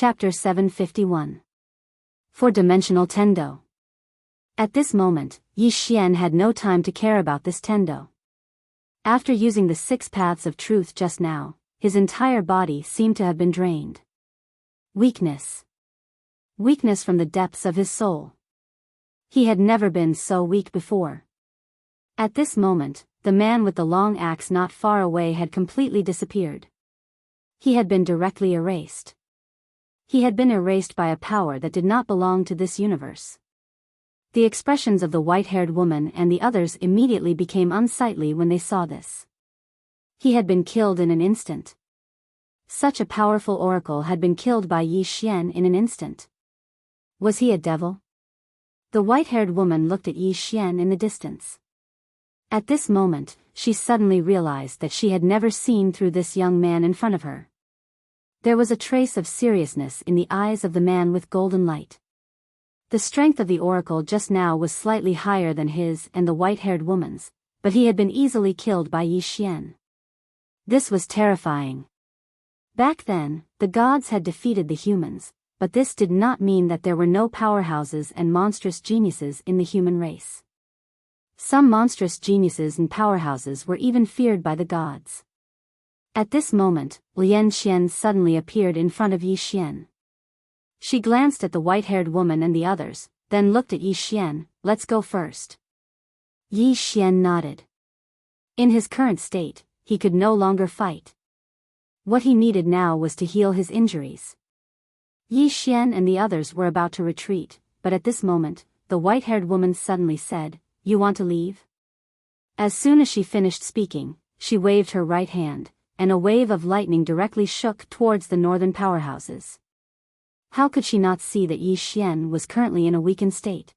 Chapter 751. Four-dimensional Tendo. At this moment, Yi Xian had no time to care about this Tendo. After using the 6 paths of truth just now, his entire body seemed to have been drained. Weakness. Weakness from the depths of his soul. He had never been so weak before. At this moment, the man with the long axe not far away had completely disappeared. He had been directly erased. He had been erased by a power that did not belong to this universe. The expressions of the white-haired woman and the others immediately became unsightly when they saw this. He had been killed in an instant. Such a powerful oracle had been killed by Yi Xian in an instant. Was he a devil? The white-haired woman looked at Yi Xian in the distance. At this moment, she suddenly realized that she had never seen through this young man in front of her. There was a trace of seriousness in the eyes of the man with golden light. The strength of the oracle just now was slightly higher than his and the white-haired woman's, but he had been easily killed by Yi Xian. This was terrifying. Back then, the gods had defeated the humans, but this did not mean that there were no powerhouses and monstrous geniuses in the human race. Some monstrous geniuses and powerhouses were even feared by the gods. At this moment, Lian Qian suddenly appeared in front of Yi Xian. She glanced at the white-haired woman and the others, then looked at Yi Xian. Let's go first. Yi Xian nodded. In his current state, he could no longer fight. What he needed now was to heal his injuries. Yi Xian and the others were about to retreat, but at this moment, the white-haired woman suddenly said, "You want to leave?" As soon as she finished speaking, she waved her right hand, and a wave of lightning directly shook towards the northern powerhouses. How could she not see that Yi Xian was currently in a weakened state?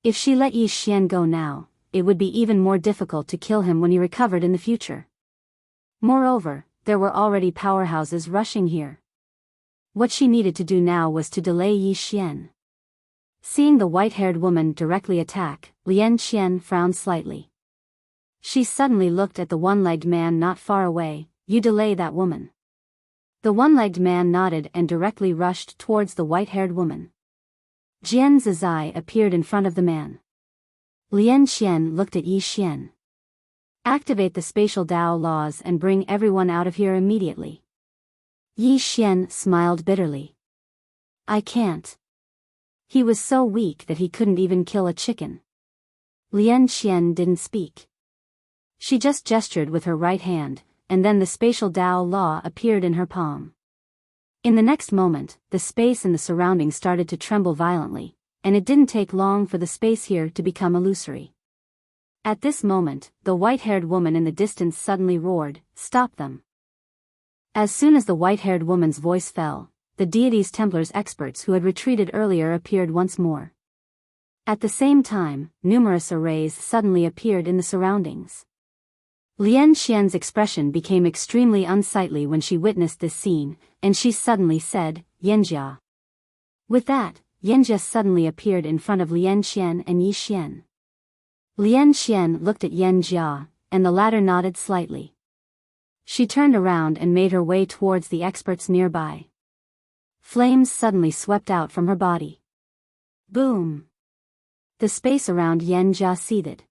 If she let Yi Xian go now, it would be even more difficult to kill him when he recovered in the future. Moreover, there were already powerhouses rushing here. What she needed to do now was to delay Yi Xian. Seeing the white-haired woman directly attack, Lian Qian frowned slightly. She suddenly looked at the one-legged man not far away. "You delay that woman." The one-legged man nodded and directly rushed towards the white-haired woman. Jian Zizai appeared in front of the man. Lian Qian looked at Yi Xian. "Activate the spatial Tao laws and bring everyone out of here immediately." Yi Xian smiled bitterly. "I can't." He was so weak that he couldn't even kill a chicken. Lian Qian didn't speak. She just gestured with her right hand, and then the spatial Tao law appeared in her palm. In the next moment, the space in the surroundings started to tremble violently, and it didn't take long for the space here to become illusory. At this moment, the white-haired woman in the distance suddenly roared, "Stop them!" As soon as the white-haired woman's voice fell, the deity's Templars experts who had retreated earlier appeared once more. At the same time, numerous arrays suddenly appeared in the surroundings. Lian Qian's expression became extremely unsightly when she witnessed this scene, and she suddenly said, "Yanjia." With that, Yanjia suddenly appeared in front of Lian Qian and Yi Xian. Lian Qian looked at Yanjia, and the latter nodded slightly. She turned around and made her way towards the experts nearby. Flames suddenly swept out from her body. Boom! The space around Yanjia seethed.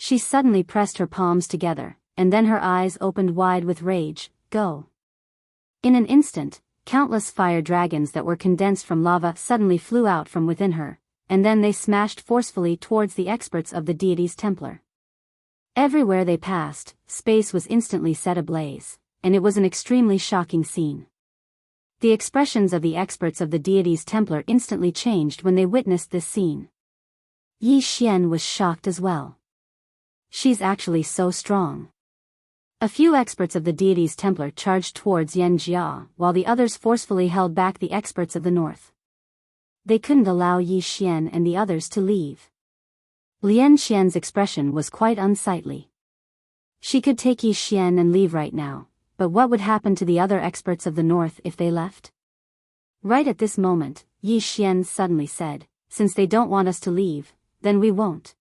She suddenly pressed her palms together, and then her eyes opened wide with rage. "Go!" In an instant, countless fire dragons that were condensed from lava suddenly flew out from within her, and then they smashed forcefully towards the experts of the deity's Templar. Everywhere they passed, space was instantly set ablaze, and it was an extremely shocking scene. The expressions of the experts of the deity's Templar instantly changed when they witnessed this scene. Yi Xian was shocked as well. She's actually so strong. A few experts of the deity's Templar charged towards Yanjia, while the others forcefully held back the experts of the north. They couldn't allow Yi Xian and the others to leave. Lian Qian's expression was quite unsightly. She could take Yi Xian and leave right now, but what would happen to the other experts of the north if they left? Right at this moment, Yi Xian suddenly said, "Since they don't want us to leave, then we won't."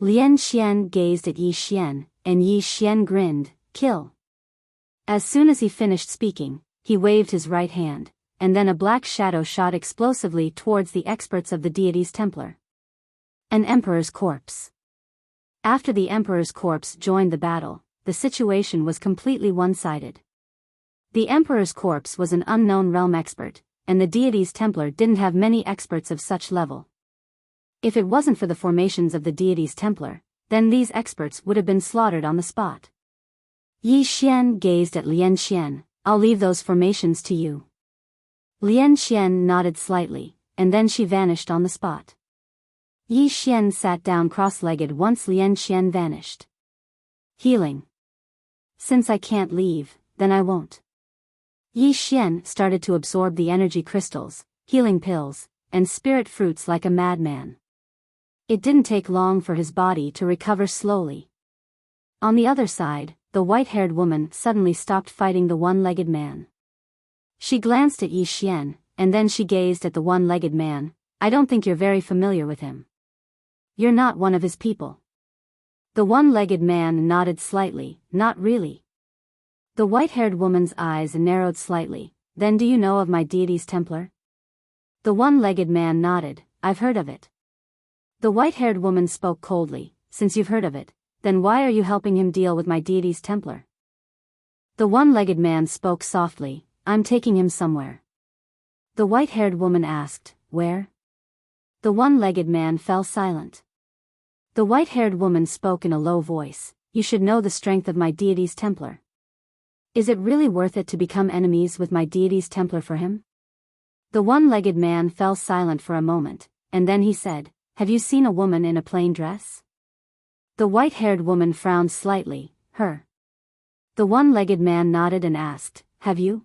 Lian Qian gazed at Yi Xian, and Yi Xian grinned, "Kill." As soon as he finished speaking, he waved his right hand, and then a black shadow shot explosively towards the experts of the deity's Templar. An emperor's corpse. After the emperor's corpse joined the battle, the situation was completely one-sided. The emperor's corpse was an unknown realm expert, and the deity's Templar didn't have many experts of such level. If it wasn't for the formations of the deity's Templar, then these experts would have been slaughtered on the spot. Yi Xian gazed at Lian Xian. I'll leave those formations to you. Lian Xian nodded slightly, and then she vanished on the spot. Yi Xian sat down cross-legged once Lian Xian vanished. Healing. Since I can't leave, then I won't. Yi Xian started to absorb the energy crystals, healing pills, and spirit fruits like a madman. It didn't take long for his body to recover slowly. On the other side, the white-haired woman suddenly stopped fighting the one-legged man. She glanced at Yi Xian, and then she gazed at the one-legged man. I don't think you're very familiar with him. You're not one of his people. The one-legged man nodded slightly. Not really. The white-haired woman's eyes narrowed slightly. Then do you know of my deity's Templar? The one-legged man nodded. I've heard of it. The white-haired woman spoke coldly. Since you've heard of it, then why are you helping him deal with my deity's Templar? The one-legged man spoke softly. I'm taking him somewhere. The white-haired woman asked, where? The one-legged man fell silent. The white-haired woman spoke in a low voice. You should know the strength of my deity's Templar. Is it really worth it to become enemies with my deity's Templar for him? The one-legged man fell silent for a moment, and then he said, have you seen a woman in a plain dress? The white-haired woman frowned slightly. Her. The one-legged man nodded and asked, have you?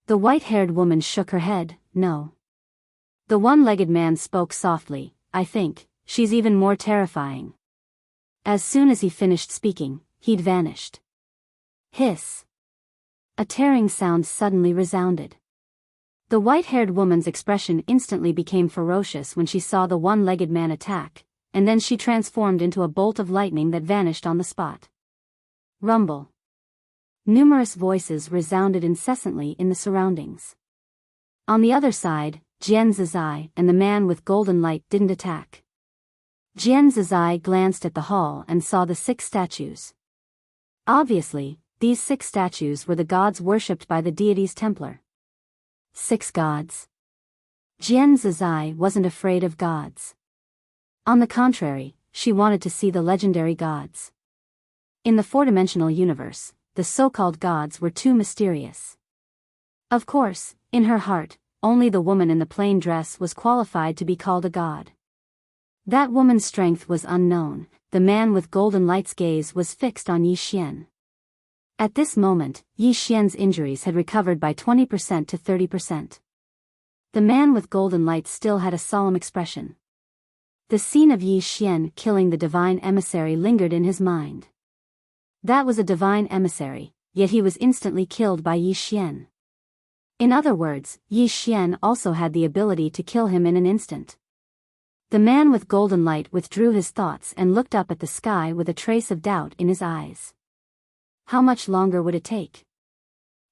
The white-haired woman shook her head. No. The one-legged man spoke softly. I think, she's even more terrifying. As soon as he finished speaking, he'd vanished. Hiss. A tearing sound suddenly resounded. The white-haired woman's expression instantly became ferocious when she saw the one-legged man attack, and then she transformed into a bolt of lightning that vanished on the spot. Rumble. Numerous voices resounded incessantly in the surroundings. On the other side, Jian Zizai and the man with golden light didn't attack. Jian Zizai glanced at the hall and saw the 6 statues. Obviously, these 6 statues were the gods worshipped by the deity's Templar. 6 gods. Jian Zizai wasn't afraid of gods. On the contrary, she wanted to see the legendary gods. In the 4-dimensional universe, the so-called gods were too mysterious. Of course, in her heart, only the woman in the plain dress was qualified to be called a god. That woman's strength was unknown. The man with golden light's gaze was fixed on Yi Xian. At this moment, Yi Xian's injuries had recovered by 20% to 30%. The man with golden light still had a solemn expression. The scene of Yi Xian killing the divine emissary lingered in his mind. That was a divine emissary, yet he was instantly killed by Yi Xian. In other words, Yi Xian also had the ability to kill him in an instant. The man with golden light withdrew his thoughts and looked up at the sky with a trace of doubt in his eyes. How much longer would it take?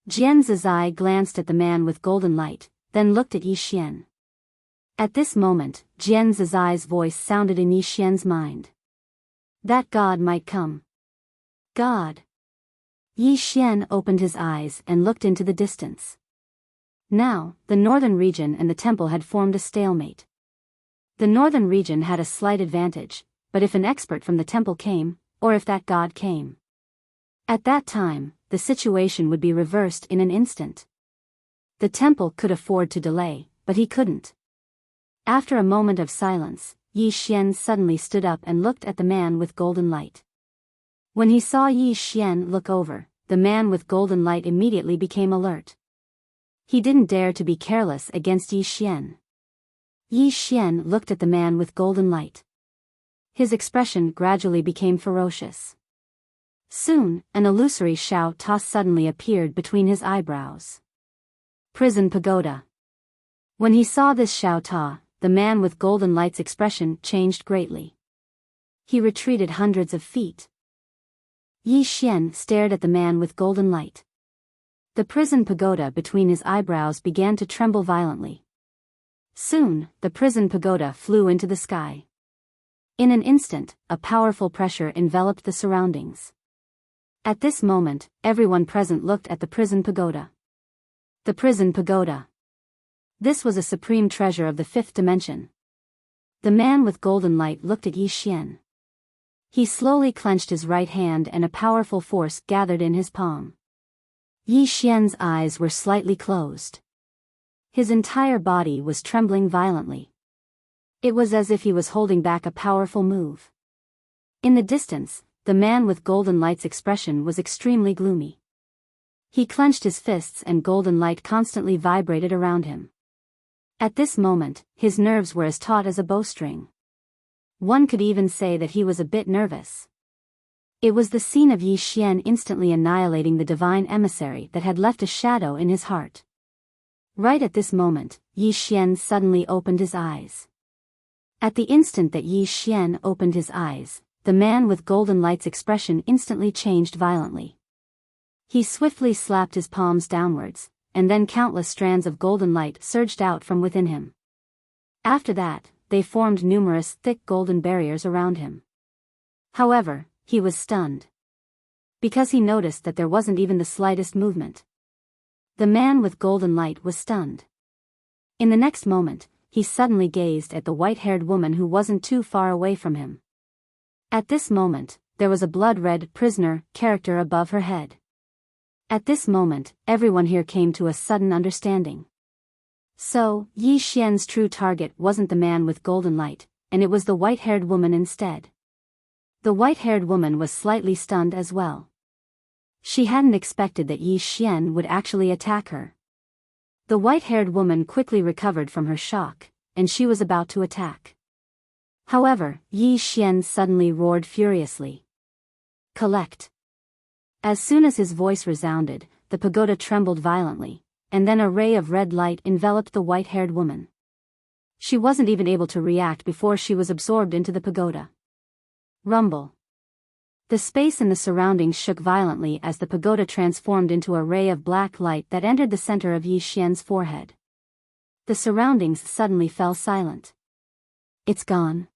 Jian Zizai glanced at the man with golden light, then looked at Yi Xian. At this moment, Jian Zizai's voice sounded in Yi Xian's mind. That god might come. God. Yi Xian opened his eyes and looked into the distance. Now, the northern region and the temple had formed a stalemate. The northern region had a slight advantage, but if an expert from the temple came, or if that god came, at that time, the situation would be reversed in an instant. The temple could afford to delay, but he couldn't. After a moment of silence, Yi Xian suddenly stood up and looked at the man with golden light. When he saw Yi Xian look over, the man with golden light immediately became alert. He didn't dare to be careless against Yi Xian. Yi Xian looked at the man with golden light. His expression gradually became ferocious. Soon, an illusory Xiao Ta suddenly appeared between his eyebrows. Prison Pagoda. When he saw this Xiao Ta, the man with golden light's expression changed greatly. He retreated hundreds of feet. Yi Xian stared at the man with golden light. The prison pagoda between his eyebrows began to tremble violently. Soon, the prison pagoda flew into the sky. In an instant, a powerful pressure enveloped the surroundings. At this moment, everyone present looked at the prison pagoda. The prison pagoda. This was a supreme treasure of the fifth dimension. The man with golden light looked at Yi Xian. He slowly clenched his right hand and a powerful force gathered in his palm. Yi Xian's eyes were slightly closed. His entire body was trembling violently. It was as if he was holding back a powerful move. In the distance, the man with golden light's expression was extremely gloomy. He clenched his fists and golden light constantly vibrated around him. At this moment, his nerves were as taut as a bowstring. One could even say that he was a bit nervous. It was the scene of Yi Xian instantly annihilating the divine emissary that had left a shadow in his heart. Right at this moment, Yi Xian suddenly opened his eyes. At the instant that Yi Xian opened his eyes, the man with golden light's expression instantly changed violently. He swiftly slapped his palms downwards, and then countless strands of golden light surged out from within him. After that, they formed numerous thick golden barriers around him. However, he was stunned. Because he noticed that there wasn't even the slightest movement. The man with golden light was stunned. In the next moment, he suddenly gazed at the white-haired woman who wasn't too far away from him. At this moment, there was a blood-red prisoner character above her head. At this moment, everyone here came to a sudden understanding. So, Yi Xian's true target wasn't the man with golden light, and it was the white-haired woman instead. The white-haired woman was slightly stunned as well. She hadn't expected that Yi Xian would actually attack her. The white-haired woman quickly recovered from her shock, and she was about to attack. However, Yi Xian suddenly roared furiously. "Collect!" As soon as his voice resounded, the pagoda trembled violently, and then a ray of red light enveloped the white-haired woman. She wasn't even able to react before she was absorbed into the pagoda. Rumble. The space in the surroundings shook violently as the pagoda transformed into a ray of black light that entered the center of Yi Xian's forehead. The surroundings suddenly fell silent. "It's gone."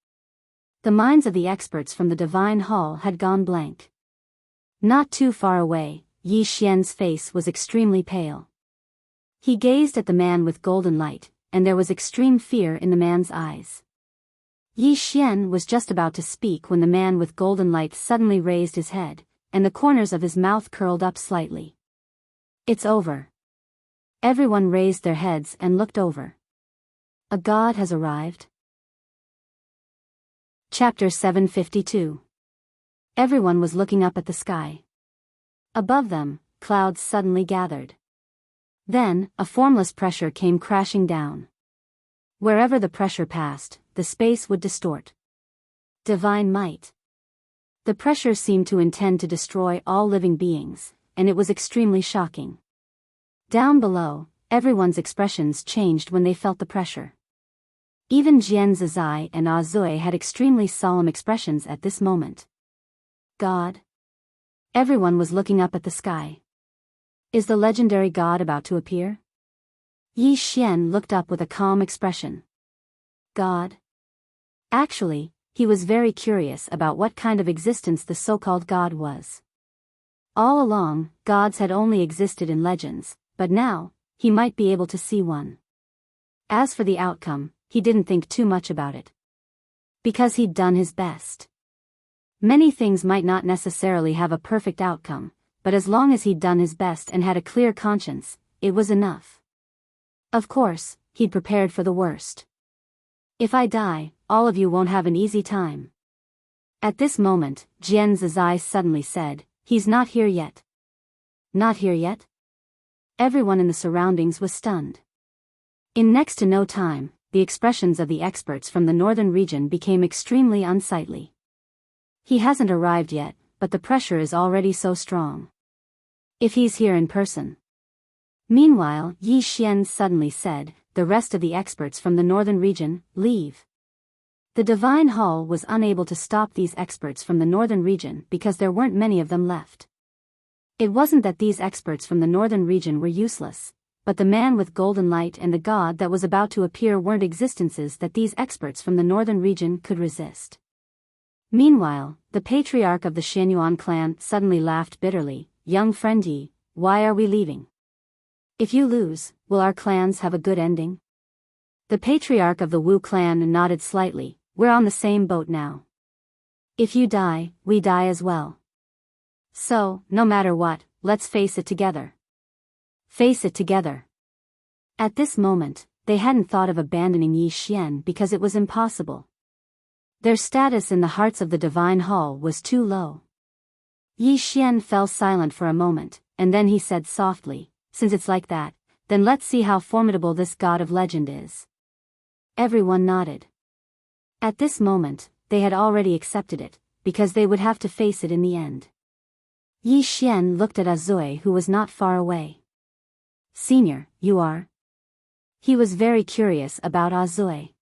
The minds of the experts from the Divine Hall had gone blank. Not too far away, Yi Xian's face was extremely pale. He gazed at the man with golden light, and there was extreme fear in the man's eyes. Yi Xian was just about to speak when the man with golden light suddenly raised his head, and the corners of his mouth curled up slightly. "It's over." Everyone raised their heads and looked over. A god has arrived. Chapter 752. Everyone was looking up at the sky. Above them, clouds suddenly gathered. Then, a formless pressure came crashing down. Wherever the pressure passed, the space would distort. Divine might. The pressure seemed to intend to destroy all living beings, and it was extremely shocking. Down below, everyone's expressions changed when they felt the pressure. Even Jian Zizai and Azui had extremely solemn expressions at this moment. God. Everyone was looking up at the sky. Is the legendary god about to appear? Yi Xian looked up with a calm expression. God. Actually, he was very curious about what kind of existence the so-called god was. All along, gods had only existed in legends, but now, he might be able to see one. As for the outcome, he didn't think too much about it. Because he'd done his best. Many things might not necessarily have a perfect outcome, but as long as he'd done his best and had a clear conscience, it was enough. Of course, he'd prepared for the worst. If I die, all of you won't have an easy time. At this moment, Jian Zizai suddenly said, "He's not here yet." Not here yet? Everyone in the surroundings was stunned. In next to no time, the expressions of the experts from the northern region became extremely unsightly. He hasn't arrived yet, but the pressure is already so strong. If he's here in person. Meanwhile, Yi Xian suddenly said, "The rest of the experts from the northern region, leave." The Divine Hall was unable to stop these experts from the northern region because there weren't many of them left. It wasn't that these experts from the northern region were useless, but the man with golden light and the god that was about to appear weren't existences that these experts from the northern region could resist. Meanwhile, the patriarch of the Xianyuan clan suddenly laughed bitterly. Young friend Yi, why are we leaving? If you lose, will our clans have a good ending? The patriarch of the Wu clan nodded slightly. We're on the same boat now. If you die, we die as well. So, no matter what, let's face it together. Face it together. At this moment, they hadn't thought of abandoning Yi Xian because it was impossible. Their status in the hearts of the Divine Hall was too low. Yi Xian fell silent for a moment, and then he said softly, since it's like that, then let's see how formidable this god of legend is. Everyone nodded. At this moment, they had already accepted it, because they would have to face it in the end. Yi Xian looked at Azui, who was not far away. Senior, you are? He was very curious about Azui.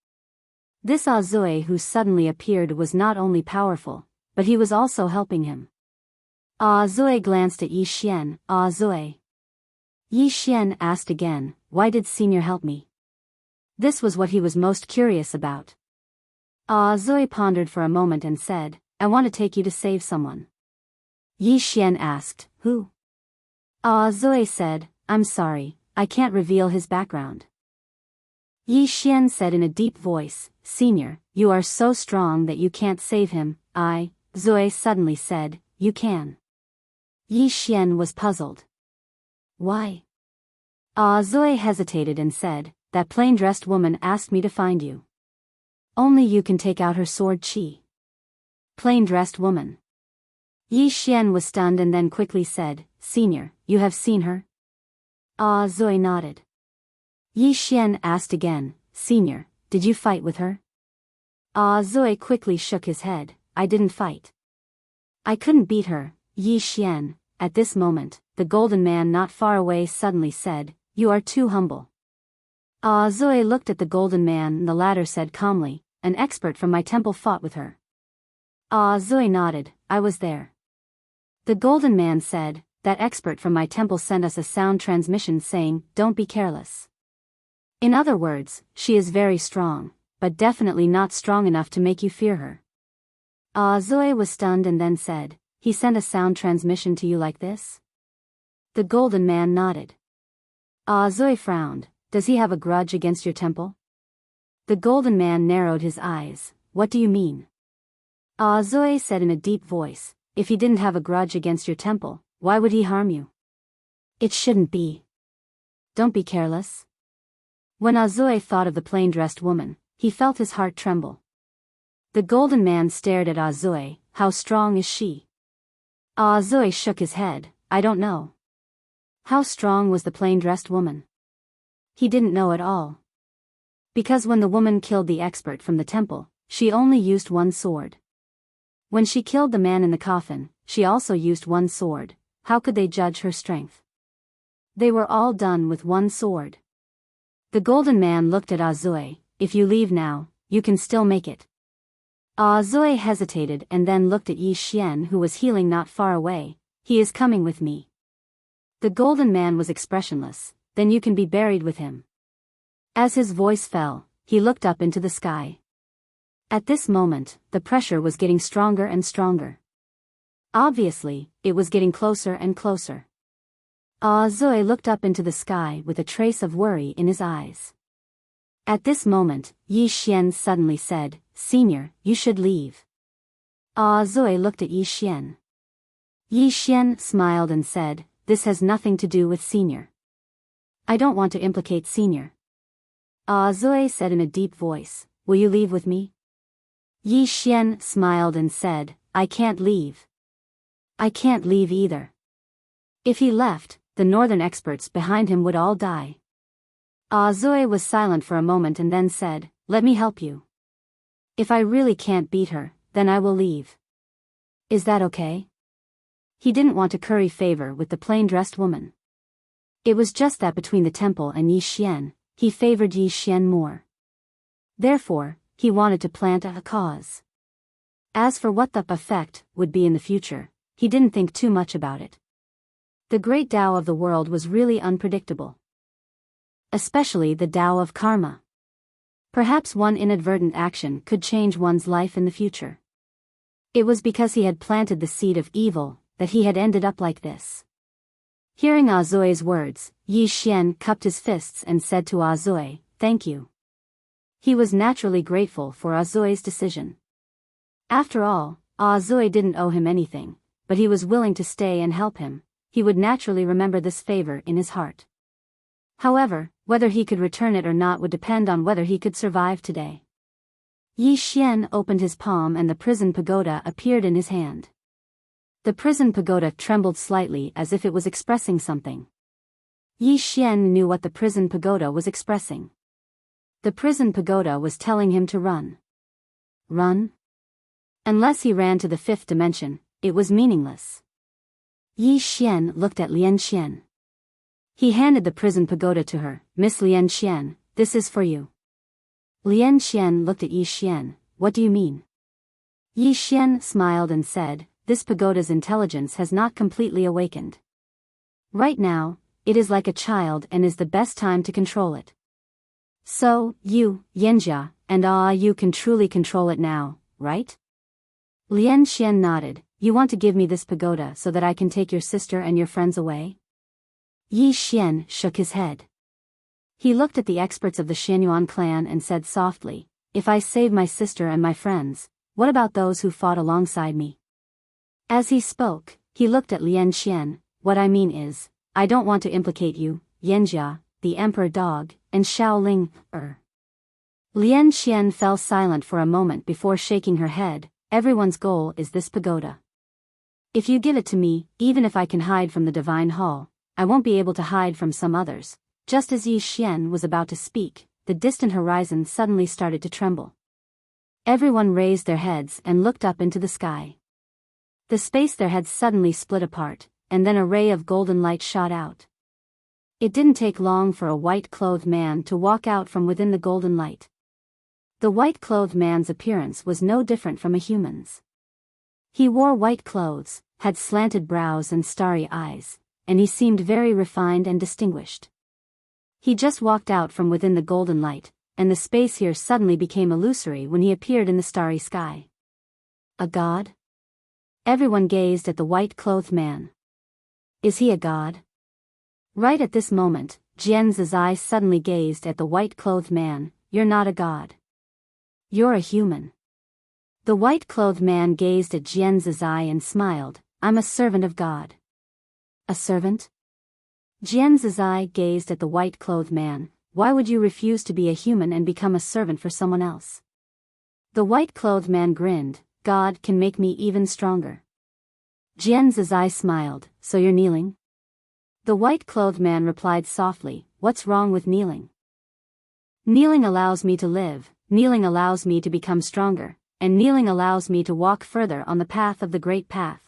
This Azui who suddenly appeared was not only powerful, but he was also helping him. Azui glanced at Yi Xian. Azui. Yi Xian asked again, why did Senior help me? This was what he was most curious about. Azui pondered for a moment and said, I want to take you to save someone. Yi Xian asked, who? Azui said, I'm sorry, I can't reveal his background. Yi Xian said in a deep voice, Senior, you are so strong that you can't save him. Zui suddenly said, you can. Yi Xian was puzzled. Why? Zui hesitated and said, that plain-dressed woman asked me to find you. Only you can take out her sword chi. Plain-dressed woman. Yi Xian was stunned and then quickly said, Senior, you have seen her? Zui nodded. Yi Xian asked again, Senior, did you fight with her? Zui quickly shook his head, I didn't fight. I couldn't beat her. Yi Xian, at this moment, the golden man not far away suddenly said, you are too humble. Zui looked at the golden man and the latter said calmly, an expert from my temple fought with her. Zui nodded, I was there. The golden man said, that expert from my temple sent us a sound transmission saying, don't be careless. In other words, she is very strong, but definitely not strong enough to make you fear her. Zui was stunned and then said, he sent a sound transmission to you like this? The golden man nodded. Zui frowned, does he have a grudge against your temple? The golden man narrowed his eyes, what do you mean? Zui said in a deep voice, if he didn't have a grudge against your temple, why would he harm you? It shouldn't be. Don't be careless. When Zui thought of the plain-dressed woman, he felt his heart tremble. The golden man stared at Zui, how strong is she? Zui shook his head, I don't know. How strong was the plain-dressed woman? He didn't know at all. Because when the woman killed the expert from the temple, she only used one sword. When she killed the man in the coffin, she also used one sword. How could they judge her strength? They were all done with one sword. The golden man looked at Zui, if you leave now, you can still make it. Zui hesitated and then looked at Yi Xian who was healing not far away, he is coming with me. The golden man was expressionless, then you can be buried with him. As his voice fell, he looked up into the sky. At this moment, the pressure was getting stronger and stronger. Obviously, it was getting closer and closer. Zui looked up into the sky with a trace of worry in his eyes. At this moment, Yi Xian suddenly said, Senior, you should leave. Zui looked at Yi Xian. Yi Xian smiled and said, this has nothing to do with Senior. I don't want to implicate Senior. Zui said in a deep voice, will you leave with me? Yi Xian smiled and said, I can't leave. I can't leave either. If he left, the northern experts behind him would all die. Zui was silent for a moment and then said, let me help you. If I really can't beat her, then I will leave. Is that okay? He didn't want to curry favor with the plain-dressed woman. It was just that between the temple and Yi Xian, he favored Yi Xian more. Therefore, he wanted to plant a cause. As for what the effect would be in the future, he didn't think too much about it. The great Tao of the world was really unpredictable. Especially the Tao of karma. Perhaps one inadvertent action could change one's life in the future. It was because he had planted the seed of evil that he had ended up like this. Hearing Azui's words, Yi Xian cupped his fists and said to Azui, "Thank you." He was naturally grateful for Azui's decision. After all, Azui didn't owe him anything, but he was willing to stay and help him. He would naturally remember this favor in his heart. However, whether he could return it or not would depend on whether he could survive today. Yi Xian opened his palm and the prison pagoda appeared in his hand. The prison pagoda trembled slightly as if it was expressing something. Yi Xian knew what the prison pagoda was expressing. The prison pagoda was telling him to run. Run? Unless he ran to the fifth dimension, it was meaningless. Yi Xian looked at Lian Qian. He handed the prison pagoda to her. "Miss Lian Qian, this is for you." Lian Qian looked at Yi Xian. "What do you mean?" Yi Xian smiled and said, "This pagoda's intelligence has not completely awakened. Right now, it is like a child and is the best time to control it. So, you, Yanjia, and you can truly control it now, right?" Lian Qian nodded. "You want to give me this pagoda so that I can take your sister and your friends away?" Yi Xian shook his head. He looked at the experts of the Xianyuan clan and said softly, "If I save my sister and my friends, what about those who fought alongside me?" As he spoke, he looked at Lian Qian. "What I mean is, I don't want to implicate you, Yanjia, the emperor dog, and Shaoling, Lian Qian fell silent for a moment before shaking her head. "Everyone's goal is this pagoda. If you give it to me, even if I can hide from the divine hall, I won't be able to hide from some others." Just as Yi Xian was about to speak, the distant horizon suddenly started to tremble. Everyone raised their heads and looked up into the sky. The space there had suddenly split apart, and then a ray of golden light shot out. It didn't take long for a white-clothed man to walk out from within the golden light. The white-clothed man's appearance was no different from a human's. He wore white clothes, had slanted brows and starry eyes, and he seemed very refined and distinguished. He just walked out from within the golden light, and the space here suddenly became illusory when he appeared in the starry sky. A god? Everyone gazed at the white-clothed man. Is he a god? Right at this moment, Jian Zizai suddenly gazed at the white-clothed man. "You're not a god. You're a human." The white-clothed man gazed at Jian Zizai and smiled. "I'm a servant of God." "A servant?" Jian Zizai gazed at the white-clothed man. "Why would you refuse to be a human and become a servant for someone else?" The white-clothed man grinned. "God can make me even stronger." Jian Zizai smiled. "So you're kneeling?" The white-clothed man replied softly, "What's wrong with kneeling? Kneeling allows me to live, kneeling allows me to become stronger, and kneeling allows me to walk further on the path of the great path."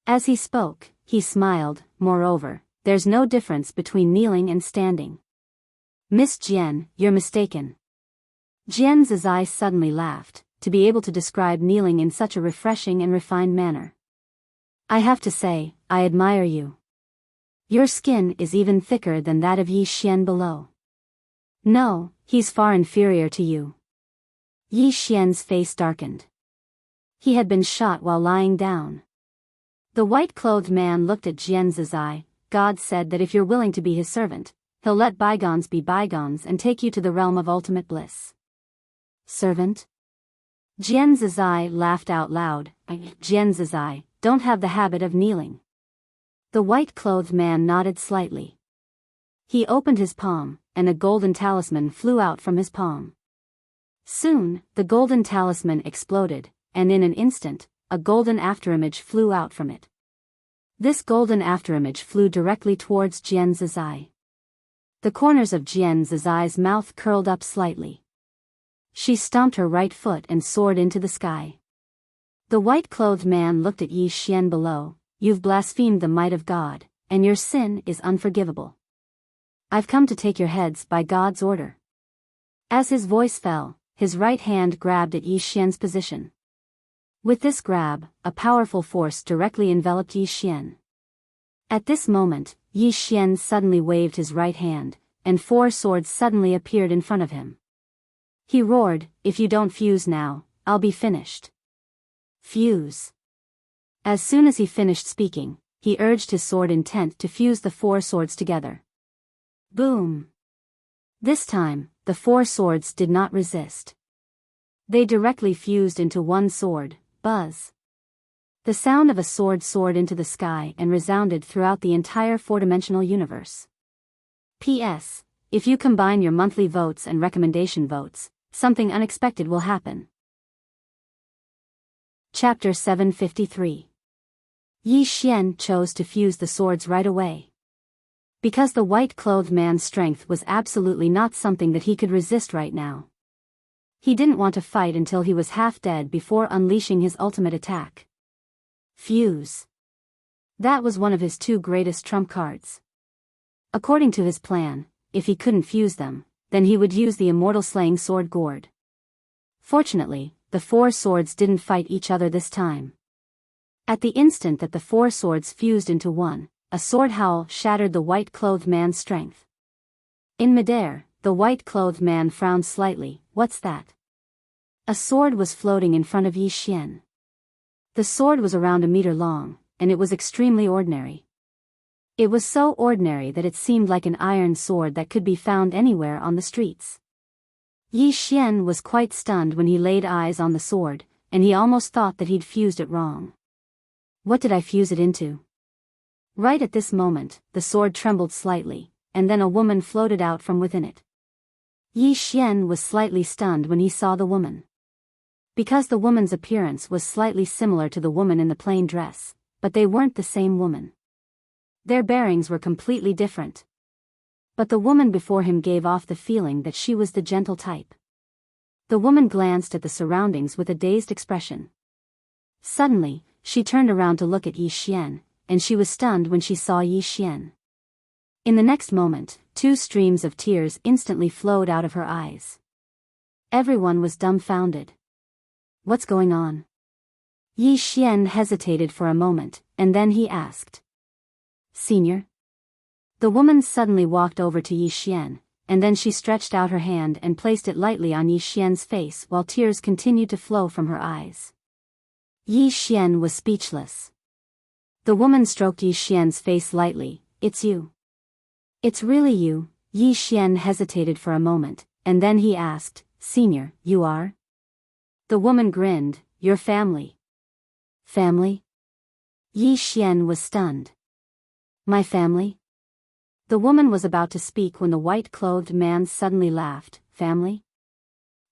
As he spoke, he smiled. "Moreover, there's no difference between kneeling and standing." "Miss Jian, you're mistaken." Jian Zizai suddenly laughed, to be able to describe kneeling in such a refreshing and refined manner. "I have to say, I admire you. Your skin is even thicker than that of Yi Xian below." "No, he's far inferior to you." Yi Xian's face darkened. He had been shot while lying down. The white-clothed man looked at Jian Zizai. "God said that if you're willing to be his servant, he'll let bygones be bygones and take you to the realm of ultimate bliss." "Servant?" Jian Zizai laughed out loud. "Jian Zizai, don't have the habit of kneeling." The white-clothed man nodded slightly. He opened his palm, and a golden talisman flew out from his palm. Soon, the golden talisman exploded, and in an instant, a golden afterimage flew out from it. This golden afterimage flew directly towards Jian Zizai. The corners of Jian Zizai's mouth curled up slightly. She stomped her right foot and soared into the sky. The white-clothed man looked at Yi Xian below. "You've blasphemed the might of God, and your sin is unforgivable. I've come to take your heads by God's order." As his voice fell, his right hand grabbed at Yi Xian's position. With this grab, a powerful force directly enveloped Yi Xian. At this moment, Yi Xian suddenly waved his right hand, and 4 swords suddenly appeared in front of him. He roared, "If you don't fuse now, I'll be finished." Fuse. As soon as he finished speaking, he urged his sword intent to fuse the 4 swords together. Boom! This time, the 4 swords did not resist. They directly fused into one sword, buzz. The sound of a sword soared into the sky and resounded throughout the entire 4-dimensional universe. P.S. If you combine your monthly votes and recommendation votes, something unexpected will happen. Chapter 753. Yi Xian chose to fuse the swords right away. Because the white-clothed man's strength was absolutely not something that he could resist right now. He didn't want to fight until he was half dead before unleashing his ultimate attack. Fuse. That was one of his 2 greatest trump cards. According to his plan, if he couldn't fuse them, then he would use the immortal slaying sword gourd. Fortunately, the 4 swords didn't fight each other this time. At the instant that the 4 swords fused into one, a sword howl shattered the white-clothed man's strength. In midair, the white-clothed man frowned slightly. What's that? A sword was floating in front of Yi Xian. The sword was around a meter long, and it was extremely ordinary. It was so ordinary that it seemed like an iron sword that could be found anywhere on the streets. Yi Xian was quite stunned when he laid eyes on the sword, and he almost thought that he'd fused it wrong. What did I fuse it into? Right at this moment, the sword trembled slightly, and then a woman floated out from within it. Yi Xian was slightly stunned when he saw the woman. Because the woman's appearance was slightly similar to the woman in the plain dress, but they weren't the same woman. Their bearings were completely different. But the woman before him gave off the feeling that she was the gentle type. The woman glanced at the surroundings with a dazed expression. Suddenly, she turned around to look at Yi Xian, and she was stunned when she saw Yi Xian. In the next moment, 2 streams of tears instantly flowed out of her eyes. Everyone was dumbfounded. What's going on? Yi Xian hesitated for a moment, and then he asked. Senior? The woman suddenly walked over to Yi Xian, and then she stretched out her hand and placed it lightly on Yi Xian's face while tears continued to flow from her eyes. Yi Xian was speechless. The woman stroked Yi Xian's face lightly. It's you. It's really you. Yi Xian hesitated for a moment, and then he asked, Senior, you are? The woman grinned. Your family. Family? Yi Xian was stunned. My family? The woman was about to speak when the white-clothed man suddenly laughed. Family?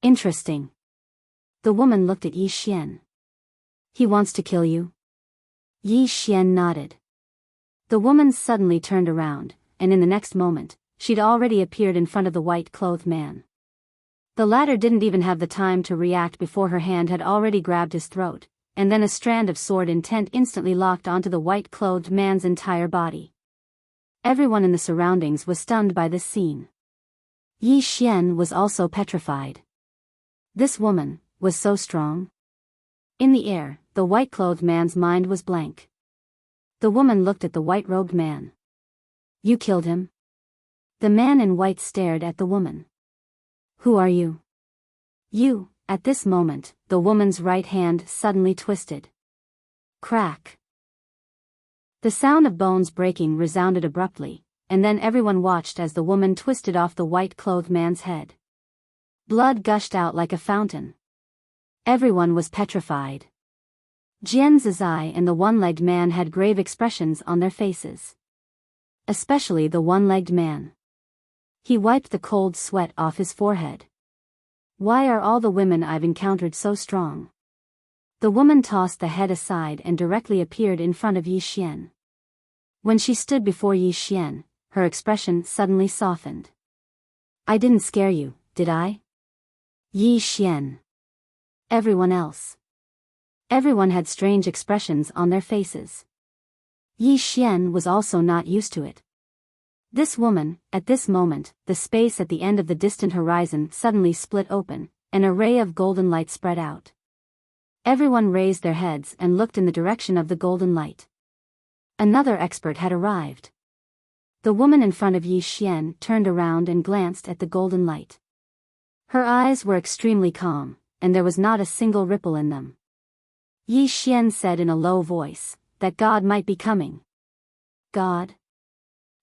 Interesting. The woman looked at Yi Xian. He wants to kill you? Yi Xian nodded. The woman suddenly turned around, and in the next moment, she'd already appeared in front of the white-clothed man. The latter didn't even have the time to react before her hand had already grabbed his throat, and then a strand of sword intent instantly locked onto the white-clothed man's entire body. Everyone in the surroundings was stunned by this scene. Yi Xian was also petrified. This woman was so strong. In the air, the white-clothed man's mind was blank. The woman looked at the white-robed man. You killed him? The man in white stared at the woman. Who are you? You. At this moment, the woman's right hand suddenly twisted. Crack. The sound of bones breaking resounded abruptly, and then everyone watched as the woman twisted off the white-clothed man's head. Blood gushed out like a fountain. Everyone was petrified. Jian Zizai and the one-legged man had grave expressions on their faces. Especially the one-legged man. He wiped the cold sweat off his forehead. Why are all the women I've encountered so strong? The woman tossed the head aside and directly appeared in front of Yi Xian. When she stood before Yi Xian, her expression suddenly softened. I didn't scare you, did I? Yi Xian. Everyone else. Everyone had strange expressions on their faces. Yi Xian was also not used to it. This woman, at this moment, the space at the end of the distant horizon suddenly split open, an array of golden light spread out. Everyone raised their heads and looked in the direction of the golden light. Another expert had arrived. The woman in front of Yi Xian turned around and glanced at the golden light. Her eyes were extremely calm, and there was not a single ripple in them. Yi Xian said in a low voice, that God might be coming. God?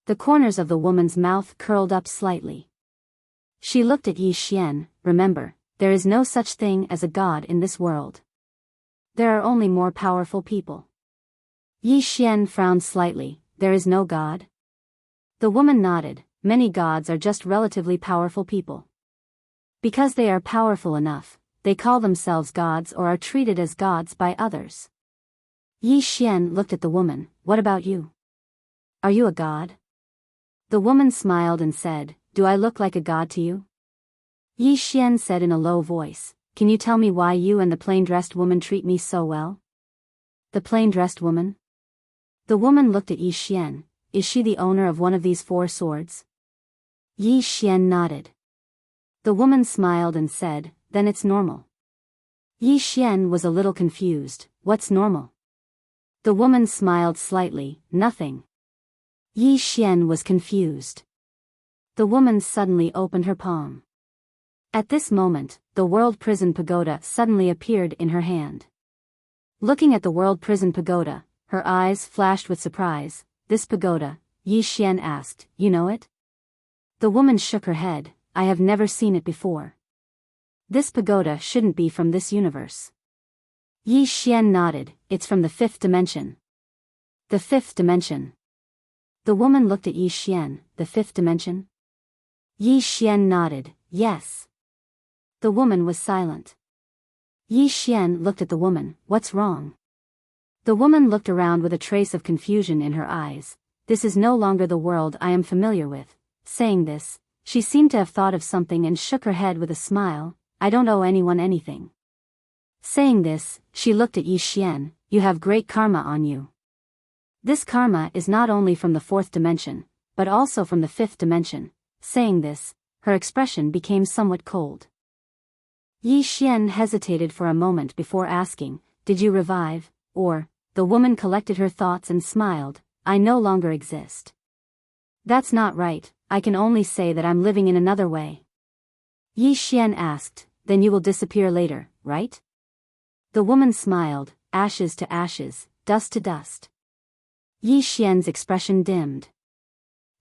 The corners of the woman's mouth curled up slightly. She looked at Yi Xian. Remember, there is no such thing as a god in this world. There are only more powerful people. Yi Xian frowned slightly. There is no god? The woman nodded. Many gods are just relatively powerful people. Because they are powerful enough, they call themselves gods or are treated as gods by others. Yi Xian looked at the woman. What about you? Are you a god? The woman smiled and said, do I look like a god to you? Yi Xian said in a low voice, can you tell me why you and the plain-dressed woman treat me so well? The plain-dressed woman? The woman looked at Yi Xian. Is she the owner of one of these 4 swords? Yi Xian nodded. The woman smiled and said, then it's normal. Yi Xian was a little confused. What's normal? The woman smiled slightly. Nothing. Yi Xian was confused. The woman suddenly opened her palm. At this moment, the World Prison Pagoda suddenly appeared in her hand. Looking at the World Prison Pagoda, her eyes flashed with surprise. This pagoda, Yi Xian asked, you know it? The woman shook her head. I have never seen it before. This pagoda shouldn't be from this universe. Yi Xian nodded. It's from the 5th dimension. The 5th dimension. The woman looked at Yi Xian. The 5th dimension? Yi Xian nodded. Yes. The woman was silent. Yi Xian looked at the woman. What's wrong? The woman looked around with a trace of confusion in her eyes. This is no longer the world I am familiar with. Saying this, she seemed to have thought of something and shook her head with a smile. I don't owe anyone anything. Saying this, she looked at Yi Xian. You have great karma on you. This karma is not only from the 4th dimension, but also from the 5th dimension. Saying this, her expression became somewhat cold. Yi Xian hesitated for a moment before asking, did you revive, or? The woman collected her thoughts and smiled. I no longer exist. That's not right. I can only say that I'm living in another way. Yi Xian asked, then you will disappear later, right? The woman smiled. Ashes to ashes, dust to dust. Yi Xian's expression dimmed.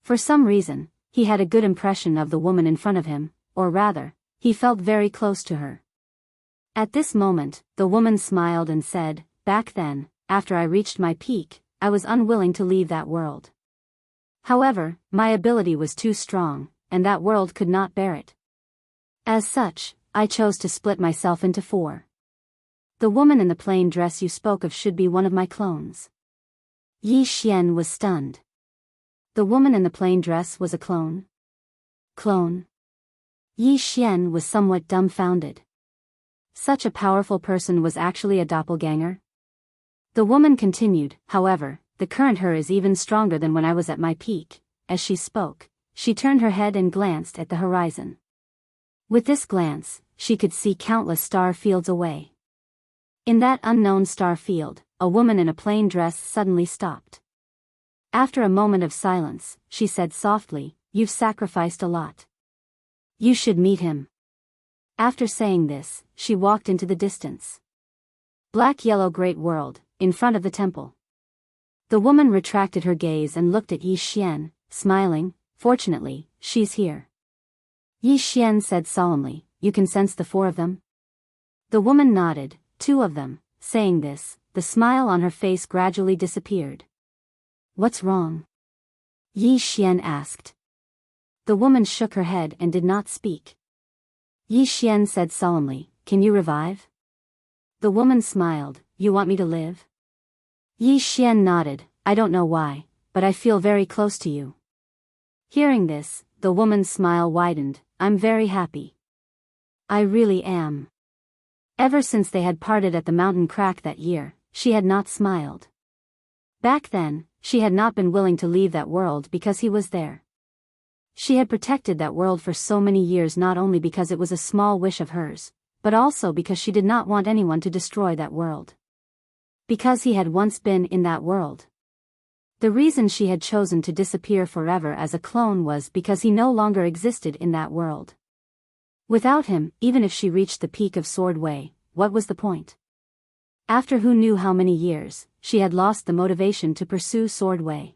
For some reason, he had a good impression of the woman in front of him, or rather, he felt very close to her. At this moment, the woman smiled and said, back then, after I reached my peak, I was unwilling to leave that world. However, my ability was too strong, and that world could not bear it. As such, I chose to split myself into 4. The woman in the plain dress you spoke of should be one of my clones. Yi Xian was stunned. The woman in the plain dress was a clone? Clone? Yi Xian was somewhat dumbfounded. Such a powerful person was actually a doppelganger? The woman continued, however, the current her is even stronger than when I was at my peak. As she spoke, she turned her head and glanced at the horizon. With this glance, she could see countless star fields away. In that unknown star field, a woman in a plain dress suddenly stopped. After a moment of silence, she said softly, you've sacrificed a lot. You should meet him. After saying this, she walked into the distance. Black-yellow great world, in front of the temple. The woman retracted her gaze and looked at Yi Xian, smiling. Fortunately, she's here. Yi Xian said solemnly, you can sense the 4 of them? The woman nodded, 2 of them. Saying this, the smile on her face gradually disappeared. What's wrong? Yi Xian asked. The woman shook her head and did not speak. Yi Xian said solemnly, can you revive? The woman smiled, you want me to live? Yi Xian nodded, I don't know why, but I feel very close to you. Hearing this, the woman's smile widened, I'm very happy. I really am. Ever since they had parted at the mountain crack that year, she had not smiled. Back then, she had not been willing to leave that world because he was there. She had protected that world for so many years not only because it was a small wish of hers, but also because she did not want anyone to destroy that world. Because he had once been in that world. The reason she had chosen to disappear forever as a clone was because he no longer existed in that world. Without him, even if she reached the peak of Sword Way, what was the point? After who knew how many years, she had lost the motivation to pursue Sword Way.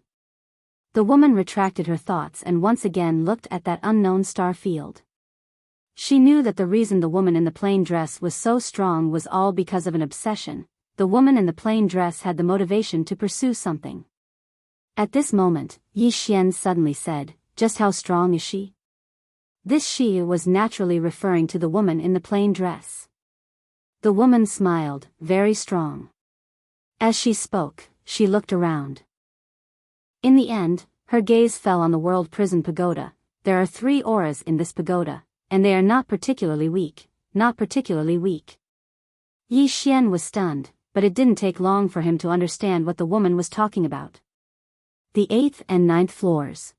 The woman retracted her thoughts and once again looked at that unknown star field. She knew that the reason the woman in the plain dress was so strong was all because of an obsession. The woman in the plain dress had the motivation to pursue something. At this moment, Yi Xian suddenly said, "Just how strong is she?" This she was naturally referring to the woman in the plain dress. The woman smiled, "Very strong." As she spoke, she looked around. In the end, her gaze fell on the World Prison Pagoda. There are 3 auras in this pagoda, and they are not particularly weak, not particularly weak. Yi Xian was stunned, but it didn't take long for him to understand what the woman was talking about. The 8th and 9th floors.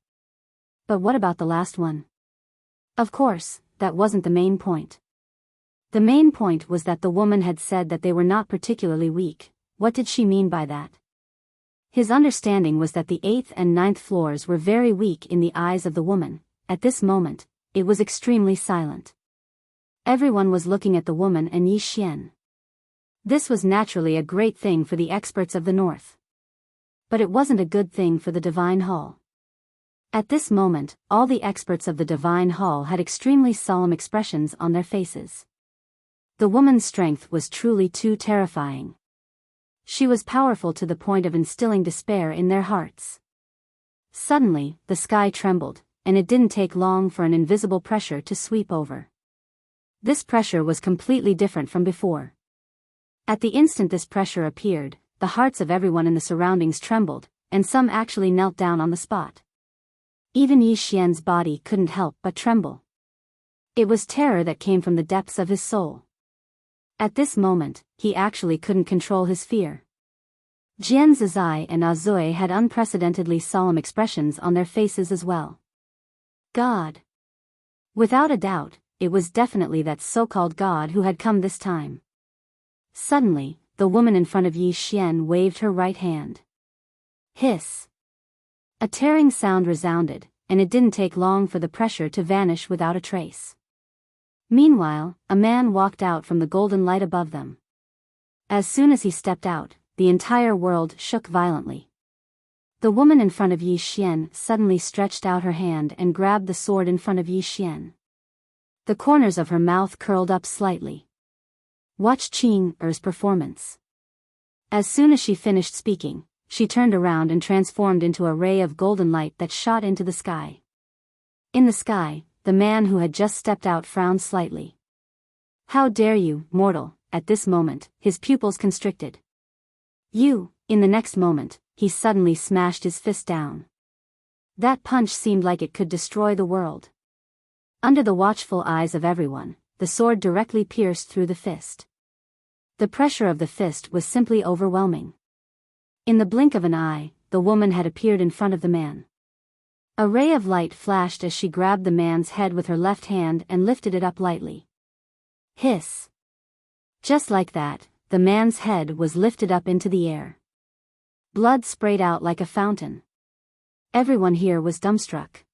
But what about the last one? Of course, that wasn't the main point. The main point was that the woman had said that they were not particularly weak. What did she mean by that? His understanding was that the 8th and 9th floors were very weak in the eyes of the woman. At this moment, it was extremely silent. Everyone was looking at the woman and Yi Xian. This was naturally a great thing for the experts of the North. But it wasn't a good thing for the Divine Hall. At this moment, all the experts of the Divine Hall had extremely solemn expressions on their faces. The woman's strength was truly too terrifying. She was powerful to the point of instilling despair in their hearts. Suddenly, the sky trembled, and it didn't take long for an invisible pressure to sweep over. This pressure was completely different from before. At the instant this pressure appeared, the hearts of everyone in the surroundings trembled, and some actually knelt down on the spot. Even Yi Xian's body couldn't help but tremble. It was terror that came from the depths of his soul. At this moment, he actually couldn't control his fear. Jian Zizai and Azui had unprecedentedly solemn expressions on their faces as well. God. Without a doubt, it was definitely that so-called God who had come this time. Suddenly, the woman in front of Yi Xian waved her right hand. Hiss. A tearing sound resounded, and it didn't take long for the pressure to vanish without a trace. Meanwhile, a man walked out from the golden light above them. As soon as he stepped out, the entire world shook violently. The woman in front of Yi Xian suddenly stretched out her hand and grabbed the sword in front of Yi Xian. The corners of her mouth curled up slightly. Watch Qing's performance. As soon as she finished speaking, she turned around and transformed into a ray of golden light that shot into the sky. In the sky, the man who had just stepped out frowned slightly. "How dare you, mortal?" At this moment, his pupils constricted. "You!" In the next moment, he suddenly smashed his fist down. That punch seemed like it could destroy the world. Under the watchful eyes of everyone, the sword directly pierced through the fist. The pressure of the fist was simply overwhelming. In the blink of an eye, the woman had appeared in front of the man. A ray of light flashed as she grabbed the man's head with her left hand and lifted it up lightly. Hiss. Just like that, the man's head was lifted up into the air. Blood sprayed out like a fountain. Everyone here was dumbstruck.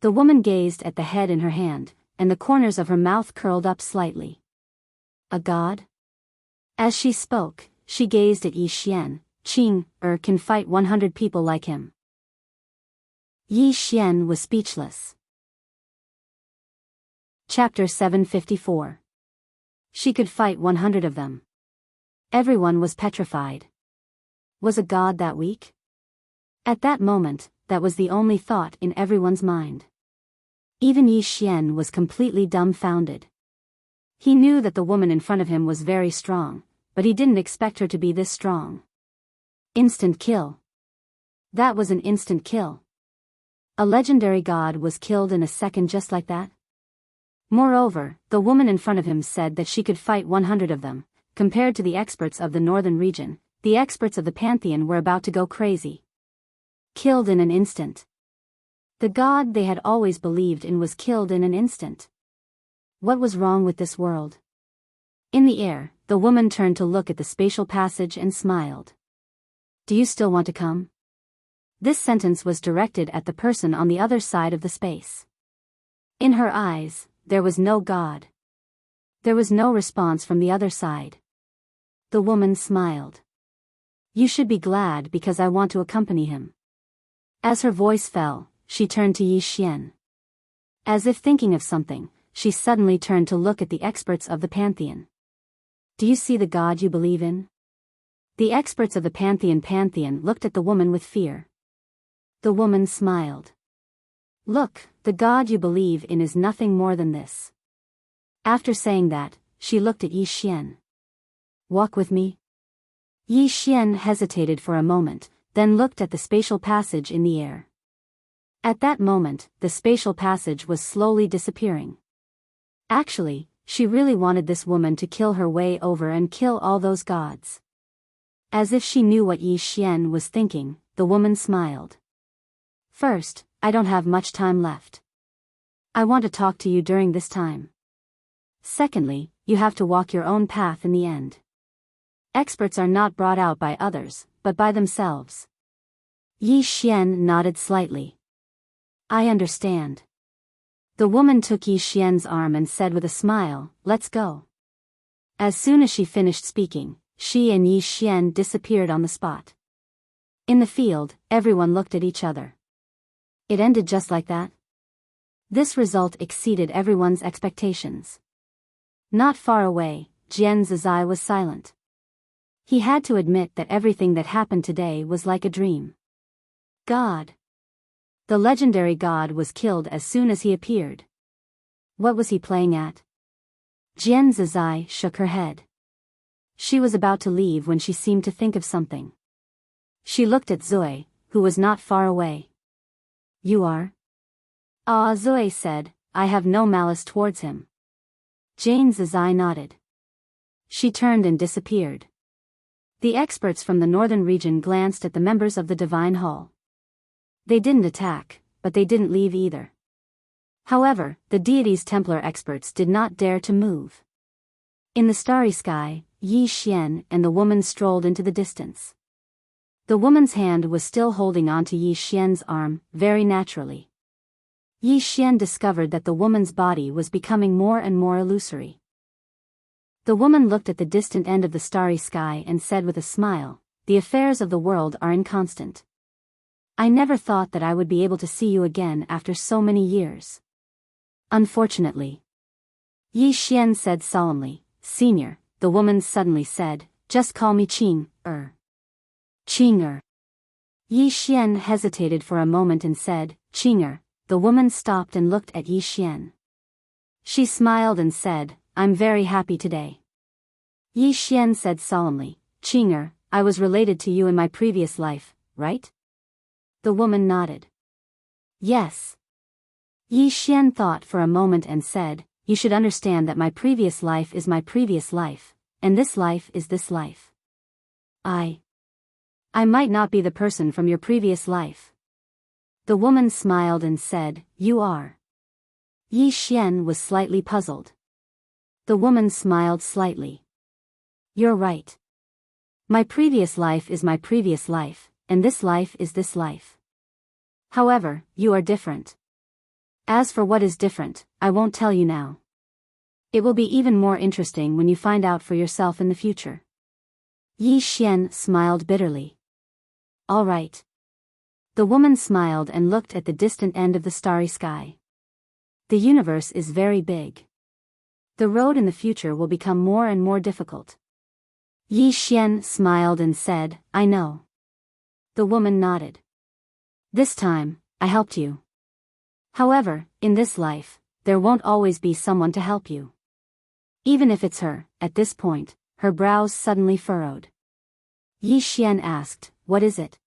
The woman gazed at the head in her hand, and the corners of her mouth curled up slightly. A god? As she spoke, she gazed at Yi Xian. Qing can fight 100 people like him. Yi Xian was speechless. Chapter 754. She could fight 100 of them. Everyone was petrified. Was a god that weak? At that moment, that was the only thought in everyone's mind. Even Yi Xian was completely dumbfounded. He knew that the woman in front of him was very strong, but he didn't expect her to be this strong. Instant kill. That was an instant kill. A legendary god was killed in a second just like that. Moreover, the woman in front of him said that she could fight 100 of them. Compared to the experts of the northern region, the experts of the Pantheon were about to go crazy. Killed in an instant. The god they had always believed in was killed in an instant. What was wrong with this world? In the air, the woman turned to look at the spatial passage and smiled. "Do you still want to come?" This sentence was directed at the person on the other side of the space. In her eyes, there was no God. There was no response from the other side. The woman smiled. You should be glad because I want to accompany him. As her voice fell, she turned to Yi Xian. As if thinking of something, she suddenly turned to look at the experts of the pantheon. Do you see the God you believe in? The experts of the pantheon looked at the woman with fear. The woman smiled. Look, the God you believe in is nothing more than this. After saying that, she looked at Yi Xian. Walk with me? Yi Xian hesitated for a moment, then looked at the spatial passage in the air. At that moment, the spatial passage was slowly disappearing. Actually, she really wanted this woman to kill her way over and kill all those gods. As if she knew what Yi Xian was thinking, the woman smiled. First, I don't have much time left. I want to talk to you during this time. Secondly, you have to walk your own path in the end. Experts are not brought out by others, but by themselves. Yi Xian nodded slightly. I understand. The woman took Yi Xian's arm and said with a smile, let's go. As soon as she finished speaking, she and Yi Xian disappeared on the spot. In the field, everyone looked at each other. It ended just like that? This result exceeded everyone's expectations. Not far away, Jian Zizai was silent. He had to admit that everything that happened today was like a dream. God. The legendary god was killed as soon as he appeared. What was he playing at? Jian Zizai shook her head. She was about to leave when she seemed to think of something. She looked at Zoe, who was not far away. You are? Ah, Zoe said, I have no malice towards him. Jian Zizai nodded. She turned and disappeared. The experts from the northern region glanced at the members of the Divine Hall. They didn't attack, but they didn't leave either. However, the deity's Templar experts did not dare to move. In the starry sky, Yi Xian and the woman strolled into the distance. The woman's hand was still holding onto Yi Xian's arm, very naturally. Yi Xian discovered that the woman's body was becoming more and more illusory. The woman looked at the distant end of the starry sky and said with a smile, the affairs of the world are inconstant. I never thought that I would be able to see you again after so many years. Unfortunately. Yi Xian said solemnly, Senior, the woman suddenly said, just call me Qing-er. Qing-er. Yi Xian hesitated for a moment and said, Qing-er. The woman stopped and looked at Yi Xian. She smiled and said, I'm very happy today. Yi Xian said solemnly, Qing-er, I was related to you in my previous life, right? The woman nodded. Yes. Yi Xian thought for a moment and said, you should understand that my previous life is my previous life, and this life is this life. I might not be the person from your previous life. The woman smiled and said, you are. Yi Xian was slightly puzzled. The woman smiled slightly. You're right. My previous life is my previous life, and this life is this life. However, you are different. As for what is different, I won't tell you now. It will be even more interesting when you find out for yourself in the future. Yi Xian smiled bitterly. All right. The woman smiled and looked at the distant end of the starry sky. The universe is very big. The road in the future will become more and more difficult. Yi Xian smiled and said, I know. The woman nodded. This time, I helped you. However, in this life, there won't always be someone to help you. Even if it's her, at this point, her brows suddenly furrowed. Yi Xian asked, what is it?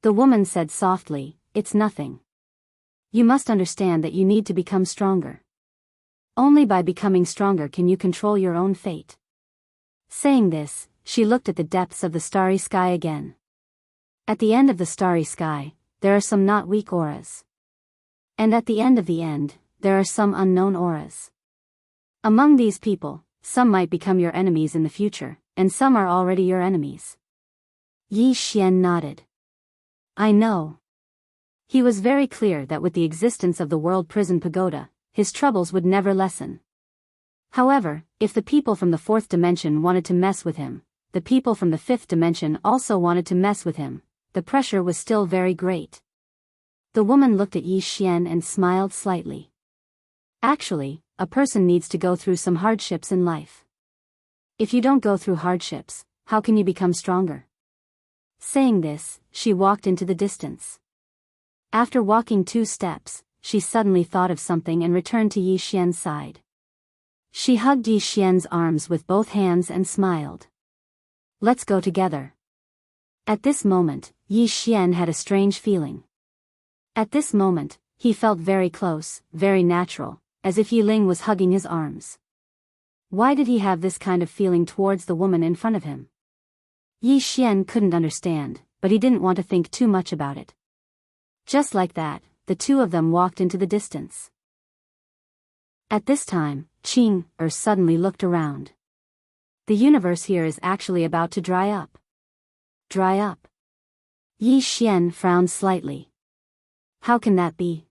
The woman said softly, it's nothing. You must understand that you need to become stronger. Only by becoming stronger can you control your own fate. Saying this, she looked at the depths of the starry sky again. At the end of the starry sky, there are some not weak auras. And at the end, there are some unknown auras. Among these people, some might become your enemies in the future, and some are already your enemies. Yi Xian nodded. I know. He was very clear that with the existence of the World Prison Pagoda, his troubles would never lessen. However, if the people from the fourth dimension wanted to mess with him, the people from the fifth dimension also wanted to mess with him, the pressure was still very great. The woman looked at Yi Xian and smiled slightly. Actually, a person needs to go through some hardships in life. If you don't go through hardships, how can you become stronger? Saying this, she walked into the distance. After walking 2 steps, she suddenly thought of something and returned to Yi Xian's side. She hugged Yi Xian's arms with both hands and smiled. Let's go together. At this moment, Yi Xian had a strange feeling. At this moment, he felt very close, very natural, as if Yi Ling was hugging his arms. Why did he have this kind of feeling towards the woman in front of him? Yi Xian couldn't understand, but he didn't want to think too much about it. Just like that, the two of them walked into the distance. At this time, Qing suddenly looked around. The universe here is actually about to dry up. Dry up? Yi Xian frowned slightly. How can that be?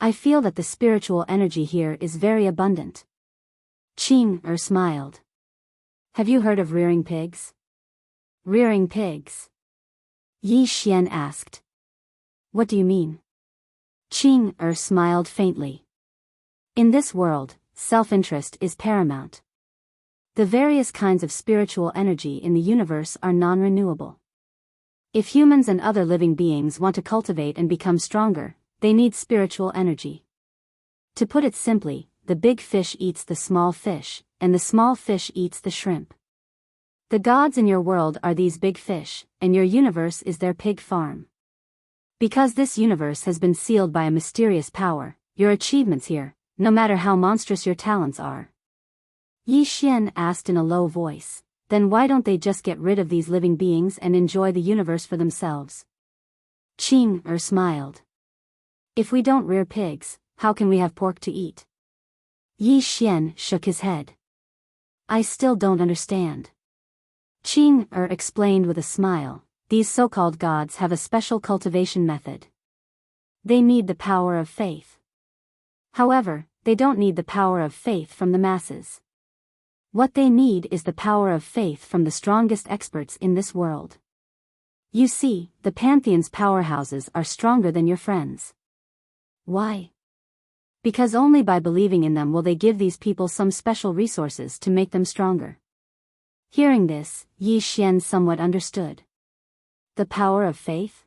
I feel that the spiritual energy here is very abundant. Qing smiled. Have you heard of rearing pigs? Rearing pigs? Yi Xian asked. What do you mean? Qing smiled faintly. In this world, self-interest is paramount. The various kinds of spiritual energy in the universe are non-renewable. If humans and other living beings want to cultivate and become stronger, they need spiritual energy. To put it simply, the big fish eats the small fish, and the small fish eats the shrimp. The gods in your world are these big fish, and your universe is their pig farm. Because this universe has been sealed by a mysterious power, your achievements here, no matter how monstrous your talents are. Yi Xian asked in a low voice, then why don't they just get rid of these living beings and enjoy the universe for themselves? Qing smiled. If we don't rear pigs, how can we have pork to eat? Yi Xian shook his head. I still don't understand. Qing explained with a smile, these so-called gods have a special cultivation method. They need the power of faith. However, they don't need the power of faith from the masses. What they need is the power of faith from the strongest experts in this world. You see, the Pantheon's powerhouses are stronger than your friends. Why? Because only by believing in them will they give these people some special resources to make them stronger. Hearing this, Yi Xian somewhat understood. The power of faith?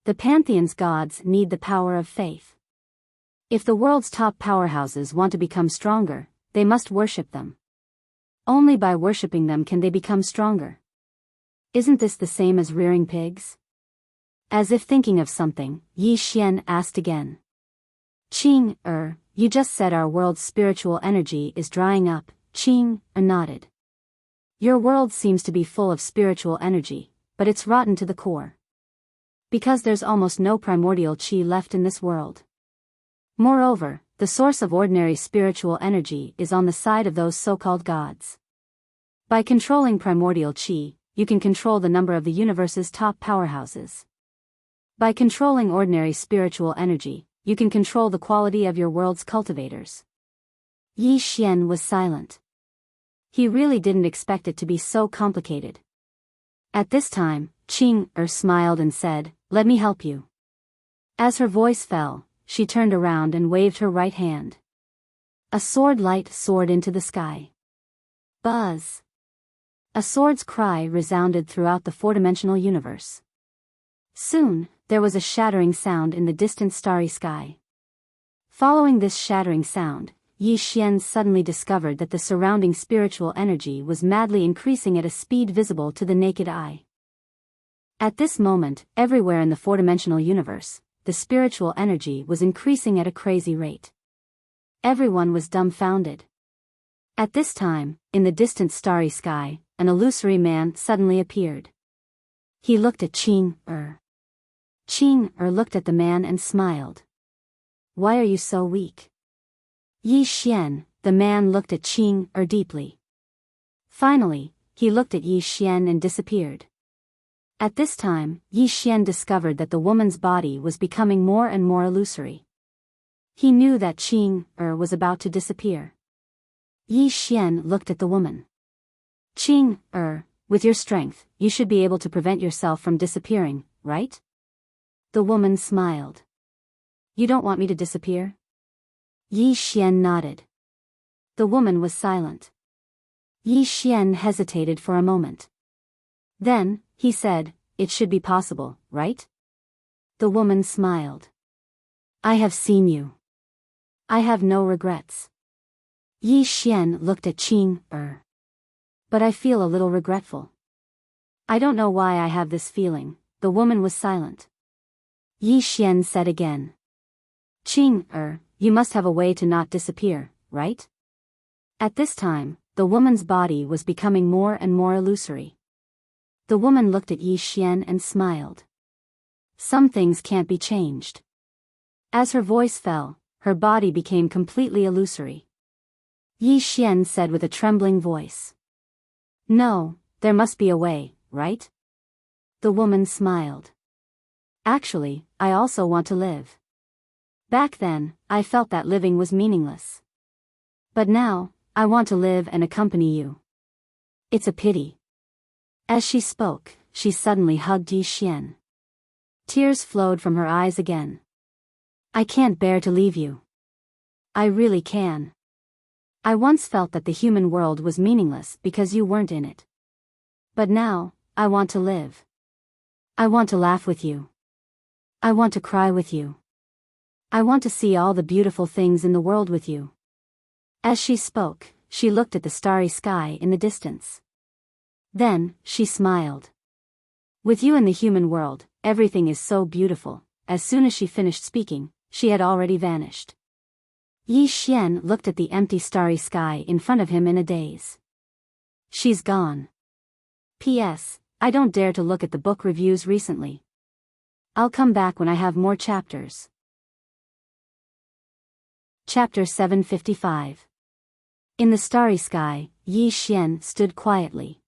The Pantheon's gods need the power of faith. If the world's top powerhouses want to become stronger, they must worship them. Only by worshipping them can they become stronger. Isn't this the same as rearing pigs? As if thinking of something, Yi Xian asked again. Qing you just said our world's spiritual energy is drying up. Qing nodded. Your world seems to be full of spiritual energy, but it's rotten to the core. Because there's almost no primordial qi left in this world. Moreover, the source of ordinary spiritual energy is on the side of those so-called gods. By controlling primordial qi, you can control the number of the universe's top powerhouses. By controlling ordinary spiritual energy, you can control the quality of your world's cultivators. Yi Xian was silent. He really didn't expect it to be so complicated. At this time, Qing smiled and said, "Let me help you." As her voice fell, she turned around and waved her right hand. A sword light soared into the sky. Buzz! A sword's cry resounded throughout the four-dimensional universe. Soon, there was a shattering sound in the distant starry sky. Following this shattering sound, Yi Xian suddenly discovered that the surrounding spiritual energy was madly increasing at a speed visible to the naked eye. At this moment, everywhere in the four-dimensional universe, the spiritual energy was increasing at a crazy rate. Everyone was dumbfounded. At this time, in the distant starry sky, an illusory man suddenly appeared. He looked at Qing Qing looked at the man and smiled. Why are you so weak? Yi Xian, the man looked at Qing deeply. Finally, he looked at Yi Xian and disappeared. At this time, Yi Xian discovered that the woman's body was becoming more and more illusory. He knew that Qing was about to disappear. Yi Xian looked at the woman. Qing with your strength, you should be able to prevent yourself from disappearing, right? The woman smiled. You don't want me to disappear? Yi Xian nodded. The woman was silent. Yi Xian hesitated for a moment. Then, he said, it should be possible, right? The woman smiled. I have seen you. I have no regrets. Yi Xian looked at Qing. But I feel a little regretful. I don't know why I have this feeling. The woman was silent. Yi Xian said again. Qing, you must have a way to not disappear, right? At this time, the woman's body was becoming more and more illusory. The woman looked at Yi Xian and smiled. Some things can't be changed. As her voice fell, her body became completely illusory. Yi Xian said with a trembling voice. No, there must be a way, right? The woman smiled. Actually, I also want to live. Back then, I felt that living was meaningless. But now, I want to live and accompany you. It's a pity. As she spoke, she suddenly hugged Yi Xian. Tears flowed from her eyes again. I can't bear to leave you. I really can. I once felt that the human world was meaningless because you weren't in it. But now, I want to live. I want to laugh with you. I want to cry with you. I want to see all the beautiful things in the world with you. As she spoke, she looked at the starry sky in the distance. Then, she smiled. With you in the human world, everything is so beautiful. As soon as she finished speaking, she had already vanished. Yi Xian looked at the empty starry sky in front of him in a daze. She's gone. P.S. I don't dare to look at the book reviews recently. I'll come back when I have more chapters. Chapter 755. In the starry sky, Yi Xian stood quietly.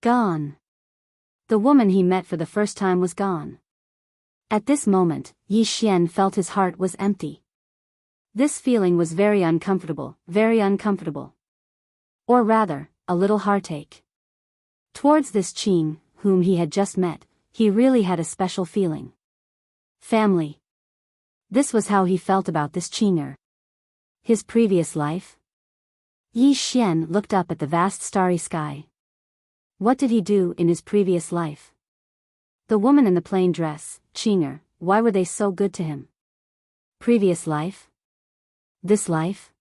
Gone. The woman he met for the first time was gone. At this moment, Yi Xian felt his heart was empty. This feeling was very uncomfortable. Or rather, a little heartache. Towards this Qing, whom he had just met, he really had a special feeling. Family. This was how he felt about this Qinger. His previous life? Yi Xian looked up at the vast starry sky. What did he do in his previous life? The woman in the plain dress, Qinger, why were they so good to him? Previous life? This life?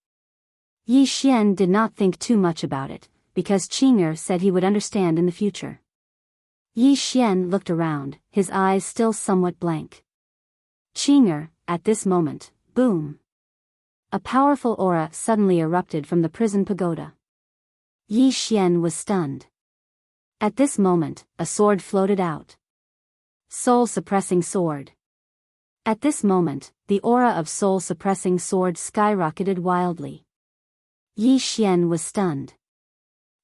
Yi Xian did not think too much about it, because Qinger said he would understand in the future. Yi Xian looked around, his eyes still somewhat blank. Qinger, at this moment, boom. A powerful aura suddenly erupted from the prison pagoda. Yi Xian was stunned. At this moment, a sword floated out. Soul-suppressing sword. At this moment, the aura of soul-suppressing sword skyrocketed wildly. Yi Xian was stunned.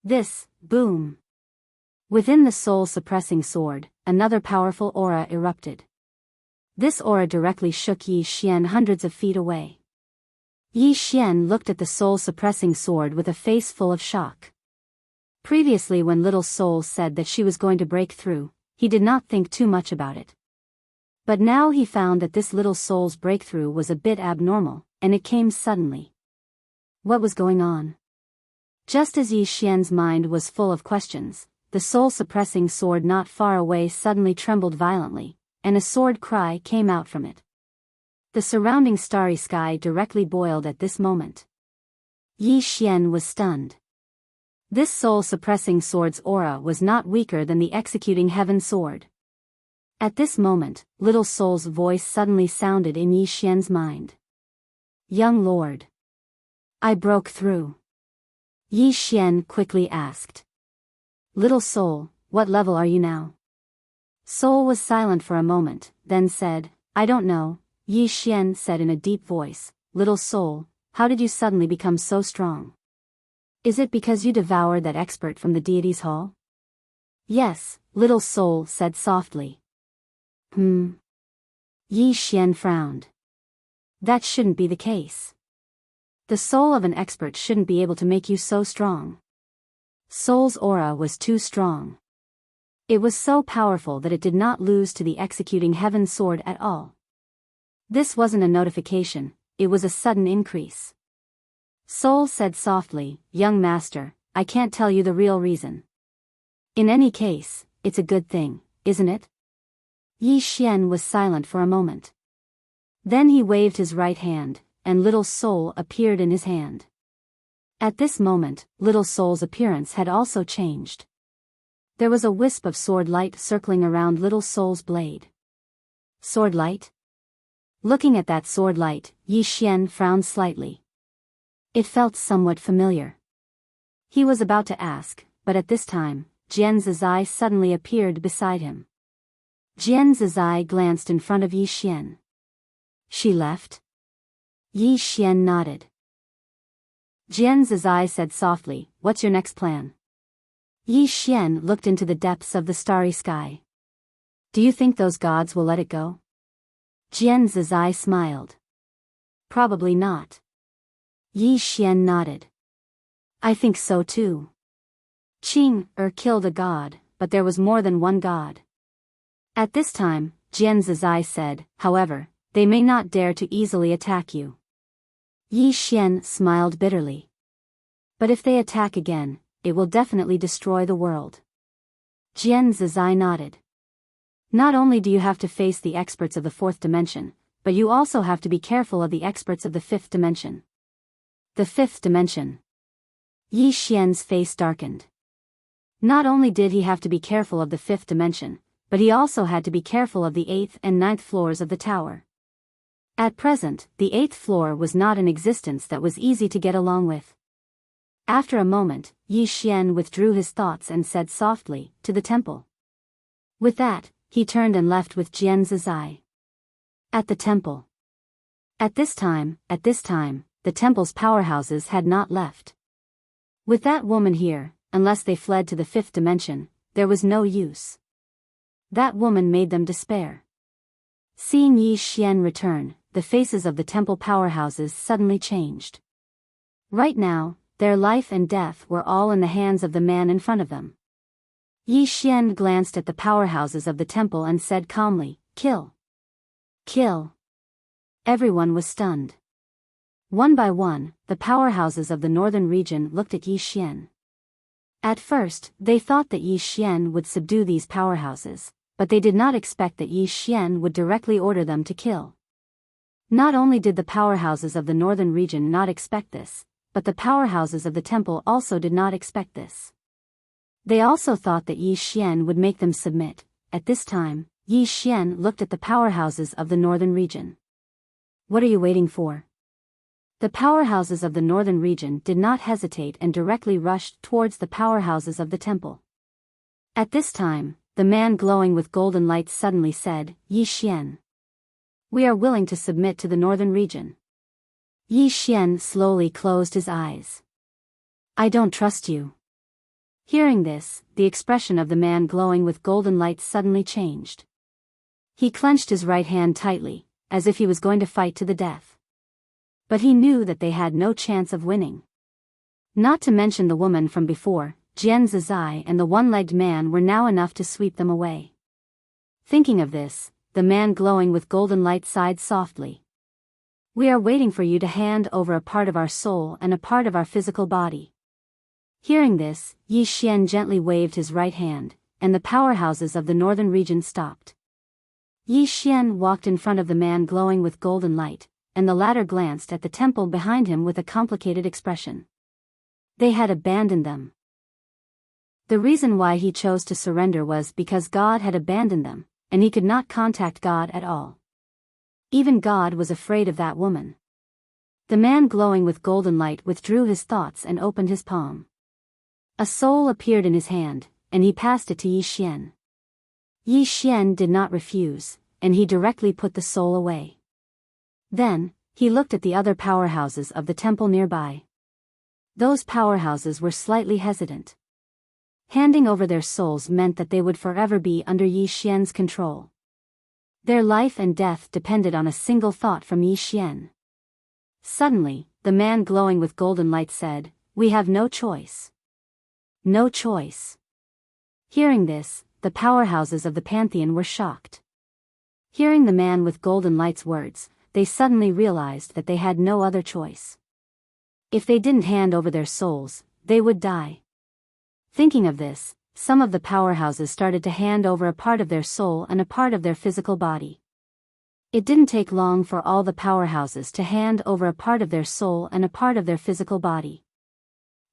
This, boom. Within the soul-suppressing sword, another powerful aura erupted. This aura directly shook Yi Xian hundreds of feet away. Yi Xian looked at the soul-suppressing sword with a face full of shock. Previously, when Little Soul said that she was going to break through, he did not think too much about it. But now he found that this Little Soul's breakthrough was a bit abnormal, and it came suddenly. What was going on? Just as Yi Xian's mind was full of questions, the soul-suppressing sword not far away suddenly trembled violently, and a sword cry came out from it. The surrounding starry sky directly boiled at this moment. Yi Xian was stunned. This soul-suppressing sword's aura was not weaker than the executing heaven sword. At this moment, Little Soul's voice suddenly sounded in Yi Xian's mind. Young lord. I broke through. Yi Xian quickly asked. Little Soul, what level are you now? Soul was silent for a moment, then said, I don't know. Yi Xian said in a deep voice, Little Soul, how did you suddenly become so strong? Is it because you devoured that expert from the deity's hall? Yes, little soul said softly. Yi Xian frowned. That shouldn't be the case. The soul of an expert shouldn't be able to make you so strong. Soul's aura was too strong. It was so powerful that it did not lose to the executing heaven sword at all. This wasn't a notification, it was a sudden increase. Soul said softly, young master, I can't tell you the real reason. In any case, it's a good thing, isn't it? Yi Xian was silent for a moment. Then he waved his right hand, and Little Soul appeared in his hand. At this moment, Little Soul's appearance had also changed. There was a wisp of sword light circling around Little Soul's blade. Sword light? Looking at that sword light, Yi Xian frowned slightly. It felt somewhat familiar. He was about to ask, but at this time, Jian Zizai suddenly appeared beside him. Jian Zizai glanced in front of Yi Xian. She left? Yi Xian nodded. Jian Zizai said softly, what's your next plan? Yi Xian looked into the depths of the starry sky. Do you think those gods will let it go? Jian Zizai smiled. Probably not. Yi Xian nodded. I think so too. Qing killed a god, but there was more than one god. At this time, Jian Zizai said, however, they may not dare to easily attack you. Yi Xian smiled bitterly. But if they attack again, it will definitely destroy the world. Jian Zizai nodded. Not only do you have to face the experts of the fourth dimension, but you also have to be careful of the experts of the fifth dimension. The fifth dimension. Yi Xian's face darkened. Not only did he have to be careful of the fifth dimension, but he also had to be careful of the eighth and ninth floors of the tower. At present, the eighth floor was not in existence that was easy to get along with. After a moment, Yi Xian withdrew his thoughts and said softly, to the temple. With that, he turned and left with Jian Zizai. At the temple. At this time, the temple's powerhouses had not left. With that woman here, unless they fled to the fifth dimension, there was no use. That woman made them despair. Seeing Yi Xian return, the faces of the temple powerhouses suddenly changed. Right now, their life and death were all in the hands of the man in front of them. Yi Xian glanced at the powerhouses of the temple and said calmly, kill. Kill. Everyone was stunned. One by one, the powerhouses of the northern region looked at Yi Xian. At first, they thought that Yi Xian would subdue these powerhouses, but they did not expect that Yi Xian would directly order them to kill. Not only did the powerhouses of the northern region not expect this, but the powerhouses of the temple also did not expect this. They also thought that Yi Xian would make them submit. At this time, Yi Xian looked at the powerhouses of the northern region. What are you waiting for? The powerhouses of the northern region did not hesitate and directly rushed towards the powerhouses of the temple. At this time, the man glowing with golden light suddenly said, Yi Xian. We are willing to submit to the northern region. Yi Xian slowly closed his eyes. I don't trust you. Hearing this, the expression of the man glowing with golden light suddenly changed. He clenched his right hand tightly, as if he was going to fight to the death. But he knew that they had no chance of winning. Not to mention the woman from before, Jian Zizai and the one-legged man were now enough to sweep them away. Thinking of this, the man glowing with golden light sighed softly. We are waiting for you to hand over a part of our soul and a part of our physical body. Hearing this, Yi Xian gently waved his right hand, and the powerhouses of the northern region stopped. Yi Xian walked in front of the man glowing with golden light, and the latter glanced at the temple behind him with a complicated expression. They had abandoned them. The reason why he chose to surrender was because God had abandoned them, and he could not contact God at all. Even God was afraid of that woman. The man glowing with golden light withdrew his thoughts and opened his palm. A soul appeared in his hand, and he passed it to Yi Xian. Yi Xian did not refuse, and he directly put the soul away. Then, he looked at the other powerhouses of the temple nearby. Those powerhouses were slightly hesitant. Handing over their souls meant that they would forever be under Yi Xian's control. Their life and death depended on a single thought from Yi Xian. Suddenly, the man glowing with golden light said, "We have no choice." No choice. Hearing this, the powerhouses of the pantheon were shocked. Hearing the man with golden light's words, they suddenly realized that they had no other choice. If they didn't hand over their souls, they would die. Thinking of this, some of the powerhouses started to hand over a part of their soul and a part of their physical body. It didn't take long for all the powerhouses to hand over a part of their soul and a part of their physical body.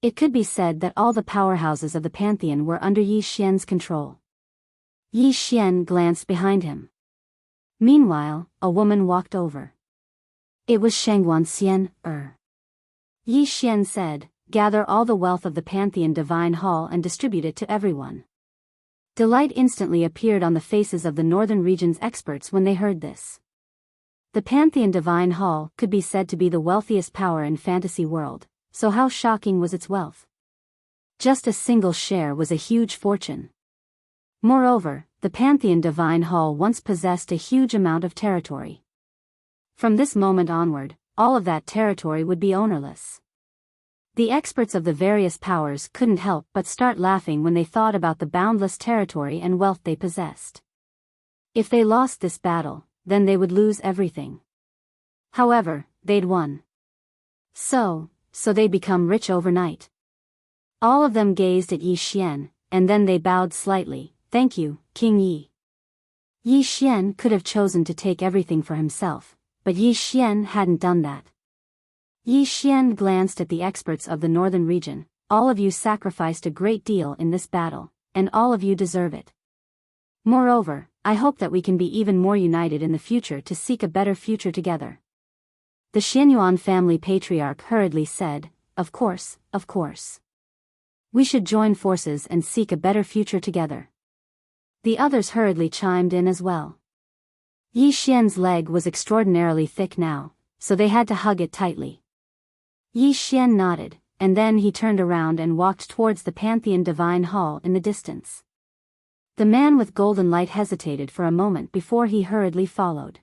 It could be said that all the powerhouses of the pantheon were under Yi Xian's control. Yi Xian glanced behind him. Meanwhile, a woman walked over. It was Shangguan Xian. Yi Xian said, "Gather all the wealth of the Pantheon Divine Hall and distribute it to everyone." Delight instantly appeared on the faces of the Northern Region's experts when they heard this. The Pantheon Divine Hall could be said to be the wealthiest power in fantasy world, so how shocking was its wealth? Just a single share was a huge fortune. Moreover, the Pantheon Divine Hall once possessed a huge amount of territory. From this moment onward, all of that territory would be ownerless. The experts of the various powers couldn't help but start laughing when they thought about the boundless territory and wealth they possessed. If they lost this battle, then they would lose everything. However, they'd won. So they'd become rich overnight. All of them gazed at Yi Xian, and then they bowed slightly. "Thank you, King Yi." Yi Xian could have chosen to take everything for himself, but Yi Xian hadn't done that. Yi Xian glanced at the experts of the Northern Region. "All of you sacrificed a great deal in this battle, and all of you deserve it. Moreover, I hope that we can be even more united in the future to seek a better future together." The Xianyuan family patriarch hurriedly said, Of course. We should join forces and seek a better future together." The others hurriedly chimed in as well. Yi Xian's leg was extraordinarily thick now, so they had to hug it tightly. Yi Xian nodded, and then he turned around and walked towards the Pantheon Divine Hall in the distance. The man with golden light hesitated for a moment before he hurriedly followed.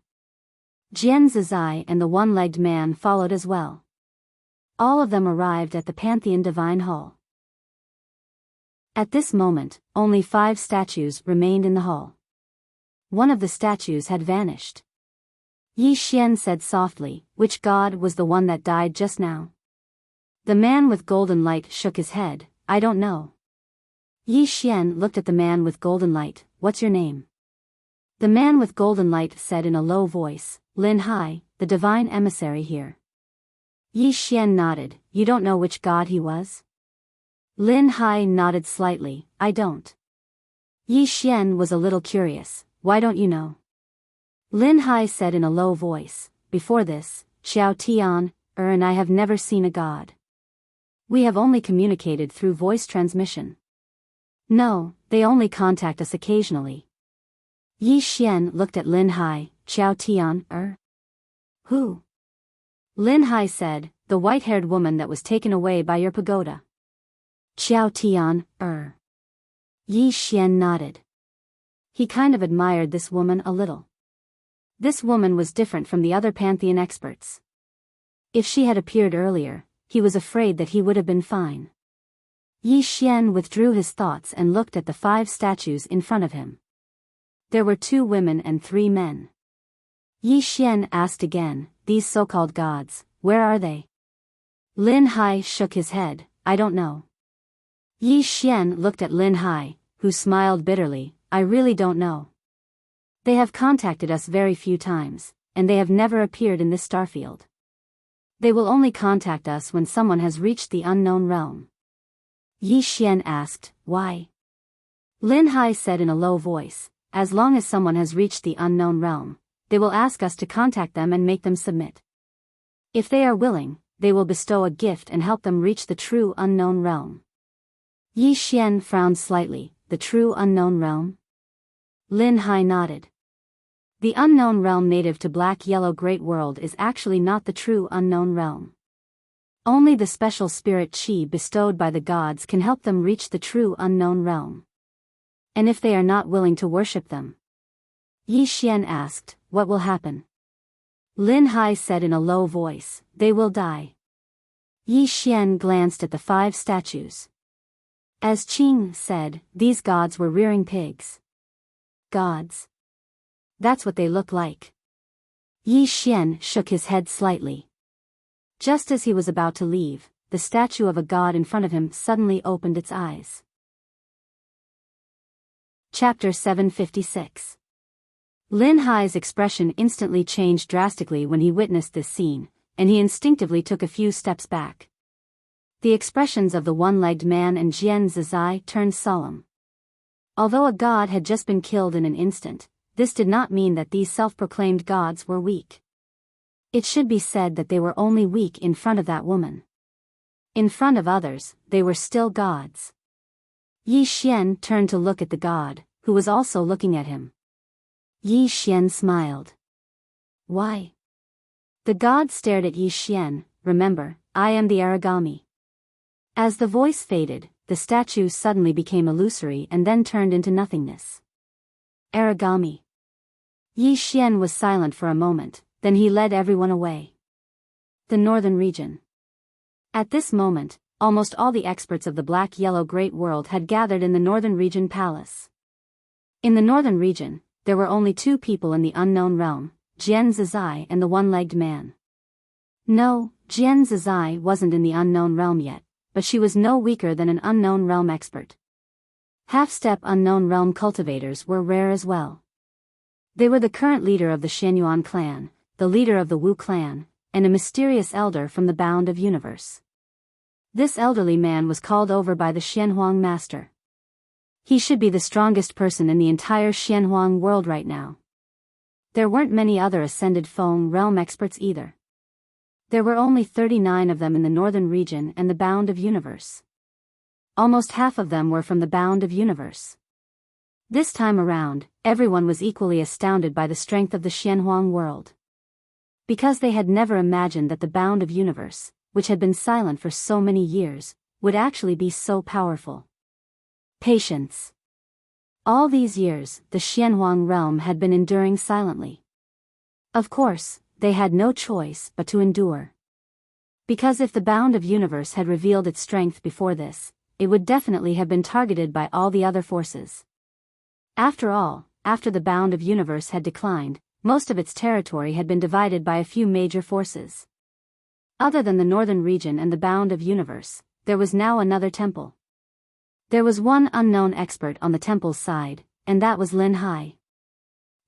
Jian Zizai and the one-legged man followed as well. All of them arrived at the Pantheon Divine Hall. At this moment, only 5 statues remained in the hall. One of the statues had vanished. Yi Xian said softly, "Which god was the one that died just now?" The man with golden light shook his head, "I don't know." Yi Xian looked at the man with golden light. "What's your name?" The man with golden light said in a low voice, "Lin Hai, the divine emissary here." Yi Xian nodded. "You don't know which god he was?" Lin Hai nodded slightly, "I don't." Yi Xian was a little curious. "Why don't you know?" Lin Hai said in a low voice, "Before this, Xiao Tian, and I have never seen a god. We have only communicated through voice transmission. No, they only contact us occasionally." Yi Xian looked at Lin Hai. "Xiao Tian, Who?" Lin Hai said, "The white-haired woman that was taken away by your pagoda." "Xiao Tian, Yi Xian nodded. He kind of admired this woman a little. This woman was different from the other Pantheon experts. If she had appeared earlier, he was afraid that he would have been fine. Yi Xian withdrew his thoughts and looked at the 5 statues in front of him. There were 2 women and 3 men. Yi Xian asked again, "These so-called gods, where are they?" Lin Hai shook his head, "I don't know." Yi Xian looked at Lin Hai, who smiled bitterly, "I really don't know. They have contacted us very few times, and they have never appeared in this starfield. They will only contact us when someone has reached the unknown realm." Yi Xian asked, "Why?" Lin Hai said in a low voice, "As long as someone has reached the unknown realm, they will ask us to contact them and make them submit. If they are willing, they will bestow a gift and help them reach the true unknown realm." Yi Xian frowned slightly. "The true unknown realm?" Lin Hai nodded. "The unknown realm native to Black-Yellow Great World is actually not the true unknown realm. Only the special spirit chi bestowed by the gods can help them reach the true unknown realm. And if they are not willing to worship them? Yi Xian asked, what will happen? Lin Hai said in a low voice, they will die. Yi Xian glanced at the 5 statues. As Qing said, these gods were rearing pigs. Gods? That's what they look like. Yi Xian shook his head slightly. Just as he was about to leave, the statue of a god in front of him suddenly opened its eyes. Chapter 756. Lin Hai's expression instantly changed drastically when he witnessed this scene, and he instinctively took a few steps back. The expressions of the one-legged man and Jian Zizai turned solemn. Although a god had just been killed in an instant, this did not mean that these self-proclaimed gods were weak. It should be said that they were only weak in front of that woman. In front of others, they were still gods. Yi Xian turned to look at the god, who was also looking at him. Yi Xian smiled. Why? The god stared at Yi Xian. Remember, I am the origami. As the voice faded, the statue suddenly became illusory and then turned into nothingness. Origami. Yi Xian was silent for a moment, then he led everyone away. The northern region. At this moment, almost all the experts of the black-yellow great world had gathered in the northern region palace. In the northern region, there were only 2 people in the unknown realm, Jian Zizai and the one-legged man. No, Jian Zizai wasn't in the unknown realm yet, but she was no weaker than an unknown realm expert. Half-step unknown realm cultivators were rare as well. They were the current leader of the Xianyuan clan, the leader of the Wu clan, and a mysterious elder from the Bound of Universe. This elderly man was called over by the Xianhuang master. He should be the strongest person in the entire Xianhuang world right now. There weren't many other ascended Feng realm experts either. There were only 39 of them in the northern region and the Bound of Universe. Almost half of them were from the Bound of Universe. This time around, everyone was equally astounded by the strength of the Xianhuang world. Because they had never imagined that the Bound of Universe, which had been silent for so many years, would actually be so powerful. Patience. All these years, the Xianhuang realm had been enduring silently. Of course, they had no choice but to endure. Because if the Bound of Universe had revealed its strength before this, it would definitely have been targeted by all the other forces. After all, after the Bound of Universe had declined, most of its territory had been divided by a few major forces. Other than the northern region and the Bound of Universe, there was now another temple. There was one unknown expert on the temple's side, and that was Lin Hai.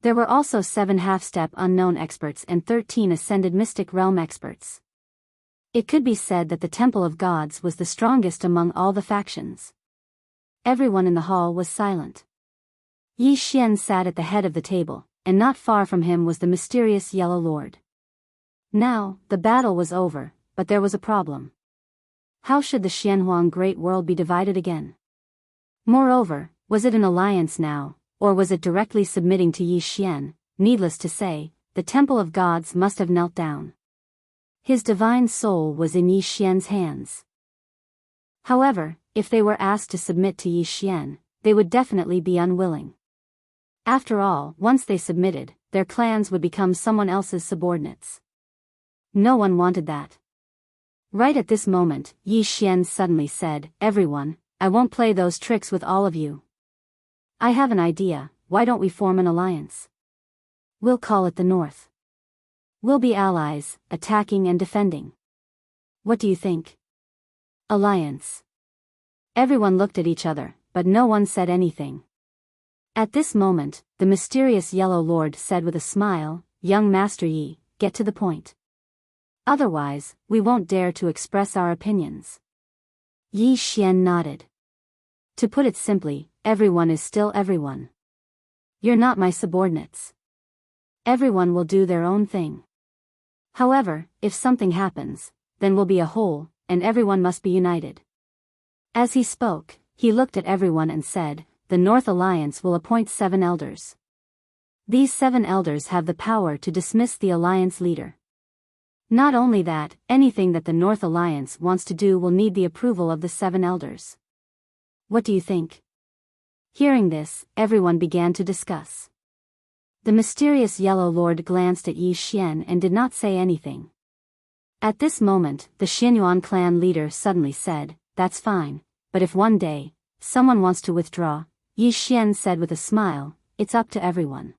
There were also 7 half-step unknown experts and 13 ascended mystic realm experts. It could be said that the Temple of Gods was the strongest among all the factions. Everyone in the hall was silent. Yi Xian sat at the head of the table, and not far from him was the mysterious Yellow Lord. Now, the battle was over, but there was a problem. How should the Xianhuang Great World be divided again? Moreover, was it an alliance now, or was it directly submitting to Yi Xian? Needless to say, the Temple of Gods must have knelt down. His divine soul was in Yi Xian's hands. However, if they were asked to submit to Yi Xian, they would definitely be unwilling. After all, once they submitted, their clans would become someone else's subordinates. No one wanted that. Right at this moment, Yi Xian suddenly said, "Everyone, I won't play those tricks with all of you. I have an idea, why don't we form an alliance? We'll call it the North. We'll be allies, attacking and defending. What do you think?" Alliance. Everyone looked at each other, but no one said anything. At this moment, the mysterious Yellow Lord said with a smile, "Young Master Yi, get to the point. Otherwise, we won't dare to express our opinions." Yi Xian nodded. To put it simply, everyone is still everyone. You're not my subordinates. Everyone will do their own thing. However, if something happens, then we'll be a whole, and everyone must be united. As he spoke, he looked at everyone and said, "The North Alliance will appoint 7 elders. These 7 elders have the power to dismiss the alliance leader. Not only that, anything that the North Alliance wants to do will need the approval of the 7 elders. What do you think? Hearing this, everyone began to discuss. The mysterious Yellow Lord glanced at Yi Xian and did not say anything. At this moment, the Xianyuan clan leader suddenly said, "That's fine, but if one day, someone wants to withdraw," Yi Xian said with a smile, "it's up to everyone.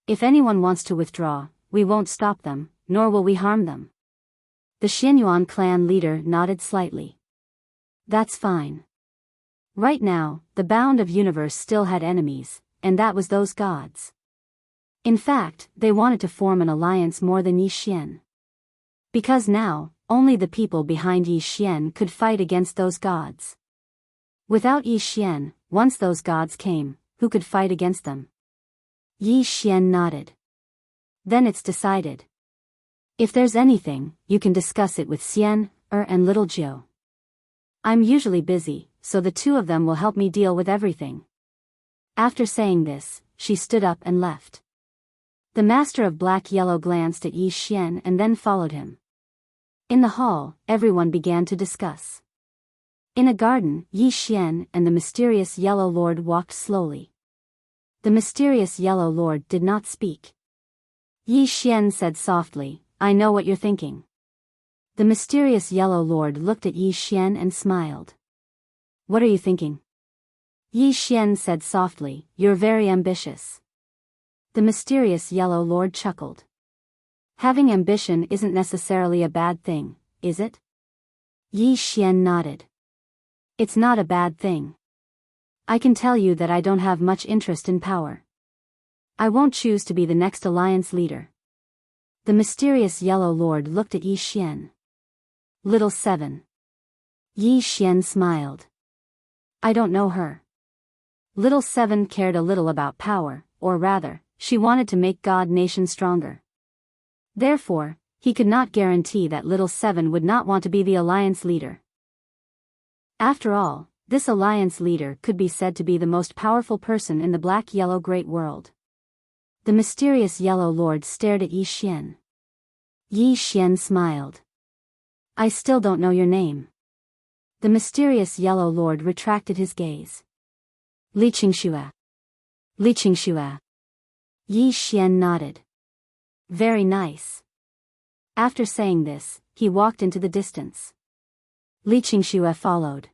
If anyone wants to withdraw, we won't stop them, nor will we harm them." The Xianyuan clan leader nodded slightly. "That's fine." Right now, the Bound of Universe still had enemies, and that was those gods. In fact, they wanted to form an alliance more than Yi Xian. Because now, only the people behind Yi Xian could fight against those gods. Without Yi Xian, once those gods came, who could fight against them? Yi Xian nodded. "Then it's decided. If there's anything, you can discuss it with Xian, and Little Jiu. I'm usually busy, so the 2 of them will help me deal with everything." After saying this, she stood up and left. The Master of Black-Yellow glanced at Yi Xian and then followed him. In the hall, everyone began to discuss. In a garden, Yi Xian and the mysterious Yellow Lord walked slowly. The mysterious Yellow Lord did not speak. Yi Xian said softly, "I know what you're thinking." The mysterious Yellow Lord looked at Yi Xian and smiled. "What are you thinking?" Yi Xian said softly, "You're very ambitious." The mysterious Yellow Lord chuckled. "Having ambition isn't necessarily a bad thing, is it?" Yi Xian nodded. "It's not a bad thing. I can tell you that I don't have much interest in power. I won't choose to be the next alliance leader." The mysterious Yellow Lord looked at Yi Xian. "Little 7. Yi Xian smiled. "I don't know her." Little 7 cared a little about power, or rather, she wanted to make God Nation stronger. Therefore, he could not guarantee that Little 7 would not want to be the alliance leader. After all, this alliance leader could be said to be the most powerful person in the Black-Yellow Great World. The mysterious Yellow Lord stared at Yi Xian. Yi Xian smiled. "I still don't know your name." The mysterious Yellow Lord retracted his gaze. "Li Qingxue." "Li Qingxue." Yi Xian nodded. "Very nice." After saying this, he walked into the distance. Li Qingxue followed.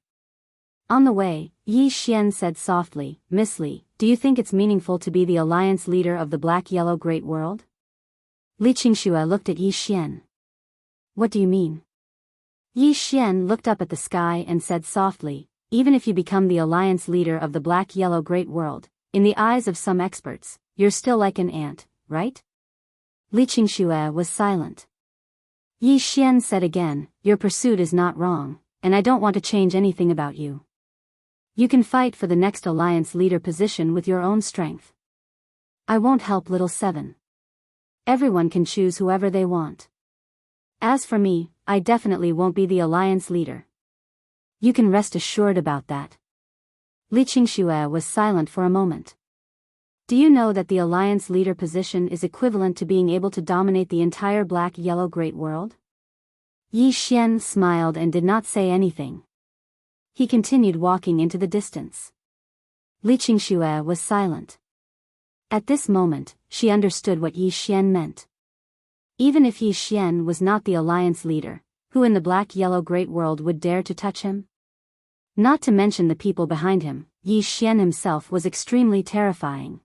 On the way, Yi Xian said softly, "Miss Li, do you think it's meaningful to be the alliance leader of the Black-Yellow Great World?" Li Qingxue looked at Yi Xian. "What do you mean?" Yi Xian looked up at the sky and said softly, "Even if you become the alliance leader of the Black-Yellow Great World, in the eyes of some experts, you're still like an ant, right?" Li Qingxue was silent. Yi Xian said again, "Your pursuit is not wrong, and I don't want to change anything about you. You can fight for the next alliance leader position with your own strength. I won't help Little 7. Everyone can choose whoever they want. As for me, I definitely won't be the alliance leader. You can rest assured about that." Li Qingxue was silent for a moment. "Do you know that the alliance leader position is equivalent to being able to dominate the entire Black-Yellow Great World?" Yi Xian smiled and did not say anything. He continued walking into the distance. Li Qingxue was silent. At this moment, she understood what Yi Xian meant. Even if Yi Xian was not the alliance leader, who in the Black-Yellow Great World would dare to touch him? Not to mention the people behind him, Yi Xian himself was extremely terrifying.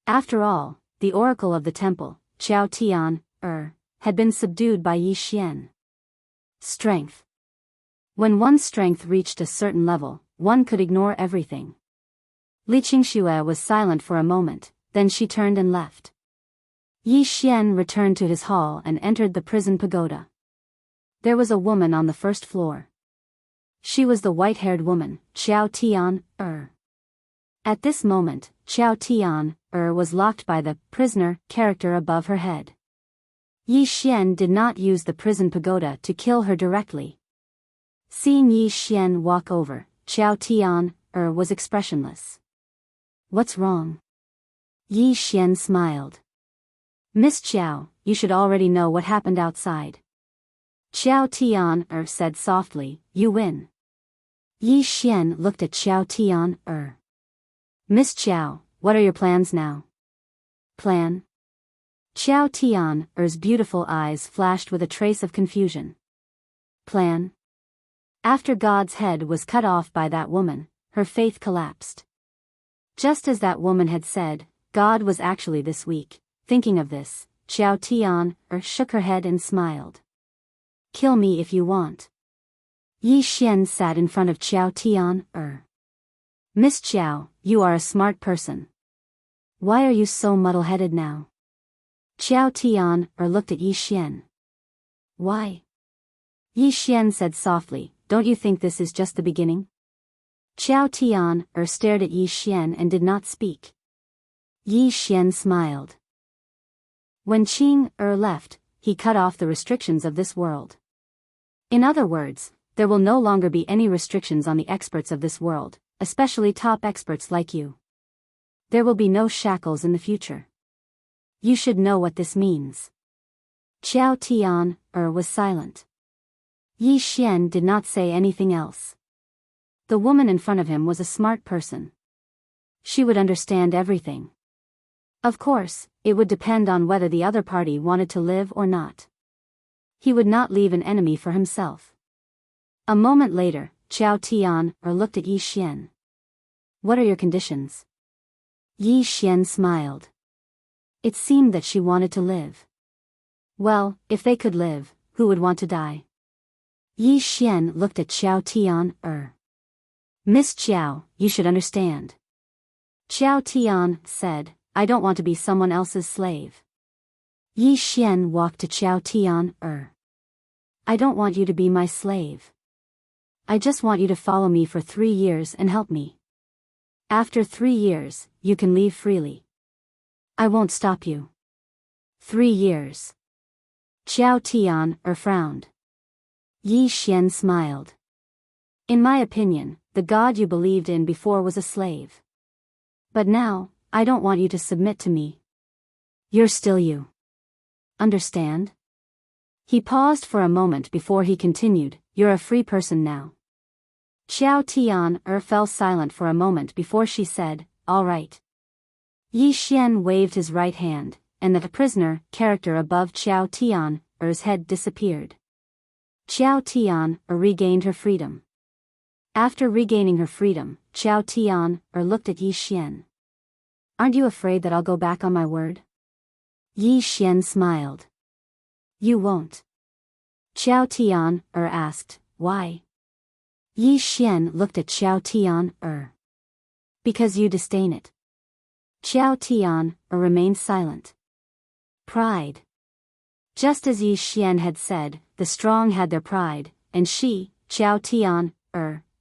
After all, the oracle of the temple, Qiao Tian, had been subdued by Yi Xian. Strength. When one's strength reached a certain level, one could ignore everything. Li Qingxue was silent for a moment, then she turned and left. Yi Xian returned to his hall and entered the prison pagoda. There was a woman on the first floor. She was the white-haired woman, Qiao Tian, At this moment, Qiao Tian, was locked by the prisoner character above her head. Yi Xian did not use the prison pagoda to kill her directly. Seeing Yi Xian walk over, Qiao Tian, was expressionless. "What's wrong?" Yi Xian smiled. "Miss Qiao, you should already know what happened outside. Xiao Tian said softly, you win. Yi Xian looked at Xiao Tian. Miss Xiao, what are your plans now? Plan? Xiao Tian's beautiful eyes flashed with a trace of confusion. Plan? After God's head was cut off by that woman, her faith collapsed. Just as that woman had said, God was actually this weak. Thinking of this, Xiao Tian shook her head and smiled. Kill me if you want. Yi Xian sat in front of Xiao Tian. Miss Xiao, you are a smart person. Why are you so muddle-headed now? Xiao Tian looked at Yi Xian. Why? Yi Xian said softly, don't you think this is just the beginning? Xiao Tian stared at Yi Xian and did not speak. Yi Xian smiled. When Qing left, he cut off the restrictions of this world. In other words, there will no longer be any restrictions on the experts of this world, especially top experts like you. There will be no shackles in the future. You should know what this means. Xiao Tian was silent. Yi Xian did not say anything else. The woman in front of him was a smart person. She would understand everything. Of course, it would depend on whether the other party wanted to live or not. He would not leave an enemy for himself. A moment later, Xiao Tian looked at Yi Xian. What are your conditions? Yi Xian smiled. It seemed that she wanted to live. Well, if they could live, who would want to die? Yi Xian looked at Xiao Tian. Miss Xiao, you should understand. Xiao Tian said, I don't want to be someone else's slave. Yi Xian walked to Xiao Tian. I don't want you to be my slave. I just want you to follow me for 3 years and help me. After 3 years, you can leave freely. I won't stop you. 3 years. Xiao Tian frowned. Yi Xian smiled. In my opinion, the god you believed in before was a slave. But now, I don't want you to submit to me. You're still you. Understand? He paused for a moment before he continued, you're a free person now. Xiao Tian fell silent for a moment before she said, all right. Yi Xian waved his right hand, and the prisoner character above Xiao Tian's head disappeared. Xiao Tian regained her freedom. After regaining her freedom, Xiao Tian looked at Yi Xian. Aren't you afraid that I'll go back on my word? Yi Xian smiled. You won't. Xiao Tian asked, why? Yi Xian looked at Xiao Tian. Because you disdain it. Xiao Tian remained silent. Pride. Just as Yi Xian had said, the strong had their pride, and she, Xiao Tian,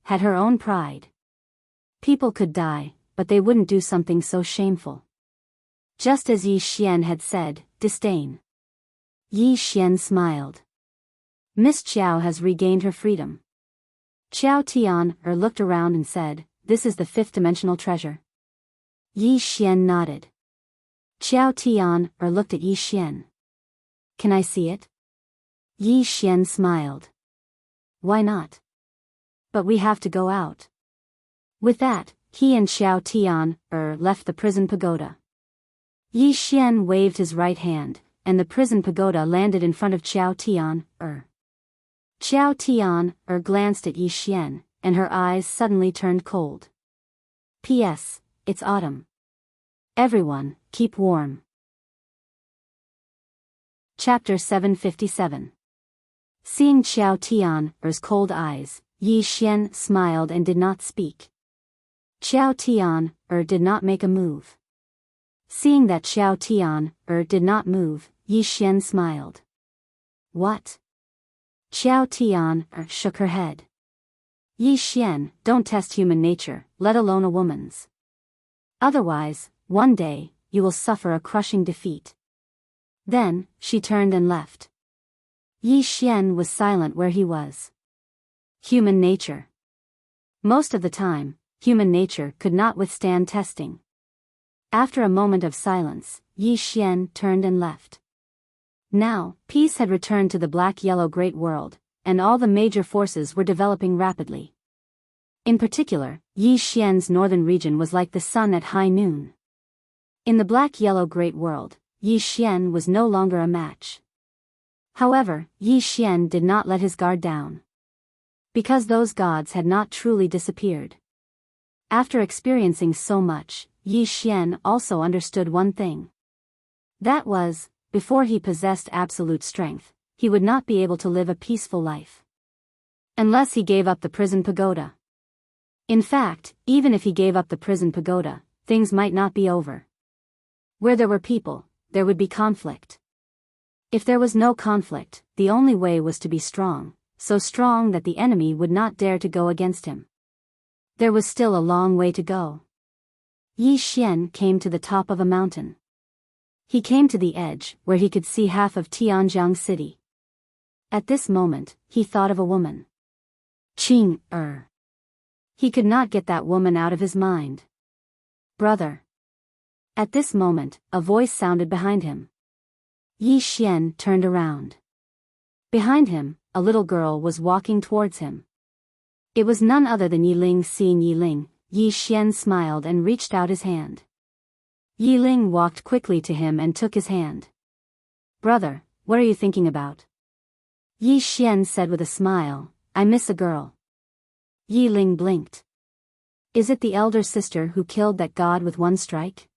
had her own pride. People could die, but they wouldn't do something so shameful. Just as Yi Xian had said, disdain. Yi Xian smiled. Miss Xiao has regained her freedom. Xiao Tian looked around and said, this is the 5th-dimensional treasure. Yi Xian nodded. Xiao Tian looked at Yi Xian. Can I see it? Yi Xian smiled. Why not? But we have to go out. With that, he and Xiao Tian left the prison pagoda. Yi Xian waved his right hand, and the prison pagoda landed in front of Xiao Tian. Xiao Tian glanced at Yi Xian, and her eyes suddenly turned cold. P.S. It's autumn. Everyone, keep warm. Chapter 757. Seeing Xiao Tian's cold eyes, Yi Xian smiled and did not speak. Xiao Tian did not make a move. Seeing that Xiao Tian did not move, Yi Xian smiled. What? Xiao Tian shook her head. Yi Xian, don't test human nature, let alone a woman's. Otherwise, one day, you will suffer a crushing defeat. Then, she turned and left. Yi Xian was silent where he was. Human nature. Most of the time, human nature could not withstand testing. After a moment of silence, Yi Xian turned and left. Now, peace had returned to the black-yellow great world, and all the major forces were developing rapidly. In particular, Yi Xian's northern region was like the sun at high noon. In the black-yellow great world, Yi Xian was no longer a match. However, Yi Xian did not let his guard down. Because those gods had not truly disappeared. After experiencing so much, Yi Xian also understood one thing. That was, before he possessed absolute strength, he would not be able to live a peaceful life. Unless he gave up the prison pagoda. In fact, even if he gave up the prison pagoda, things might not be over. Where there were people, there would be conflict. If there was no conflict, the only way was to be strong, so strong that the enemy would not dare to go against him. There was still a long way to go. Yi Xian came to the top of a mountain. He came to the edge, where he could see half of Tianjiang city. At this moment, he thought of a woman. Qing. He could not get that woman out of his mind. Brother. At this moment, a voice sounded behind him. Yi Xian turned around. Behind him, a little girl was walking towards him. It was none other than Yi Ling. Seeing Yi Ling, Yi Xian smiled and reached out his hand. Yi Ling walked quickly to him and took his hand. Brother, what are you thinking about? Yi Xian said with a smile, I miss a girl. Yi Ling blinked. Is it the elder sister who killed that god with one strike?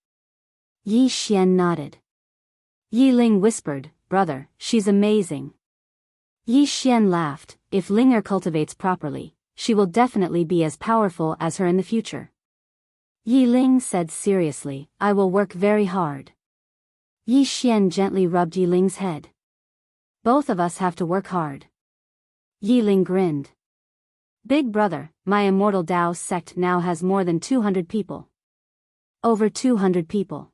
Yi Xian nodded. Yi Ling whispered, brother, she's amazing. Yi Xian laughed, if Linger cultivates properly, she will definitely be as powerful as her in the future. Yi Ling said seriously, I will work very hard. Yi Xian gently rubbed Yi Ling's head. Both of us have to work hard. Yi Ling grinned. Big brother, my immortal Dao sect now has more than 200 people. Over 200 people.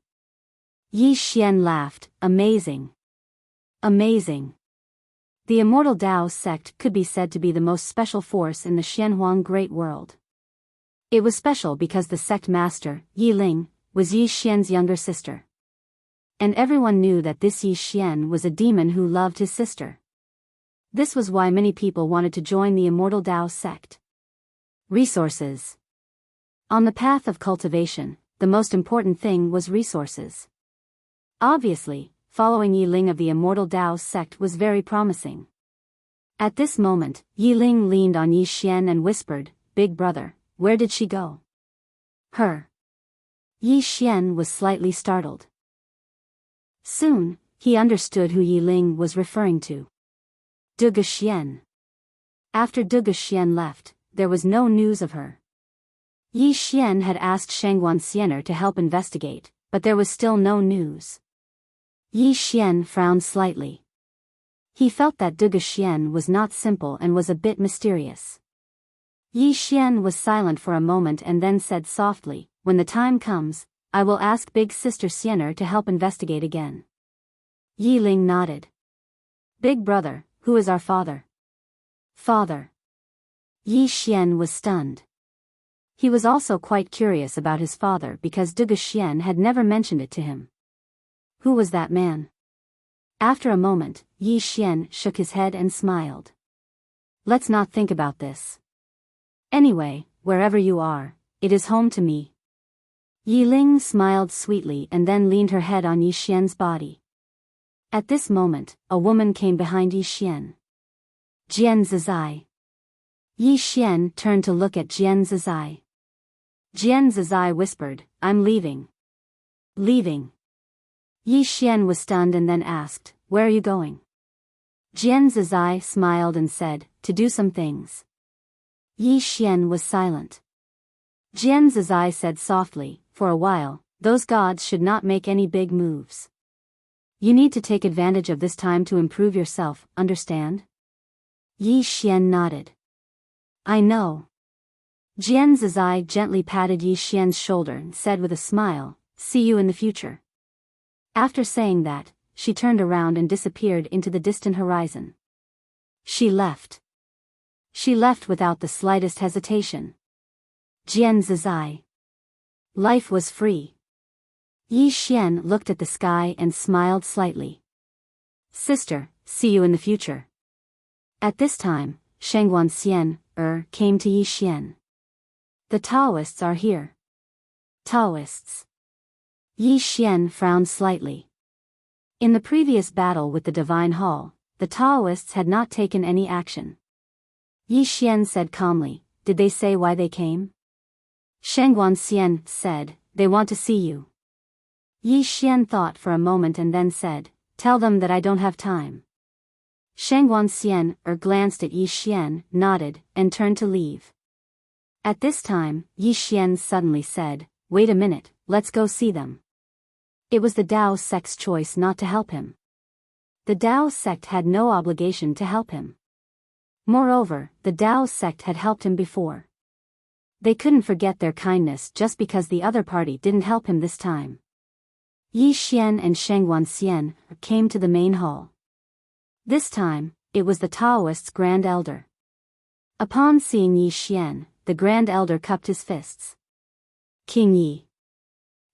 Yi Xian laughed, amazing. Amazing. The immortal Dao sect could be said to be the most special force in the Xianhuang Great World. It was special because the sect master, Yi Ling, was Yi Xian's younger sister. And everyone knew that this Yi Xian was a demon who loved his sister. This was why many people wanted to join the immortal Dao sect. Resources. On the path of cultivation, the most important thing was resources. Obviously, following Yi Ling of the immortal Dao sect was very promising. At this moment, Yi Ling leaned on Yi Xian and whispered, Big brother, where did she go? Her. Yi Xian was slightly startled. Soon, he understood who Yi Ling was referring to. Duge Xian. After Duge Xian left, there was no news of her. Yi Xian had asked Shangguan Xiener to help investigate, but there was still no news. Yi Xian frowned slightly. He felt that Duge Xian was not simple and was a bit mysterious. Yi Xian was silent for a moment and then said softly, when the time comes, I will ask big sister Xiener to help investigate again. Yi Ling nodded. Big brother, who is our father? Father. Yi Xian was stunned. He was also quite curious about his father because Duge Xian had never mentioned it to him. Who was that man? After a moment, Yi Xian shook his head and smiled. Let's not think about this. Anyway, wherever you are, it is home to me. Yi Ling smiled sweetly and then leaned her head on Yi Xian's body. At this moment, a woman came behind Yi Xian. Jian Zizai. Yi Xian turned to look at Jian Zizai. Jian Zizai whispered, I'm leaving. Leaving. Yi Xian was stunned and then asked, where are you going? Jian Zizai smiled and said, to do some things. Yi Xian was silent. Jian Zizai said softly, for a while, those gods should not make any big moves. You need to take advantage of this time to improve yourself, understand? Yi Xian nodded. I know. Jian Zizai gently patted Yi Xian's shoulder and said with a smile, see you in the future. After saying that, she turned around and disappeared into the distant horizon. She left. She left without the slightest hesitation. Jian Zizai. Life was free. Yi Xian looked at the sky and smiled slightly. Sister, see you in the future. At this time, Shangguan Xian, came to Yi Xian. The Taoists are here. Taoists. Yi Xian frowned slightly. In the previous battle with the Divine Hall, the Taoists had not taken any action. Yi Xian said calmly, did they say why they came? Shangguan Xian said, they want to see you. Yi Xian thought for a moment and then said, tell them that I don't have time. Shangguan Xian glanced at Yi Xian, nodded, and turned to leave. At this time, Yi Xian suddenly said, wait a minute, let's go see them. It was the Dao sect's choice not to help him. The Dao sect had no obligation to help him. Moreover, the Dao sect had helped him before. They couldn't forget their kindness just because the other party didn't help him this time. Yi Xian and Shangguan Xian came to the main hall. This time, it was the Taoist's Grand Elder. Upon seeing Yi Xian, the Grand Elder cupped his fists. King Yi.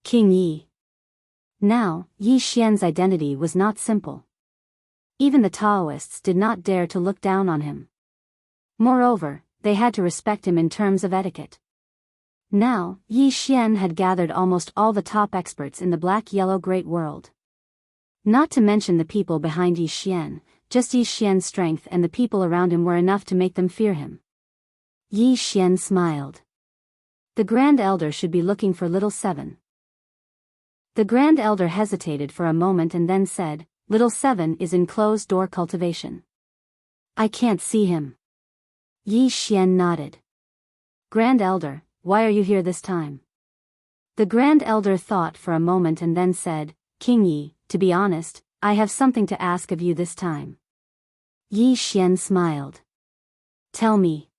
King Yi. Now, Yi Xian's identity was not simple. Even the Taoists did not dare to look down on him. Moreover, they had to respect him in terms of etiquette. Now, Yi Xian had gathered almost all the top experts in the black-yellow great world. Not to mention the people behind Yi Xian, just Yi Xian's strength and the people around him were enough to make them fear him. Yi Xian smiled. The Grand Elder should be looking for Little Seven. The Grand Elder hesitated for a moment and then said, Little Seven is in closed-door cultivation. I can't see him. Yi Xian nodded. Grand Elder, why are you here this time? The Grand Elder thought for a moment and then said, King Yi, to be honest, I have something to ask of you this time. Yi Xian smiled. Tell me.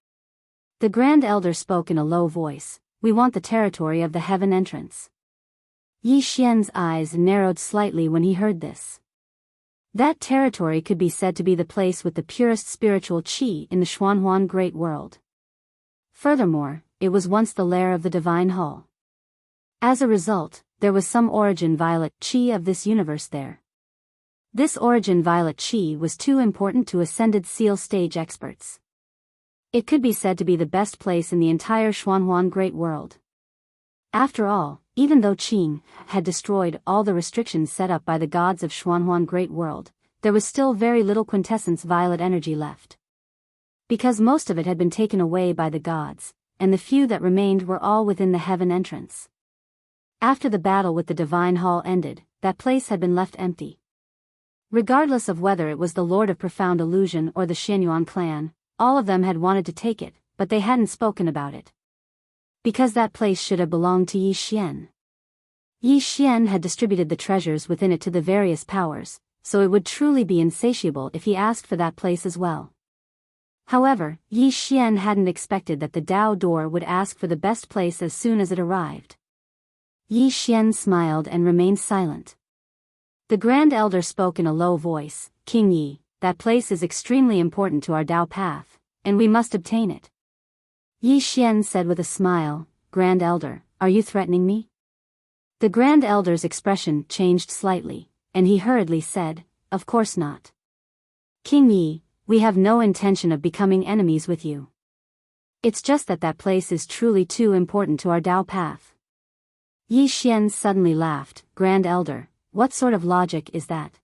The Grand Elder spoke in a low voice, we want the territory of the heaven entrance. Yi Xian's eyes narrowed slightly when he heard this. That territory could be said to be the place with the purest spiritual qi in the Xuanhuan Great World. Furthermore, it was once the lair of the Divine Hall. As a result, there was some origin violet qi of this universe there. This origin violet qi was too important to ascended seal stage experts. It could be said to be the best place in the entire Xuanhuan Great World. After all, even though Qing had destroyed all the restrictions set up by the gods of Xuanhuan Great World, there was still very little quintessence violet energy left. Because most of it had been taken away by the gods, and the few that remained were all within the heaven entrance. After the battle with the Divine Hall ended, that place had been left empty. Regardless of whether it was the Lord of Profound Illusion or the Xianyuan clan, all of them had wanted to take it, but they hadn't spoken about it. Because that place should have belonged to Yi Xian. Yi Xian had distributed the treasures within it to the various powers, so it would truly be insatiable if he asked for that place as well. However, Yi Xian hadn't expected that the Dao door would ask for the best place as soon as it arrived. Yi Xian smiled and remained silent. The Grand Elder spoke in a low voice, King Yi, that place is extremely important to our Dao path, and we must obtain it. Yi Xian said with a smile, Grand Elder, are you threatening me? The Grand Elder's expression changed slightly, and he hurriedly said, of course not. King Yi, we have no intention of becoming enemies with you. It's just that place is truly too important to our Dao path. Yi Xian suddenly laughed, Grand Elder, what sort of logic is that?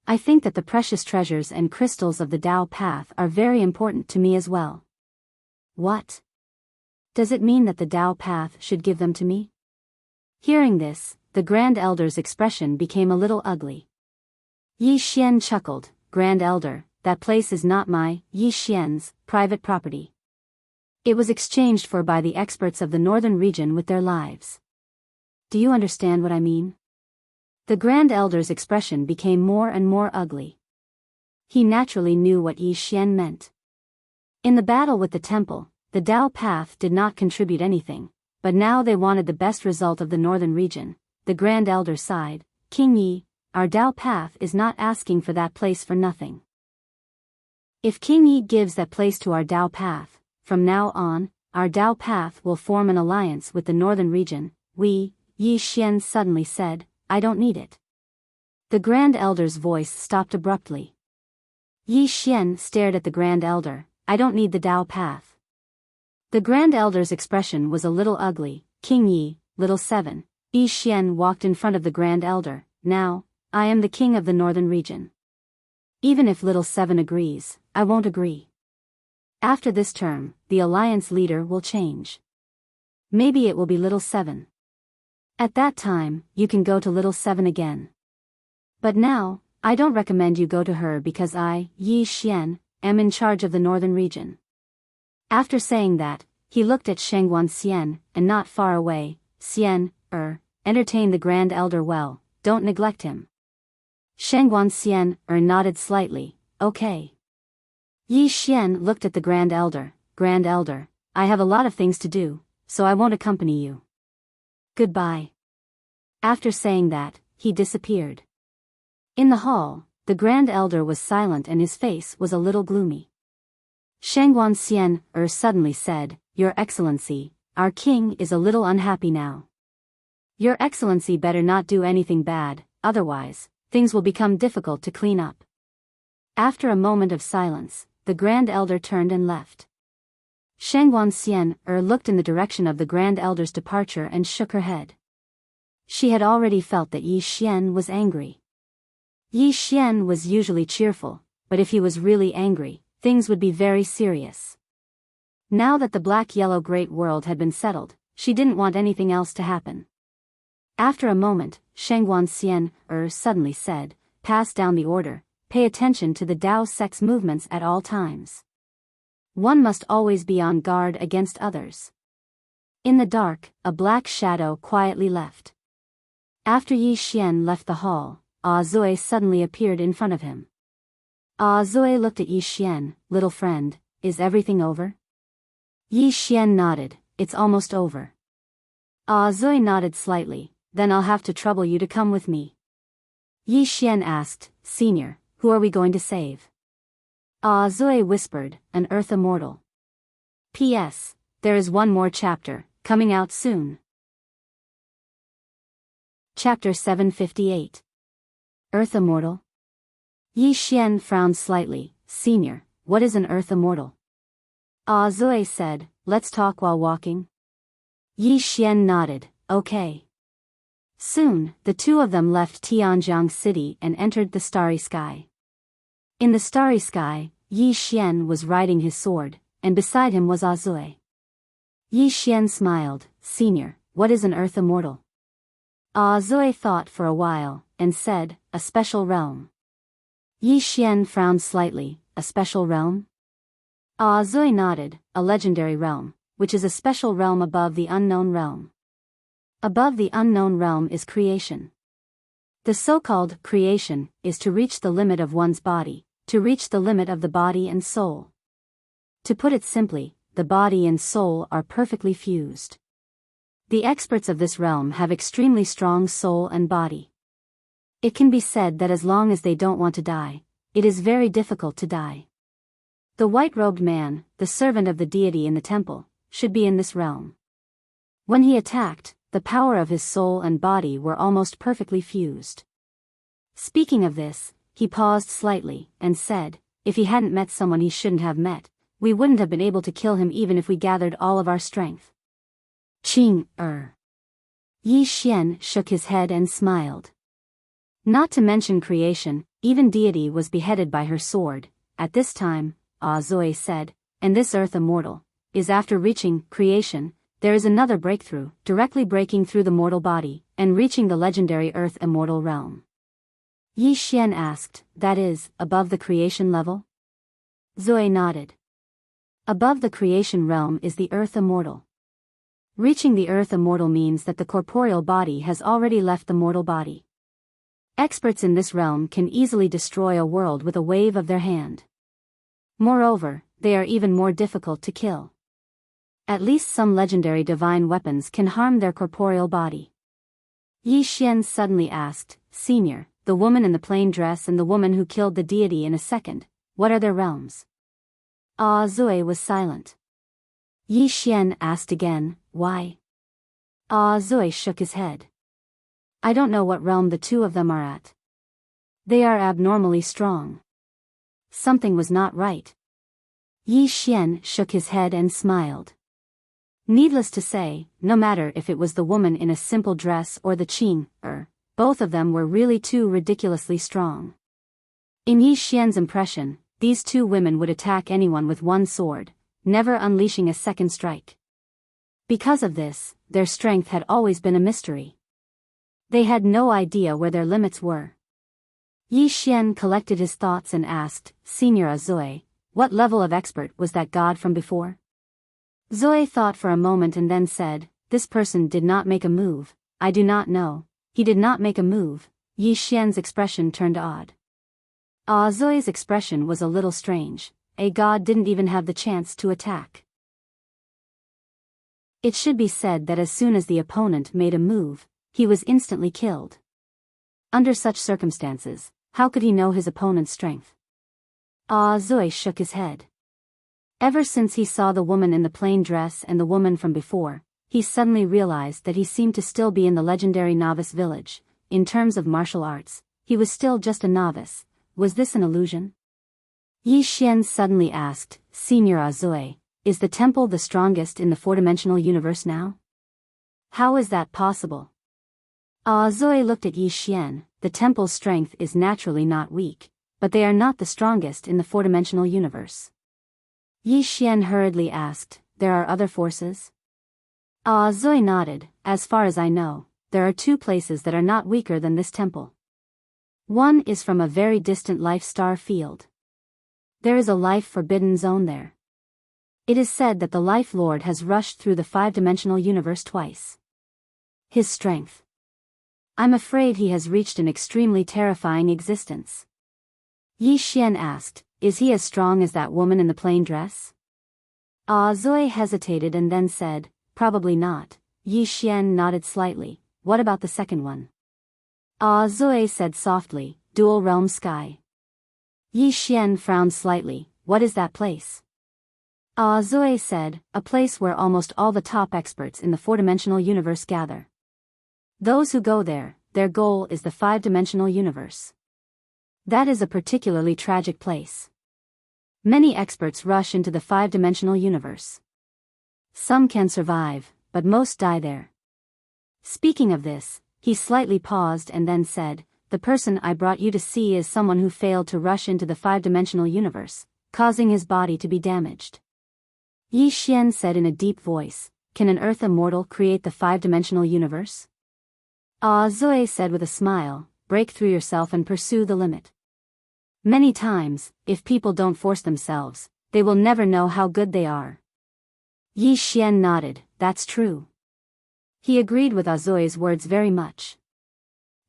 I think that the precious treasures and crystals of the Dao path are very important to me as well. What? Does it mean that the Dao path should give them to me? Hearing this, the Grand Elder's expression became a little ugly. Yi Xian chuckled, Grand Elder, that place is not my, Yi Xian's, private property. It was exchanged for by the experts of the northern region with their lives. Do you understand what I mean? The Grand Elder's expression became more and more ugly. He naturally knew what Yi Xian meant. In the battle with the temple, the Dao path did not contribute anything, but now they wanted the best result of the northern region. The Grand Elder sighed, King Yi, our Dao path is not asking for that place for nothing. If King Yi gives that place to our Dao path, from now on, our Dao path will form an alliance with the northern region. Yi Xian suddenly said, I don't need it. The Grand Elder's voice stopped abruptly. Yi Xian stared at the Grand Elder. I don't need the Tao path. The Grand Elder's expression was a little ugly. King Yi, little 7. Yi Xian walked in front of the Grand Elder. Now, I am the king of the northern region. Even if little 7 agrees, I won't agree. After this term, the alliance leader will change. Maybe it will be little 7. At that time, you can go to little 7 again. But now, I don't recommend you go to her because I, Yi Xian, am in charge of the northern region. After saying that, he looked at Shangguan Xian, and not far away, Xian, entertain the Grand Elder well, don't neglect him. Shangguan Xian, nodded slightly, okay. Yi Xian looked at the Grand Elder. Grand Elder, I have a lot of things to do, so I won't accompany you. Goodbye. After saying that, he disappeared. In the hall, the Grand Elder was silent and his face was a little gloomy. Shangguan Xian, suddenly said, Your Excellency, our king is a little unhappy now. Your Excellency better not do anything bad, otherwise, things will become difficult to clean up. After a moment of silence, the Grand Elder turned and left. Shangguan Xian, looked in the direction of the Grand Elder's departure and shook her head. She had already felt that Yi Xian was angry. Yi Xian was usually cheerful, but if he was really angry, things would be very serious. Now that the black-yellow great world had been settled, she didn't want anything else to happen. After a moment, Shangguan Xian, suddenly said, Pass down the order, pay attention to the Tao sex movements at all times. One must always be on guard against others. In the dark, a black shadow quietly left. After Yi Xian left the hall, Zui suddenly appeared in front of him. Zui looked at Yi Xian. Little friend, is everything over? Yi Xian nodded, it's almost over. Zui nodded slightly, then I'll have to trouble you to come with me. Yi Xian asked, Senior, who are we going to save? Zui whispered, an Earth Immortal. P.S. There is one more chapter, coming out soon. Chapter 758. Earth Immortal? Yi Xian frowned slightly. Senior, what is an Earth Immortal? Zui said, let's talk while walking. Yi Xian nodded, okay. Soon, the two of them left Tianjiang City and entered the starry sky. In the starry sky, Yi Xian was riding his sword, and beside him was Zui. Yi Xian smiled, Senior, what is an Earth Immortal? Zui thought for a while, and said, a special realm. Yi Xian frowned slightly, a special realm? Zui nodded, a legendary realm, which is a special realm above the unknown realm. Above the unknown realm is creation. The so-called creation is to reach the limit of one's body, to reach the limit of the body and soul. To put it simply, the body and soul are perfectly fused. The experts of this realm have extremely strong soul and body. It can be said that as long as they don't want to die, it is very difficult to die. The white-robed man, the servant of the deity in the temple, should be in this realm. When he attacked, the power of his soul and body were almost perfectly fused. Speaking of this, he paused slightly, and said, if he hadn't met someone he shouldn't have met, we wouldn't have been able to kill him even if we gathered all of our strength. Yi Xian shook his head and smiled. Not to mention creation, even deity was beheaded by her sword. At this time, Zui said, and this Earth Immortal is after reaching creation, there is another breakthrough, directly breaking through the mortal body, and reaching the legendary Earth Immortal realm. Yi Xian asked, that is, above the creation level? Zui nodded. Above the creation realm is the Earth Immortal. Reaching the Earth Immortal means that the corporeal body has already left the mortal body. Experts in this realm can easily destroy a world with a wave of their hand. Moreover, they are even more difficult to kill. At least some legendary divine weapons can harm their corporeal body. Yi Xian suddenly asked, Senior, the woman in the plain dress and the woman who killed the deity in a second, what are their realms? Zui was silent. Yi Xian asked again, why? Zui shook his head. I don't know what realm the two of them are at. They are abnormally strong. Something was not right. Yi Xian shook his head and smiled. Needless to say, no matter if it was the woman in a simple dress or the Qing, both of them were really too ridiculously strong. In Yi Xian's impression, these two women would attack anyone with one sword, never unleashing a second strike. Because of this, their strength had always been a mystery. They had no idea where their limits were. Yi Xian collected his thoughts and asked, Signora Zoe, what level of expert was that god from before? Zoe thought for a moment and then said, this person did not make a move, I do not know, he did not make a move. Yi Xian's expression turned odd. Zoe's expression was a little strange, a god didn't even have the chance to attack. It should be said that as soon as the opponent made a move, he was instantly killed. Under such circumstances, how could he know his opponent's strength? Zoe shook his head. Ever since he saw the woman in the plain dress and the woman from before, he suddenly realized that he seemed to still be in the legendary novice village. In terms of martial arts, he was still just a novice. Was this an illusion? Yi Xian suddenly asked, Signora Zoe, is the temple the strongest in the four-dimensional universe now? How is that possible? Zoe looked at Yi Xian. The temple's strength is naturally not weak, but they are not the strongest in the four-dimensional universe. Yi Xian hurriedly asked, there are other forces? Zoe nodded, as far as I know, there are two places that are not weaker than this temple. One is from a very distant life star field. There is a life forbidden zone there. It is said that the Life Lord has rushed through the five-dimensional universe twice. His strength. I'm afraid he has reached an extremely terrifying existence. Yi Xian asked, is he as strong as that woman in the plain dress? Zoe hesitated and then said, probably not. Yi Xian nodded slightly. What about the second one? Zoe said softly, Dual Realm Sky. Yi Xian frowned slightly. What is that place? Zoe said, a place where almost all the top experts in the four-dimensional universe gather. Those who go there, their goal is the five-dimensional universe. That is a particularly tragic place. Many experts rush into the five-dimensional universe. Some can survive, but most die there. Speaking of this, he slightly paused and then said, the person I brought you to see is someone who failed to rush into the five-dimensional universe, causing his body to be damaged. Yi Xian said in a deep voice, can an earth immortal create the five-dimensional universe? Zoe said with a smile, break through yourself and pursue the limit. Many times, if people don't force themselves, they will never know how good they are. Yi Xian nodded, that's true. He agreed with Zoe's words very much.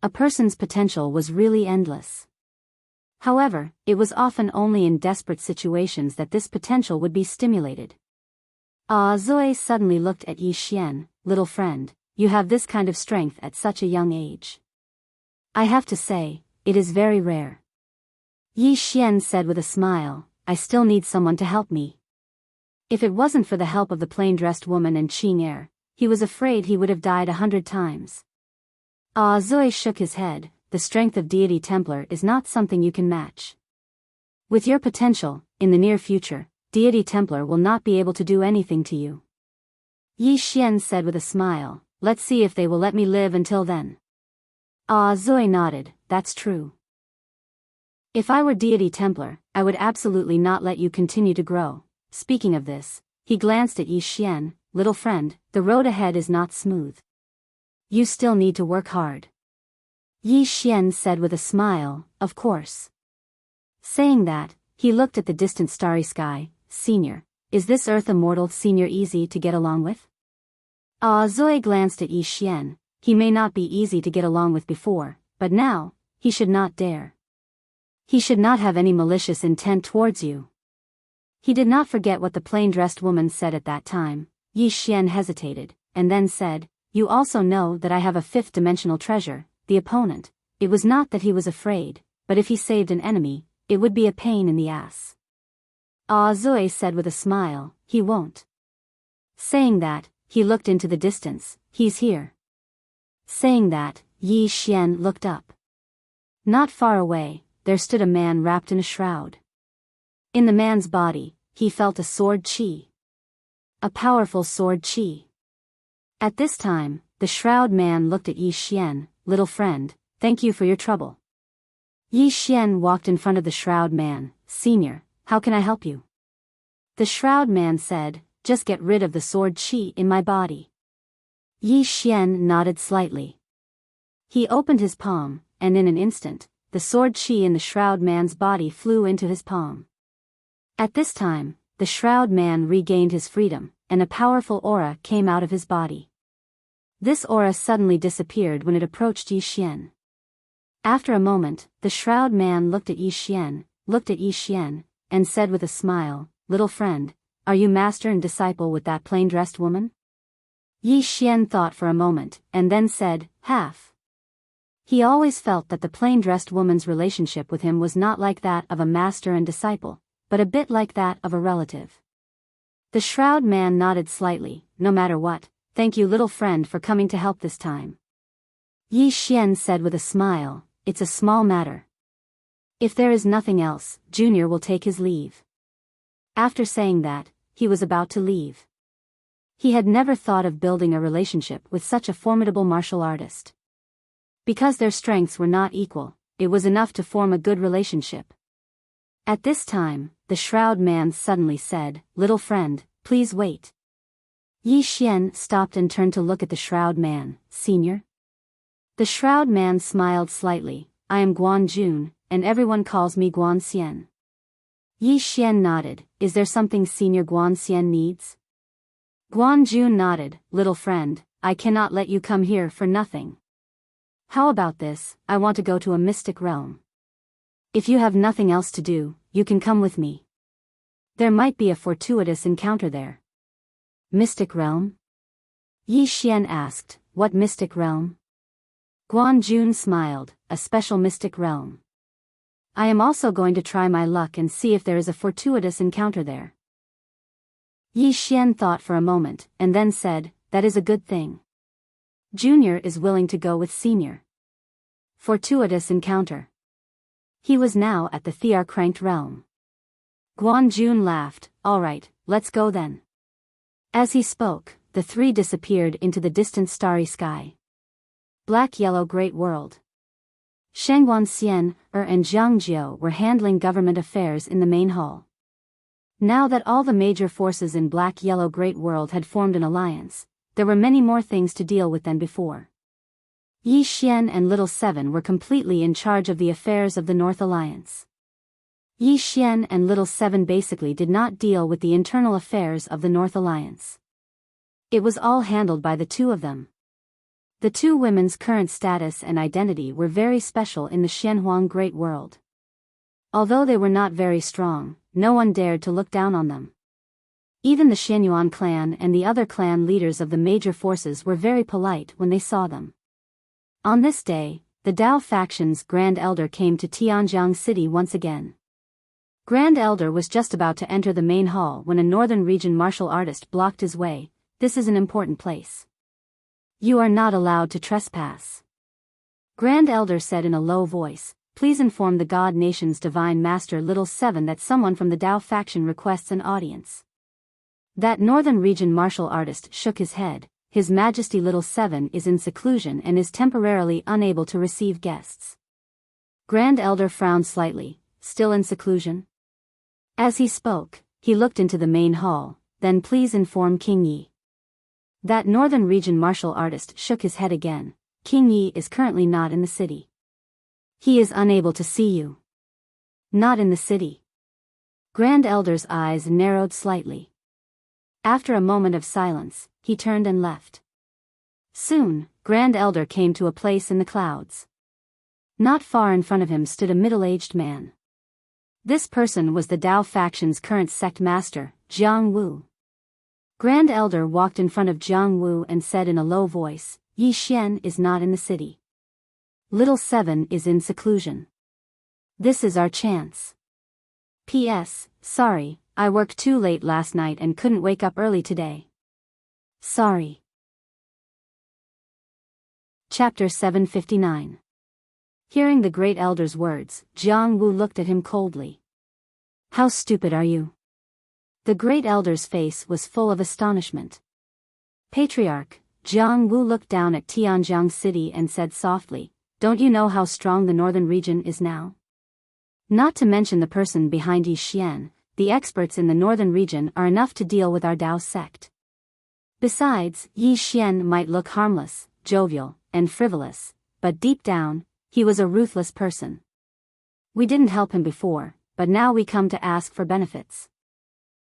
A person's potential was really endless. However, it was often only in desperate situations that this potential would be stimulated. Zoe suddenly looked at Yi Xian, little friend, you have this kind of strength at such a young age. I have to say, it is very rare. Yi Xian said with a smile, I still need someone to help me. If it wasn't for the help of the plain-dressed woman and Qing Air, he was afraid he would have died 100 times. Zoe shook his head, the strength of Deity Templar is not something you can match. With your potential, in the near future, Deity Templar will not be able to do anything to you. Yi Xian said with a smile, let's see if they will let me live until then. Zoe nodded, that's true. If I were Deity Templar, I would absolutely not let you continue to grow. Speaking of this, he glanced at Yi Xian, little friend, the road ahead is not smooth. You still need to work hard. Yi Xian said with a smile, of course. Saying that, he looked at the distant starry sky, Senior, is this Earth Immortal Senior easy to get along with? Zoe glanced at Yi Xian, he may not be easy to get along with before, but now, he should not dare. He should not have any malicious intent towards you. He did not forget what the plain-dressed woman said at that time. Yi Xian hesitated, and then said, you also know that I have a fifth-dimensional treasure, the opponent. It was not that he was afraid, but if he saved an enemy, it would be a pain in the ass. Zoe said with a smile, he won't. Saying that, he looked into the distance, he's here. Saying that, Yi Xian looked up. Not far away, there stood a man wrapped in a shroud. In the man's body, he felt a sword chi. A powerful sword chi. At this time, the shroud man looked at Yi Xian. Little friend, thank you for your trouble. Yi Xian walked in front of the shroud man. Senior, how can I help you? The shroud man said, just get rid of the sword chi in my body. Yi Xian nodded slightly. He opened his palm, and in an instant, the sword chi in the shroud man's body flew into his palm. At this time, the shroud man regained his freedom, and a powerful aura came out of his body. This aura suddenly disappeared when it approached Yi Xian. After a moment, the shroud man looked at Yi Xian, and said with a smile, little friend, are you master and disciple with that plain-dressed woman? Yi Xian thought for a moment, and then said, half. He always felt that the plain-dressed woman's relationship with him was not like that of a master and disciple, but a bit like that of a relative. The shroud man nodded slightly. No matter what, thank you little friend for coming to help this time. Yi Xian said with a smile, it's a small matter. If there is nothing else, Junior will take his leave. After saying that, he was about to leave. He had never thought of building a relationship with such a formidable martial artist. Because their strengths were not equal, it was enough to form a good relationship. At this time, the shroud man suddenly said, little friend, please wait. Yi Xian stopped and turned to look at the shroud man. Senior? The shroud man smiled slightly. I am Guan Jun, and everyone calls me Guan Xian. Yi Xian nodded. Is there something Senior Guan Xian needs? Guan Jun nodded. Little friend, I cannot let you come here for nothing. How about this? I want to go to a mystic realm. If you have nothing else to do, you can come with me. There might be a fortuitous encounter there. Mystic realm? Yi Xian asked, what mystic realm? Guan Jun smiled, a special mystic realm. I am also going to try my luck and see if there is a fortuitous encounter there. Yi Xian thought for a moment, and then said, that is a good thing. Junior is willing to go with Senior. Fortuitous encounter. He was now at the Thearcranked realm. Guan Jun laughed, all right, let's go then. As he spoke, the three disappeared into the distant starry sky. Black-yellow great world. Shengguan Xian, and Zhang Jiao were handling government affairs in the main hall. Now that all the major forces in Black-yellow great world had formed an alliance, there were many more things to deal with than before. Yi Xian and Little Seven were completely in charge of the affairs of the North Alliance. Yi Xian and Little Seven basically did not deal with the internal affairs of the North Alliance. It was all handled by the two of them. The two women's current status and identity were very special in the Xianhuang Great World. Although they were not very strong, no one dared to look down on them. Even the Xianyuan clan and the other clan leaders of the major forces were very polite when they saw them. On this day, the Dao faction's Grand Elder came to Tianjiang City once again. Grand Elder was just about to enter the main hall when a northern region martial artist blocked his way. This is an important place. You are not allowed to trespass. Grand Elder said in a low voice, please inform the God Nation's Divine Master Little Seven that someone from the Dao faction requests an audience. That northern region martial artist shook his head. His Majesty Little Seven is in seclusion and is temporarily unable to receive guests. Grand Elder frowned slightly, still in seclusion? As he spoke, he looked into the main hall, then please inform King Yi. That northern region martial artist shook his head again. King Yi is currently not in the city. He is unable to see you. Not in the city. Grand Elder's eyes narrowed slightly. After a moment of silence, he turned and left. Soon, Grand Elder came to a place in the clouds. Not far in front of him stood a middle-aged man. This person was the Dao faction's current sect master, Jiang Wu. Grand Elder walked in front of Jiang Wu and said in a low voice, Yi Xian is not in the city. Little Seven is in seclusion. This is our chance. P.S. Sorry, I worked too late last night and couldn't wake up early today. Sorry. Chapter 759. Hearing the great elder's words, Jiang Wu looked at him coldly. How stupid are you? The great elder's face was full of astonishment. Patriarch, Jiang Wu looked down at Tianjiang City and said softly, don't you know how strong the northern region is now? Not to mention the person behind Yi Xian, the experts in the northern region are enough to deal with our Dao sect. Besides, Yi Xian might look harmless, jovial, and frivolous, but deep down, he was a ruthless person. We didn't help him before, but now we come to ask for benefits.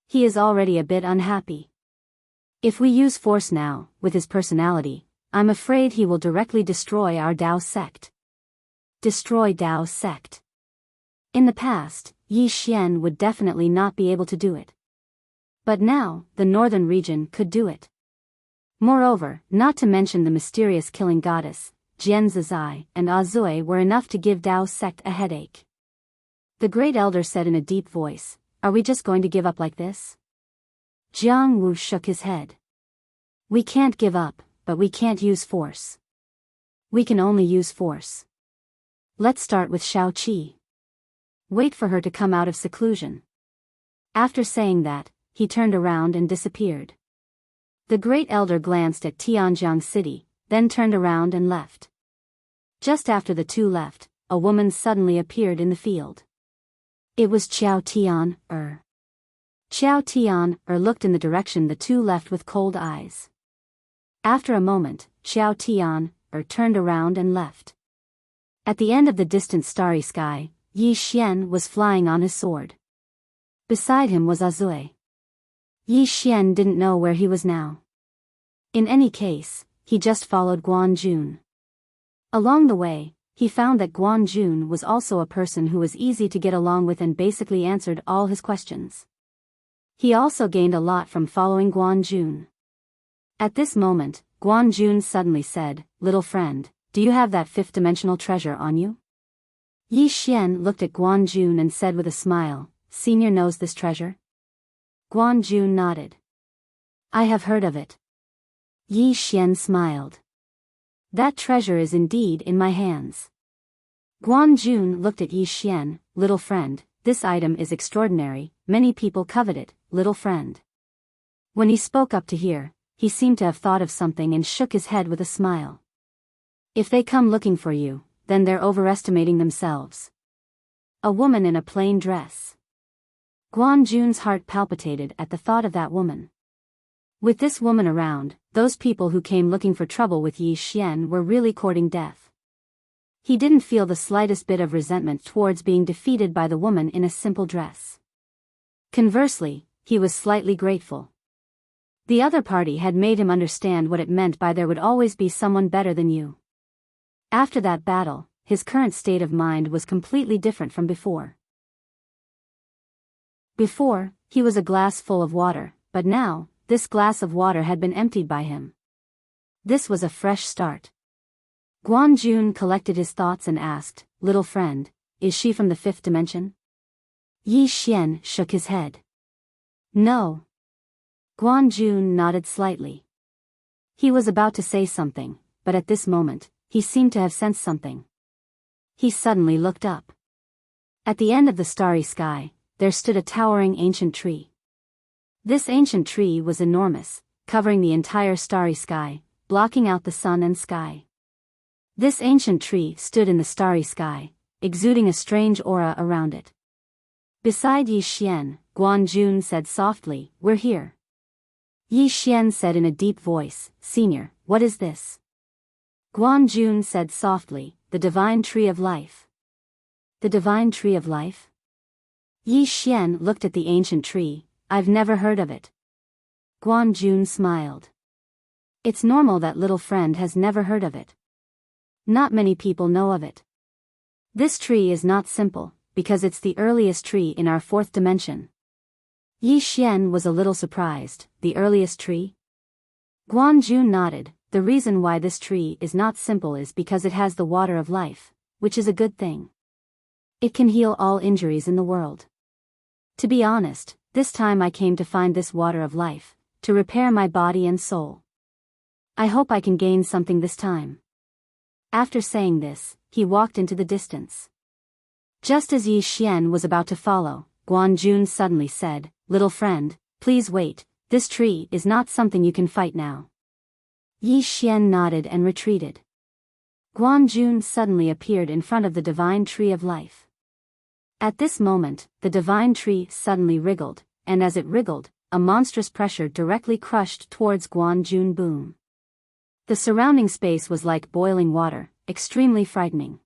He is already a bit unhappy. If we use force now, with his personality, I'm afraid he will directly destroy our Dao sect. Destroy Dao sect. In the past, Yi Xian would definitely not be able to do it. But now, the northern region could do it. Moreover, not to mention the mysterious killing goddess, Jian Zizai and Azui were enough to give Dao sect a headache. The great elder said in a deep voice, are we just going to give up like this? Jiang Wu shook his head. We can't give up, but we can't use force. We can only use force. Let's start with Shao Qi. Wait for her to come out of seclusion. After saying that, he turned around and disappeared. The great elder glanced at Tianjiang City, then turned around and left. Just after the two left, a woman suddenly appeared in the field. It was Qiao Tian-er. Qiao Tian-er looked in the direction the two left with cold eyes. After a moment, Qiao Tian-er turned around and left. At the end of the distant starry sky, Yi Xian was flying on his sword. Beside him was Azui. Yi Xian didn't know where he was now. In any case, he just followed Guan Jun. Along the way, he found that Guan Jun was also a person who was easy to get along with and basically answered all his questions. He also gained a lot from following Guan Jun. At this moment, Guan Jun suddenly said, little friend, do you have that fifth-dimensional treasure on you? Yi Xian looked at Guan Jun and said with a smile, Senior knows this treasure? Guan Jun nodded. I have heard of it. Yi Xian smiled. That treasure is indeed in my hands. Guan Jun looked at Yi Xian, little friend, this item is extraordinary, many people covet it, little friend. When he spoke up to hear, he seemed to have thought of something and shook his head with a smile. If they come looking for you, then they're overestimating themselves. A woman in a plain dress. Guan Jun's heart palpitated at the thought of that woman. With this woman around, those people who came looking for trouble with Yi Xian were really courting death. He didn't feel the slightest bit of resentment towards being defeated by the woman in a simple dress. Conversely, he was slightly grateful. The other party had made him understand what it meant by there would always be someone better than you. After that battle, his current state of mind was completely different from before. Before, he was a glass full of water, but now, this glass of water had been emptied by him. This was a fresh start. Guan Jun collected his thoughts and asked, little friend, is she from the fifth dimension? Yi Xian shook his head. No. Guan Jun nodded slightly. He was about to say something, but at this moment, he seemed to have sensed something. He suddenly looked up. At the end of the starry sky, there stood a towering ancient tree. This ancient tree was enormous, covering the entire starry sky, blocking out the sun and sky. This ancient tree stood in the starry sky, exuding a strange aura around it. Beside Yi Xian, Guan Jun said softly, we're here. Yi Xian said in a deep voice, Senior, what is this? Guan Jun said softly, the divine tree of life. The divine tree of life? Yi Xian looked at the ancient tree, I've never heard of it. Guan Jun smiled. It's normal that little friend has never heard of it. Not many people know of it. This tree is not simple, because it's the earliest tree in our fourth dimension. Yi Xian was a little surprised, the earliest tree? Guan Jun nodded, the reason why this tree is not simple is because it has the water of life, which is a good thing. It can heal all injuries in the world. To be honest, this time I came to find this water of life, to repair my body and soul. I hope I can gain something this time. After saying this, he walked into the distance. Just as Yi Xian was about to follow, Guan Jun suddenly said, "Little friend, please wait, this tree is not something you can fight now." Yi Xian nodded and retreated. Guan Jun suddenly appeared in front of the divine tree of life. At this moment, the divine tree suddenly wriggled, and as it wriggled, a monstrous pressure directly crushed towards Guan Jun. Boom. The surrounding space was like boiling water, extremely frightening.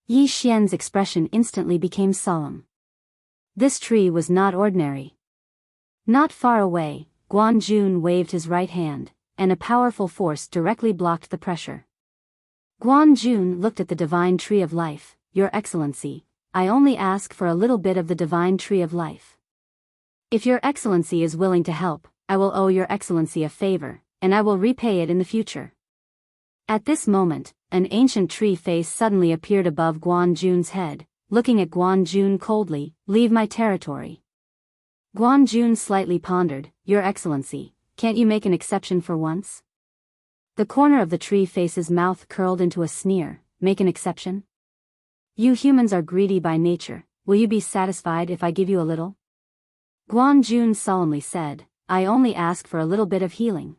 Yi Xian's expression instantly became solemn. This tree was not ordinary. Not far away, Guan Jun waved his right hand, and a powerful force directly blocked the pressure. Guan Jun looked at the divine tree of life. "Your Excellency, I only ask for a little bit of the divine tree of life. If your Excellency is willing to help, I will owe your Excellency a favor, and I will repay it in the future." At this moment, an ancient tree face suddenly appeared above Guan Jun's head, looking at Guan Jun coldly. "Leave my territory." Guan Jun slightly pondered. "Your Excellency, can't you make an exception for once?" The corner of the tree face's mouth curled into a sneer. "Make an exception? You humans are greedy by nature, will you be satisfied if I give you a little?" Guan Jun solemnly said, "I only ask for a little bit of healing."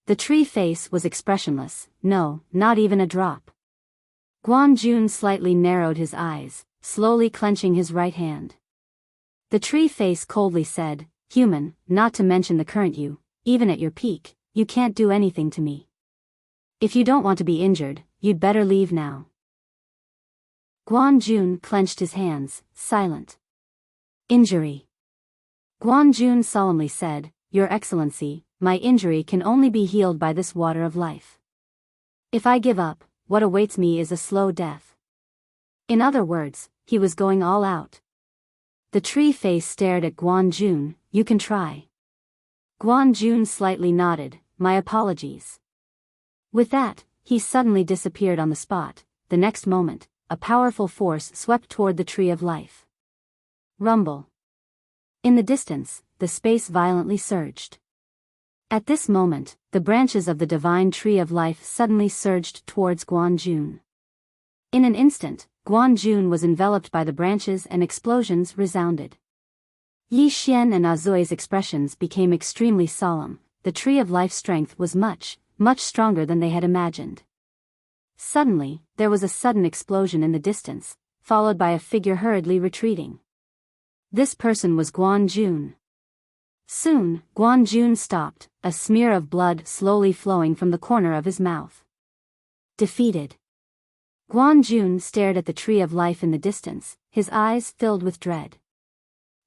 The tree face was expressionless. "No, not even a drop." Guan Jun slightly narrowed his eyes, slowly clenching his right hand. The tree face coldly said, "Human, not to mention the current you, even at your peak, you can't do anything to me. If you don't want to be injured, you'd better leave now." Guan Jun clenched his hands, silent. "Injury." Guan Jun solemnly said, "Your Excellency, my injury can only be healed by this water of life. If I give up, what awaits me is a slow death." In other words, he was going all out. The tree face stared at Guan Jun. "You can try." Guan Jun slightly nodded. "My apologies." With that, he suddenly disappeared on the spot. The next moment, a powerful force swept toward the tree of life. Rumble. In the distance, the space violently surged. At this moment, the branches of the divine tree of life suddenly surged towards Guan Jun. In an instant, Guan Jun was enveloped by the branches and explosions resounded. Yi Xian and Azui's expressions became extremely solemn. The tree of life strength was much stronger than they had imagined. Suddenly, there was a sudden explosion in the distance, followed by a figure hurriedly retreating. This person was Guan Jun. Soon, Guan Jun stopped, a smear of blood slowly flowing from the corner of his mouth. Defeated. Guan Jun stared at the tree of life in the distance, his eyes filled with dread.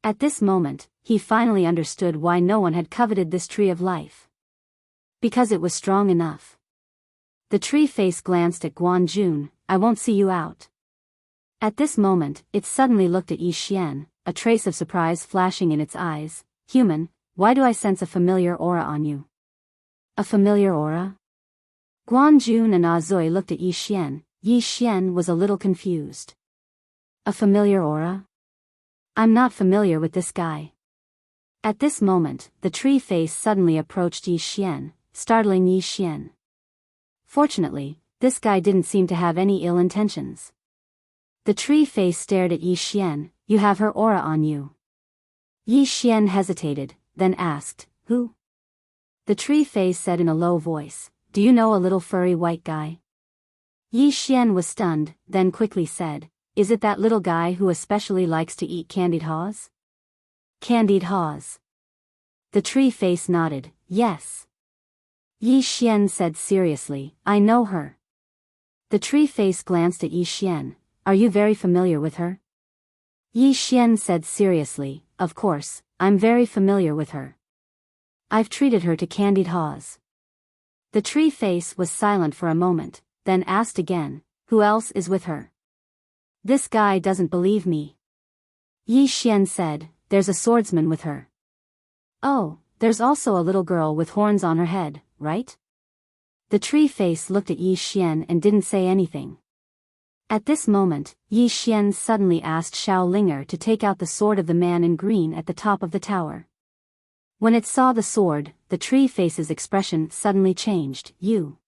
At this moment, he finally understood why no one had coveted this tree of life. Because it was strong enough. The tree face glanced at Guan Jun. "I won't see you out." At this moment, it suddenly looked at Yi Xian, a trace of surprise flashing in its eyes. "Human, why do I sense a familiar aura on you?" "A familiar aura?" Guan Jun and Azui looked at Yi Xian. Yi Xian was a little confused. "A familiar aura? I'm not familiar with this guy." At this moment, the tree face suddenly approached Yi Xian, startling Yi Xian. Fortunately, this guy didn't seem to have any ill intentions. The tree face stared at Yi Xian. "You have her aura on you." Yi Xian hesitated, then asked, "Who?" The tree face said in a low voice, "Do you know a little furry white guy?" Yi Xian was stunned, then quickly said, "Is it that little guy who especially likes to eat candied haws?" "Candied haws." The tree face nodded, "Yes." Yi Xian said seriously, "I know her." The tree face glanced at Yi Xian. "Are you very familiar with her?" Yi Xian said seriously, "Of course, I'm very familiar with her. I've treated her to candied haws." The tree face was silent for a moment, then asked again, "Who else is with her?" "This guy doesn't believe me." Yi Xian said, "There's a swordsman with her." "Oh, there's also a little girl with horns on her head, right?" The tree face looked at Yi Xian and didn't say anything. At this moment, Yi Xian suddenly asked Xiao Linger to take out the sword of the man in green at the top of the tower. When it saw the sword, the tree face's expression suddenly changed. You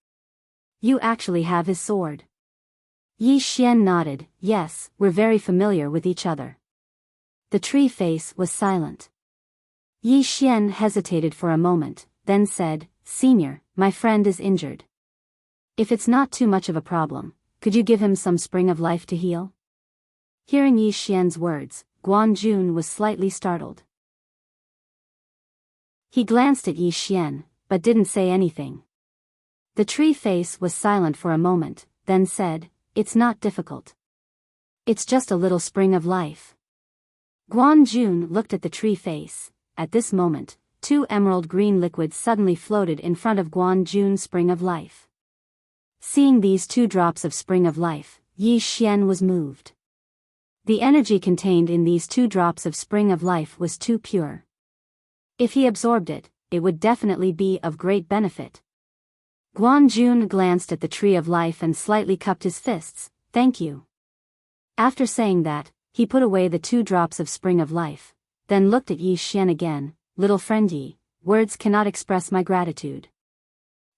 actually have his sword." Yi Xian nodded, yes, we're very familiar with each other. The tree face was silent. Yi Xian hesitated for a moment, then said, Senior, my friend is injured. If it's not too much of a problem, could you give him some spring of life to heal? Hearing Yi Xian's words, Guanjun was slightly startled. He glanced at Yi Xian, but didn't say anything. The tree face was silent for a moment, then said, It's not difficult. It's just a little spring of life. Guanjun looked at the tree face. At this moment, 2 emerald green liquids suddenly floated in front of Guanjun's spring of life. Seeing these 2 drops of spring of life, Yi Xian was moved. The energy contained in these 2 drops of spring of life was too pure. If he absorbed it, it would definitely be of great benefit. Guanjun glanced at the tree of life and slightly cupped his fists, thank you. After saying that, he put away the 2 drops of spring of life, then looked at Yi Xian again, little friend Yi, words cannot express my gratitude.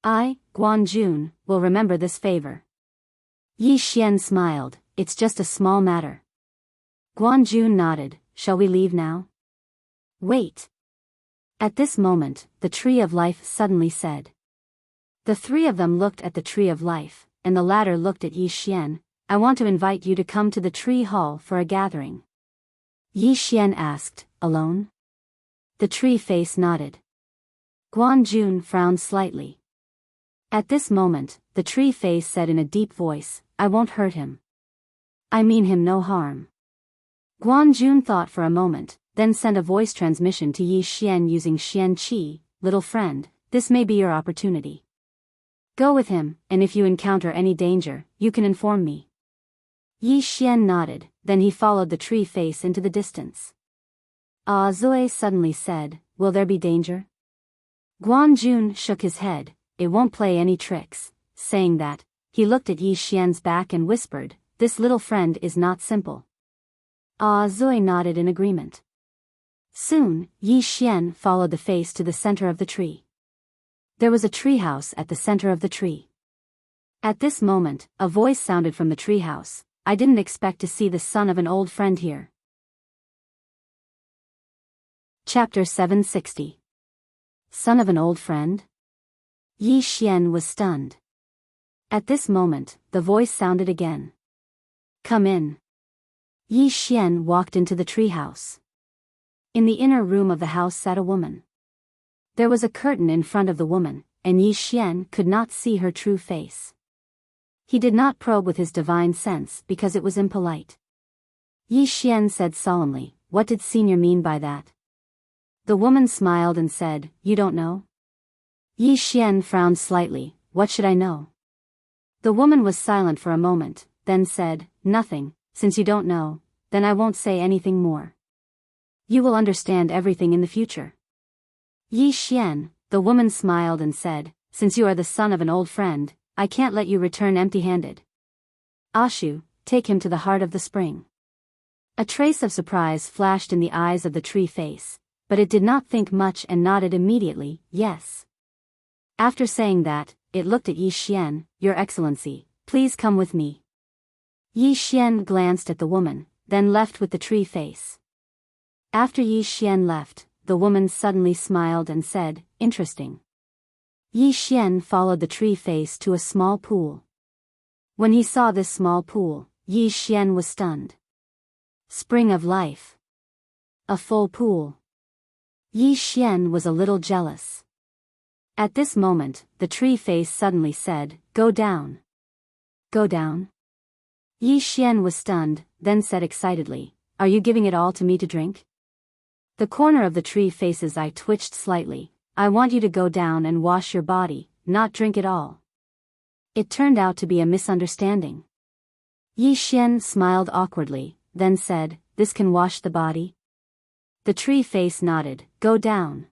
I, Guanjun, will remember this favor. Yi Xian smiled, it's just a small matter. Guanjun nodded, shall we leave now? Wait. At this moment, the tree of life suddenly said. The 3 of them looked at the tree of life, and the latter looked at Yi Xian, I want to invite you to come to the tree hall for a gathering. Yi Xian asked, alone? The tree face nodded. Guanjun frowned slightly. At this moment, the tree face said in a deep voice, I won't hurt him. I mean him no harm. Guanjun thought for a moment, then sent a voice transmission to Yi Xian using Xian Qi, little friend, this may be your opportunity. Go with him, and if you encounter any danger, you can inform me. Yi Xian nodded, then he followed the tree face into the distance. Zui suddenly said, will there be danger? Guanjun shook his head, it won't play any tricks. Saying that, he looked at Yi Xian's back and whispered, this little friend is not simple. Zui nodded in agreement. Soon, Yi Xian followed the face to the center of the tree. There was a treehouse at the center of the tree. At this moment, a voice sounded from the treehouse, I didn't expect to see the son of an old friend here. Chapter 760. Son of an old friend? Yi Xian was stunned. At this moment, the voice sounded again. Come in. Yi Xian walked into the treehouse. In the inner room of the house sat a woman. There was a curtain in front of the woman, and Yi Xian could not see her true face. He did not probe with his divine sense because it was impolite. Yi Xian said solemnly, what did Senior mean by that? The woman smiled and said, you don't know? Yi Xian frowned slightly, what should I know? The woman was silent for a moment, then said, nothing, since you don't know, then I won't say anything more. You will understand everything in the future. Yi Xian, the woman smiled and said, since you are the son of an old friend, I can't let you return empty-handed. Ashu, take him to the heart of the spring. A trace of surprise flashed in the eyes of the tree face, but it did not think much and nodded immediately, yes. After saying that, it looked at Yi Xian, Your Excellency, please come with me. Yi Xian glanced at the woman, then left with the tree face. After Yi Xian left, the woman suddenly smiled and said, interesting. Yi Xian followed the tree face to a small pool. When he saw this small pool, Yi Xian was stunned. Spring of life. A full pool. Yi Xian was a little jealous. At this moment, the tree face suddenly said, go down. Go down? Yi Xian was stunned, then said excitedly, are you giving it all to me to drink? The corner of the tree face's eye twitched slightly, I want you to go down and wash your body, not drink it all. It turned out to be a misunderstanding. Yi Xian smiled awkwardly, then said, this can wash the body? The tree face nodded, go down.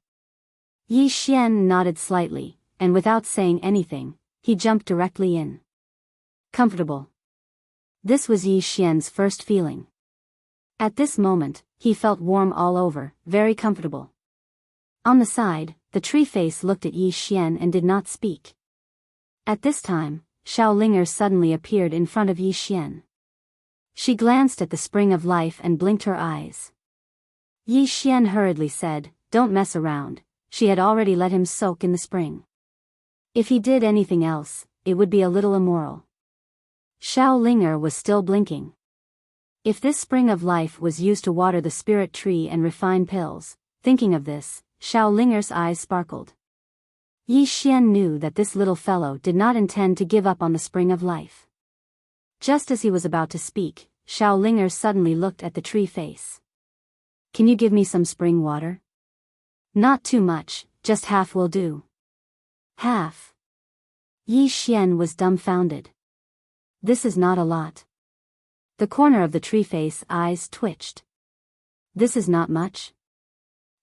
Yi Xian nodded slightly, and without saying anything, he jumped directly in. Comfortable. This was Yi Xian's first feeling. At this moment, he felt warm all over, very comfortable. On the side, the tree face looked at Yi Xian and did not speak. At this time, Xiaolinger suddenly appeared in front of Yi Xian. She glanced at the spring of life and blinked her eyes. Yi Xian hurriedly said, "Don't mess around." She had already let him soak in the spring. If he did anything else, it would be a little immoral. Xiaolinger was still blinking. If this spring of life was used to water the spirit tree and refine pills, thinking of this, Xiaolinger's eyes sparkled. Yi Xian knew that this little fellow did not intend to give up on the spring of life. Just as he was about to speak, Xiaolinger suddenly looked at the tree face. "Can you give me some spring water?" "Not too much, just half will do." "Half?" Yi Xian was dumbfounded. "This is not a lot." The corner of the tree face eyes twitched. "This is not much?"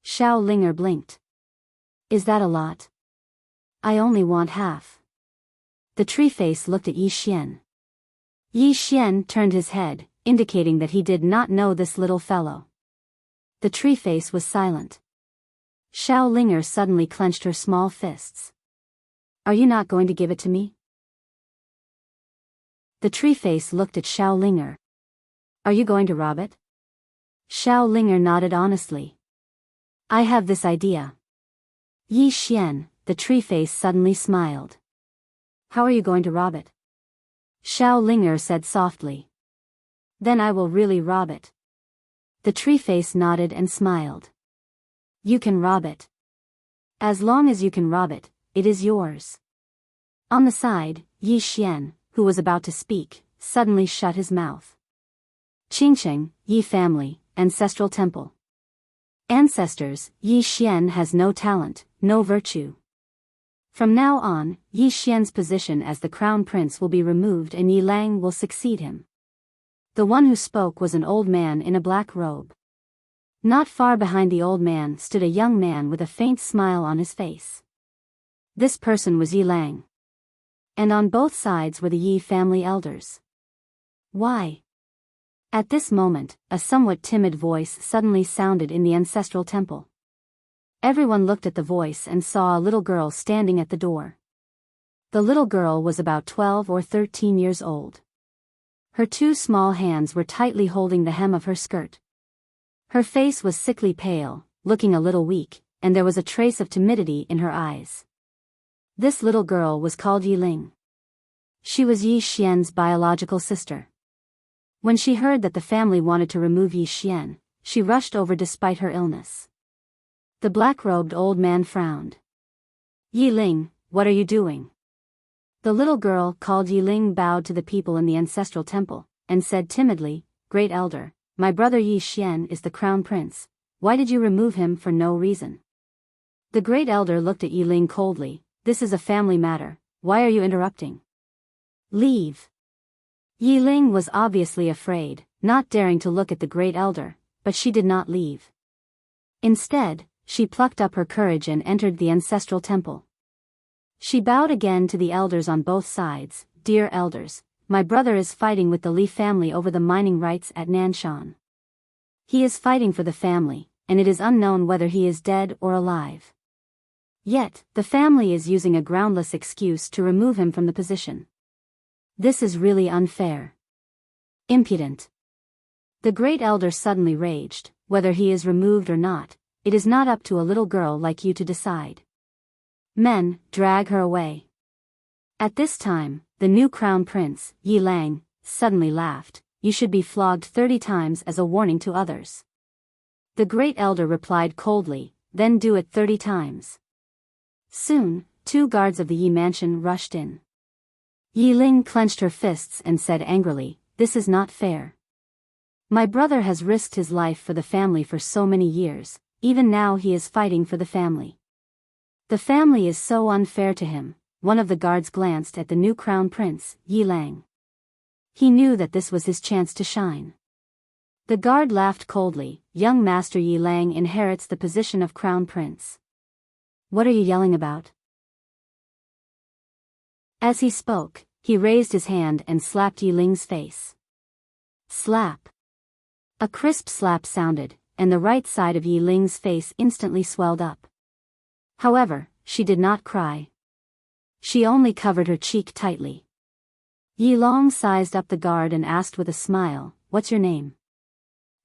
Xiaolinger blinked. "Is that a lot?" "I only want half." The tree face looked at Yi Xian. Yi Xian turned his head, indicating that he did not know this little fellow. The tree face was silent. Xiaolinger suddenly clenched her small fists. "Are you not going to give it to me?" The tree face looked at Xiaolinger. "Are you going to rob it?" Xiaolinger nodded honestly. "I have this idea." Yi Xian, the tree face suddenly smiled. "How are you going to rob it?" Xiaolinger said softly. "Then I will really rob it." The tree face nodded and smiled. "You can rob it. As long as you can rob it, it is yours." On the side, Yi Xian, who was about to speak, suddenly shut his mouth. Qingcheng, Yi family, ancestral temple. Ancestors, Yi Xian has no talent, no virtue. From now on, Yi Xian's position as the crown prince will be removed and Yi Lang will succeed him. The one who spoke was an old man in a black robe. Not far behind the old man stood a young man with a faint smile on his face. This person was Yi Lang. And on both sides were the Yi family elders. "Why?" At this moment, a somewhat timid voice suddenly sounded in the ancestral temple. Everyone looked at the voice and saw a little girl standing at the door. The little girl was about 12 or 13 years old. Her two small hands were tightly holding the hem of her skirt. Her face was sickly pale, looking a little weak, and there was a trace of timidity in her eyes. This little girl was called Yi Ling. She was Yi Xian's biological sister. When she heard that the family wanted to remove Yi Xian, she rushed over despite her illness. The black-robed old man frowned. "Yi Ling, what are you doing?" The little girl called Yi Ling bowed to the people in the ancestral temple, and said timidly, "Great elder, my brother Yi Xian is the crown prince. Why did you remove him for no reason?" The great elder looked at Yi Ling coldly. "This is a family matter, why are you interrupting?" "Leave." Yi Ling was obviously afraid, not daring to look at the great elder, but she did not leave. Instead, she plucked up her courage and entered the ancestral temple. She bowed again to the elders on both sides. "Dear elders, my brother is fighting with the Li family over the mining rights at Nanshan. He is fighting for the family, and it is unknown whether he is dead or alive. Yet, the family is using a groundless excuse to remove him from the position. This is really unfair. Impudent." The great elder suddenly raged. "Whether he is removed or not, it is not up to a little girl like you to decide. Men, drag her away." At this time, the new crown prince, Yi Lang, suddenly laughed. "You should be flogged 30 times as a warning to others." The great elder replied coldly, "Then do it 30 times. Soon, 2 guards of the Yi mansion rushed in. Yi Ling clenched her fists and said angrily, "This is not fair. My brother has risked his life for the family for so many years, even now he is fighting for the family. The family is so unfair to him." One of the guards glanced at the new crown prince, Yi Lang. He knew that this was his chance to shine. The guard laughed coldly. "Young Master Yi Lang inherits the position of crown prince. What are you yelling about?" As he spoke, he raised his hand and slapped Yi Ling's face. Slap. A crisp slap sounded, and the right side of Yi Ling's face instantly swelled up. However, she did not cry. She only covered her cheek tightly. Yi Long sized up the guard and asked with a smile, "What's your name?"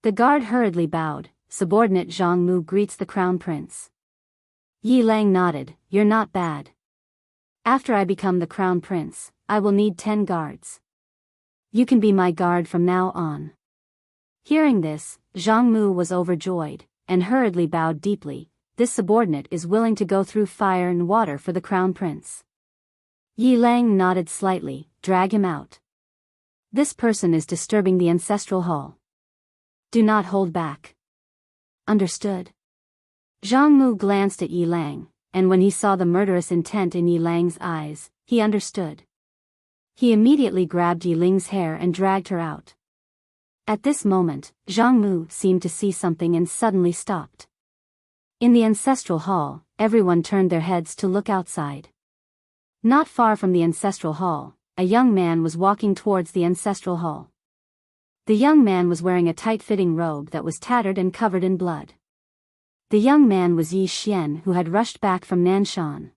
The guard hurriedly bowed. "Subordinate Zhang Mu greets the crown prince." Yi Lang nodded, "You're not bad. After I become the crown prince, I will need 10 guards. You can be my guard from now on." Hearing this, Zhang Mu was overjoyed, and hurriedly bowed deeply. This subordinate is willing to go through fire and water for the crown prince. Yi Lang nodded slightly. "Drag him out. This person is disturbing the ancestral hall. Do not hold back." "Understood." Zhang Mu glanced at Yi Lang, and when he saw the murderous intent in Yi Lang's eyes, he understood. He immediately grabbed Yi Ling's hair and dragged her out. At this moment, Zhang Mu seemed to see something and suddenly stopped. In the ancestral hall, everyone turned their heads to look outside. Not far from the ancestral hall, a young man was walking towards the ancestral hall. The young man was wearing a tight-fitting robe that was tattered and covered in blood. The young man was Yi Xian, who had rushed back from Nanshan.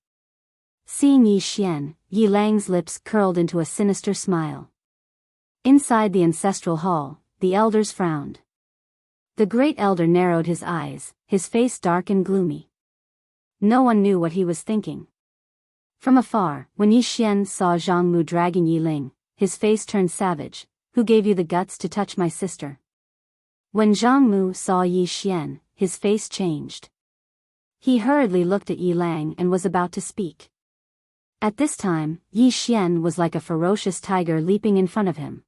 Seeing Yi Xian, Yi Lang's lips curled into a sinister smile. Inside the ancestral hall, the elders frowned. The great elder narrowed his eyes, his face dark and gloomy. No one knew what he was thinking. From afar, when Yi Xian saw Zhang Mu dragging Yi Ling, his face turned savage. "Who gave you the guts to touch my sister?" When Zhang Mu saw Yi Xian, his face changed. He hurriedly looked at Yi Lang and was about to speak. At this time, Yi Xian was like a ferocious tiger leaping in front of him.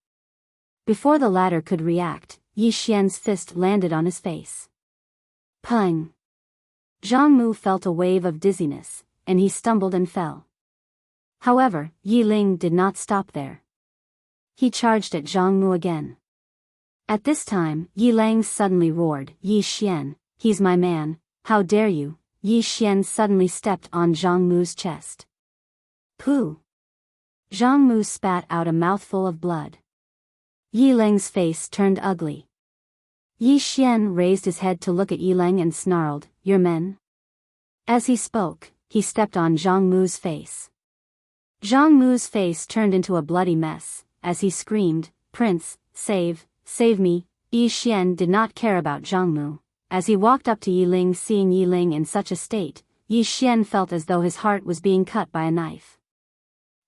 Before the latter could react, Yi Xian's fist landed on his face. Pung! Zhang Mu felt a wave of dizziness, and he stumbled and fell. However, Yi Ling did not stop there. He charged at Zhang Mu again. At this time, Yi Lang suddenly roared, "Yi Xian, he's my man, how dare you!" Yi Xian suddenly stepped on Zhang Mu's chest. Pooh! Zhang Mu spat out a mouthful of blood. Yi Lang's face turned ugly. Yi Xian raised his head to look at Yi Lang and snarled, "Your men?" As he spoke, he stepped on Zhang Mu's face. Zhang Mu's face turned into a bloody mess, as he screamed, "Prince, save me!" Yi Xian did not care about Zhang Mu. As he walked up to Yi Ling, seeing Yi Ling in such a state, Yi Xian felt as though his heart was being cut by a knife.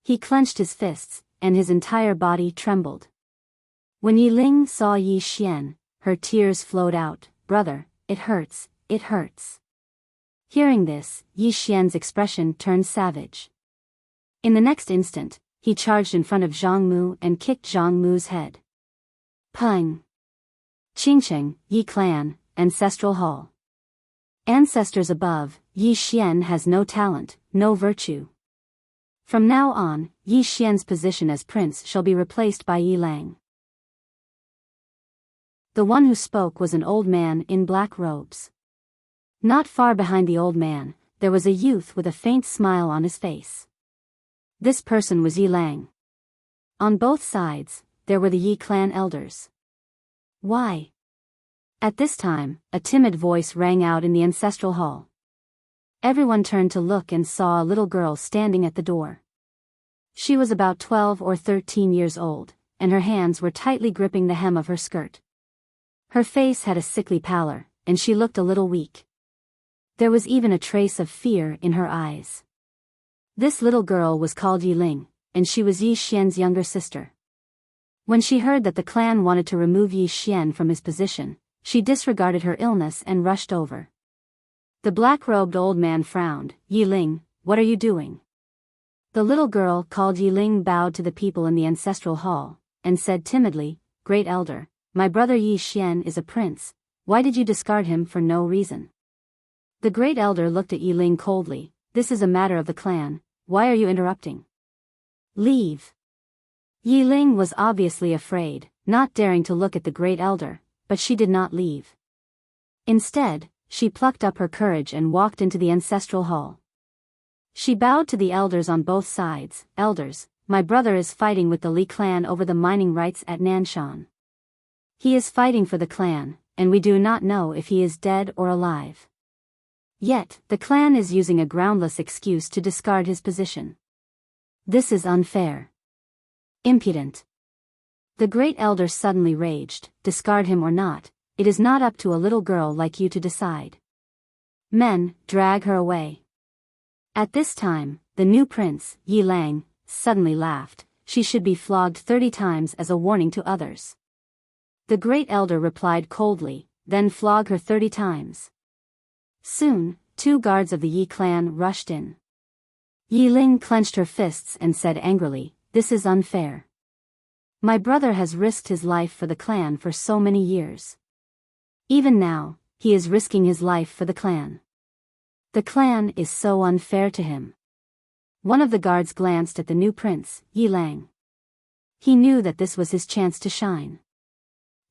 He clenched his fists, and his entire body trembled. When Yi Ling saw Yi Xian, her tears flowed out. "Brother, it hurts, it hurts." Hearing this, Yi Xian's expression turned savage. In the next instant, he charged in front of Zhang Mu and kicked Zhang Mu's head. Pung! Qingcheng, Yi Clan, Ancestral Hall. Ancestors above, Yi Xian has no talent, no virtue. From now on, Yi Xian's position as prince shall be replaced by Yi Lang. The one who spoke was an old man in black robes. Not far behind the old man, there was a youth with a faint smile on his face. This person was Yi Lang. On both sides, there were the Yi clan elders. Why? At this time, a timid voice rang out in the ancestral hall. Everyone turned to look and saw a little girl standing at the door. She was about 12 or 13 years old, and her hands were tightly gripping the hem of her skirt. Her face had a sickly pallor, and she looked a little weak. There was even a trace of fear in her eyes. This little girl was called Yi Ling, and she was Yi Xian's younger sister. When she heard that the clan wanted to remove Yi Xian from his position, she disregarded her illness and rushed over. The black-robed old man frowned. "Yi Ling, what are you doing?" The little girl called Yi Ling bowed to the people in the ancestral hall, and said timidly, "Great elder, my brother Yi Xian is a prince. Why did you discard him for no reason?" The great elder looked at Yi Ling coldly. "This is a matter of the clan. Why are you interrupting? Leave." Yi Ling was obviously afraid, not daring to look at the great elder, but she did not leave. Instead, she plucked up her courage and walked into the ancestral hall. She bowed to the elders on both sides. "Elders, my brother is fighting with the Li clan over the mining rights at Nanshan. He is fighting for the clan, and we do not know if he is dead or alive. Yet, the clan is using a groundless excuse to discard his position. This is unfair. Impudent. The great elder suddenly raged, discard him or not, it is not up to a little girl like you to decide. Men, drag her away. At this time, the new prince, Yi Lang, suddenly laughed, she should be flogged 30 times as a warning to others. The great elder replied coldly, then flog her 30 times. Soon, 2 guards of the Yi clan rushed in. Yi Ling clenched her fists and said angrily, "This is unfair. My brother has risked his life for the clan for so many years. Even now, he is risking his life for the clan. The clan is so unfair to him." One of the guards glanced at the new prince, Yi Lang. He knew that this was his chance to shine.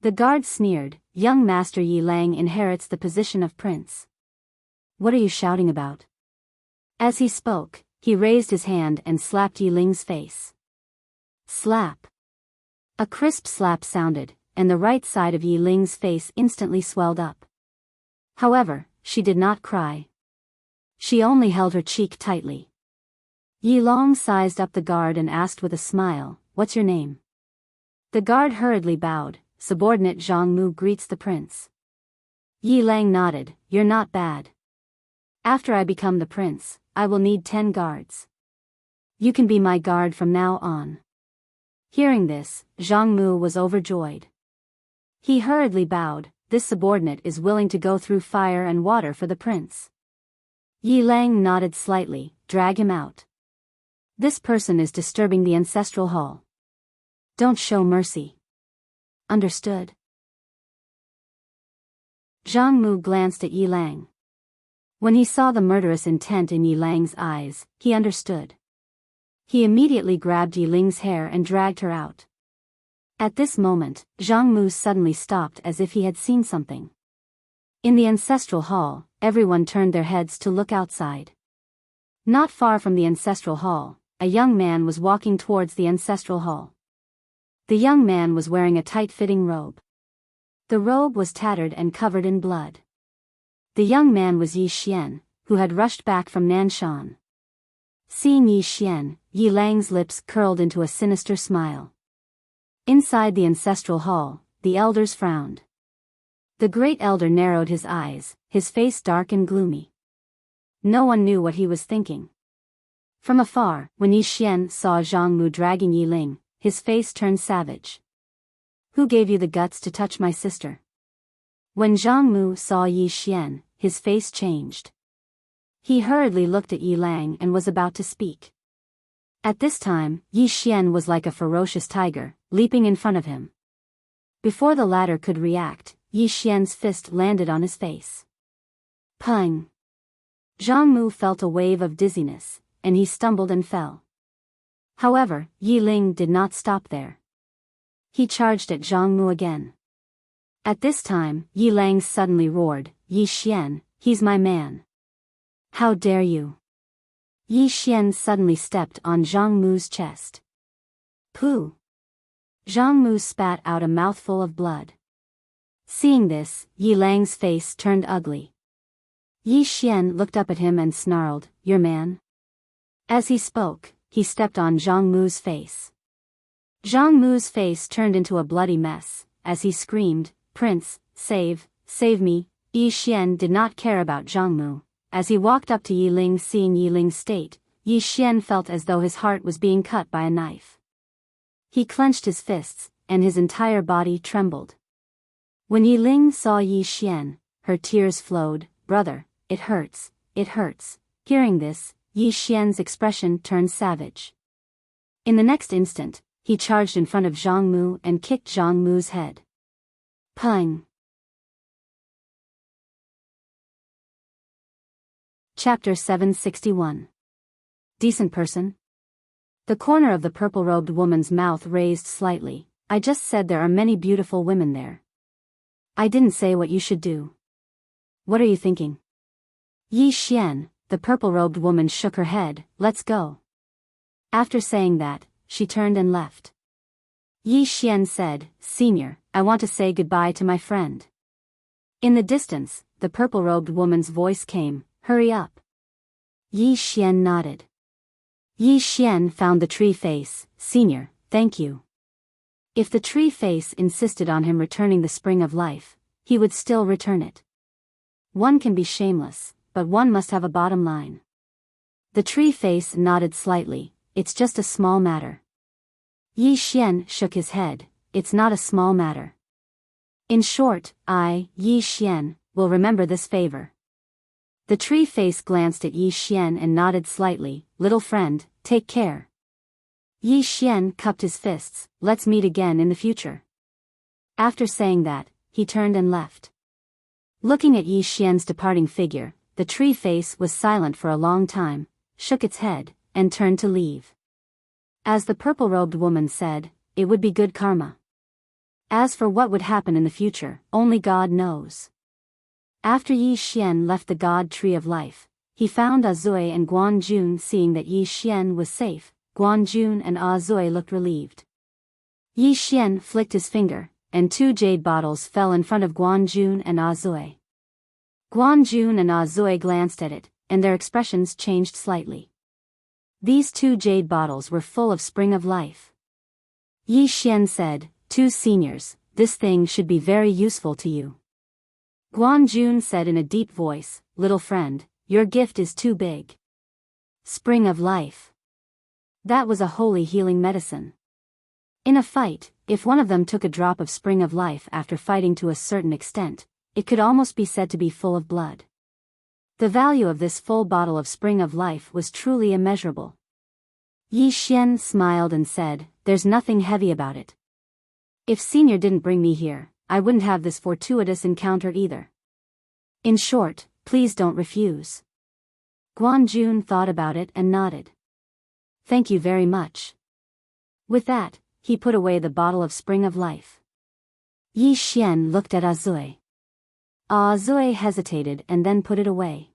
The guard sneered, "Young Master Yi Lang inherits the position of prince. What are you shouting about?" As he spoke, he raised his hand and slapped Yi Ling's face. Slap. A crisp slap sounded, and the right side of Yi Ling's face instantly swelled up. However, she did not cry. She only held her cheek tightly. Yi Long sized up the guard and asked with a smile, "What's your name?" The guard hurriedly bowed, "Subordinate Zhang Mu greets the prince." Yi Lang nodded, "You're not bad. After I become the prince, I will need 10 guards. You can be my guard from now on." Hearing this, Zhang Mu was overjoyed. He hurriedly bowed, "This subordinate is willing to go through fire and water for the prince." Yi Lang nodded slightly, "Drag him out. This person is disturbing the ancestral hall. Don't show mercy. Understood?" Zhang Mu glanced at Yi Lang. When he saw the murderous intent in Yi Lang's eyes, he understood. He immediately grabbed Yi Ling's hair and dragged her out. At this moment, Zhang Mu suddenly stopped as if he had seen something. In the ancestral hall, everyone turned their heads to look outside. Not far from the ancestral hall, a young man was walking towards the ancestral hall. The young man was wearing a tight-fitting robe. The robe was tattered and covered in blood. The young man was Yi Xian, who had rushed back from Nanshan. Seeing Yi Xian, Yi Lang's lips curled into a sinister smile. Inside the ancestral hall, the elders frowned. The great elder narrowed his eyes, his face dark and gloomy. No one knew what he was thinking. From afar, when Yi Xian saw Zhang Mu dragging Yi Ling, his face turned savage. "Who gave you the guts to touch my sister?" When Zhang Mu saw Yi Xian, his face changed. He hurriedly looked at Yi Lang and was about to speak. At this time, Yi Xian was like a ferocious tiger, leaping in front of him. Before the latter could react, Yi Xian's fist landed on his face. Pang! Zhang Mu felt a wave of dizziness, and he stumbled and fell. However, Yi Ling did not stop there. He charged at Zhang Mu again. At this time, Yi Lang suddenly roared, "Yi Xian, he's my man. How dare you!" Yi Xian suddenly stepped on Zhang Mu's chest. Pooh! Zhang Mu spat out a mouthful of blood. Seeing this, Yi Lang's face turned ugly. Yi Xian looked up at him and snarled, "Your man?" As he spoke, he stepped on Zhang Mu's face. Zhang Mu's face turned into a bloody mess, as he screamed, "Prince, save me!" Yi Xian did not care about Zhang Mu. As he walked up to Yi Ling, seeing Yi Ling's state, Yi Xian felt as though his heart was being cut by a knife. He clenched his fists, and his entire body trembled. When Yi Ling saw Yi Xian, her tears flowed, "Brother, it hurts, it hurts." Hearing this, Yi Xian's expression turned savage. In the next instant, he charged in front of Zhang Mu and kicked Zhang Mu's head. Pang! Chapter 761. Decent person? The corner of the purple-robed woman's mouth raised slightly. "I just said there are many beautiful women there. I didn't say what you should do. What are you thinking?" Yi Xian, the purple-robed woman, shook her head. "Let's go." After saying that, she turned and left. Yi Xian said, "Senior, I want to say goodbye to my friend." In the distance, the purple-robed woman's voice came, "Hurry up." Yi Xian nodded. Yi Xian found the tree face. "Senior, thank you. If the tree face insisted on him returning the spring of life, he would still return it. One can be shameless, but one must have a bottom line. The tree face nodded slightly, it's just a small matter. Yi Xian shook his head, it's not a small matter. In short, I, Yi Xian, will remember this favor. The tree face glanced at Yi Xian and nodded slightly, little friend, take care. Yi Xian cupped his fists, let's meet again in the future. After saying that, he turned and left. Looking at Yi Xian's departing figure, the tree face was silent for a long time, shook its head, and turned to leave. As the purple-robed woman said, it would be good karma. As for what would happen in the future, only God knows. After Yi Xian left the God Tree of Life, he found Azui and Guanjun. Seeing that Yi Xian was safe, Guanjun and Azui looked relieved. Yi Xian flicked his finger, and 2 jade bottles fell in front of Guanjun and Azui. Guanjun and Azui glanced at it, and their expressions changed slightly. These 2 jade bottles were full of spring of life. Yi Xian said, 2 seniors, this thing should be very useful to you. Guanjun said in a deep voice, little friend, your gift is too big. Spring of life. That was a holy healing medicine. In a fight, if one of them took a drop of spring of life after fighting to a certain extent, it could almost be said to be full of blood. The value of this full bottle of spring of life was truly immeasurable. Yi Xian smiled and said, there's nothing heavy about it. If Senior didn't bring me here, I wouldn't have this fortuitous encounter either. In short, please don't refuse. Guanjun thought about it and nodded. Thank you very much. With that, he put away the bottle of spring of life. Yi Xian looked at Azui. Azui hesitated and then put it away.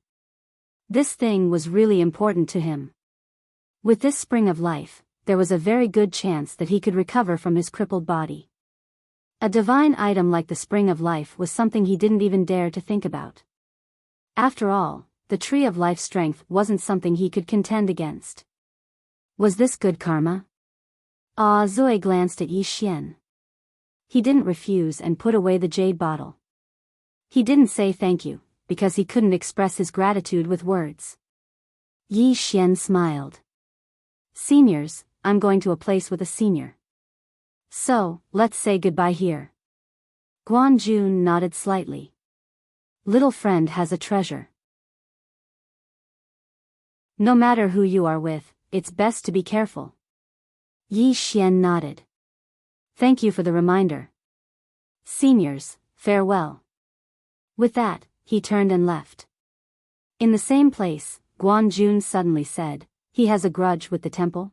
This thing was really important to him. With this spring of life, there was a very good chance that he could recover from his crippled body. A divine item like the spring of life was something he didn't even dare to think about. After all, the tree of life strength wasn't something he could contend against. Was this good karma? Azui glanced at Yi Xian. He didn't refuse and put away the jade bottle. He didn't say thank you, because he couldn't express his gratitude with words. Yi Xian smiled. Seniors, I'm going to a place with a senior. So, let's say goodbye here. Guanjun nodded slightly. Little friend has a treasure. No matter who you are with, it's best to be careful. Yi Xian nodded. Thank you for the reminder. Seniors, farewell. With that, he turned and left. In the same place, Guanjun suddenly said, he has a grudge with the temple?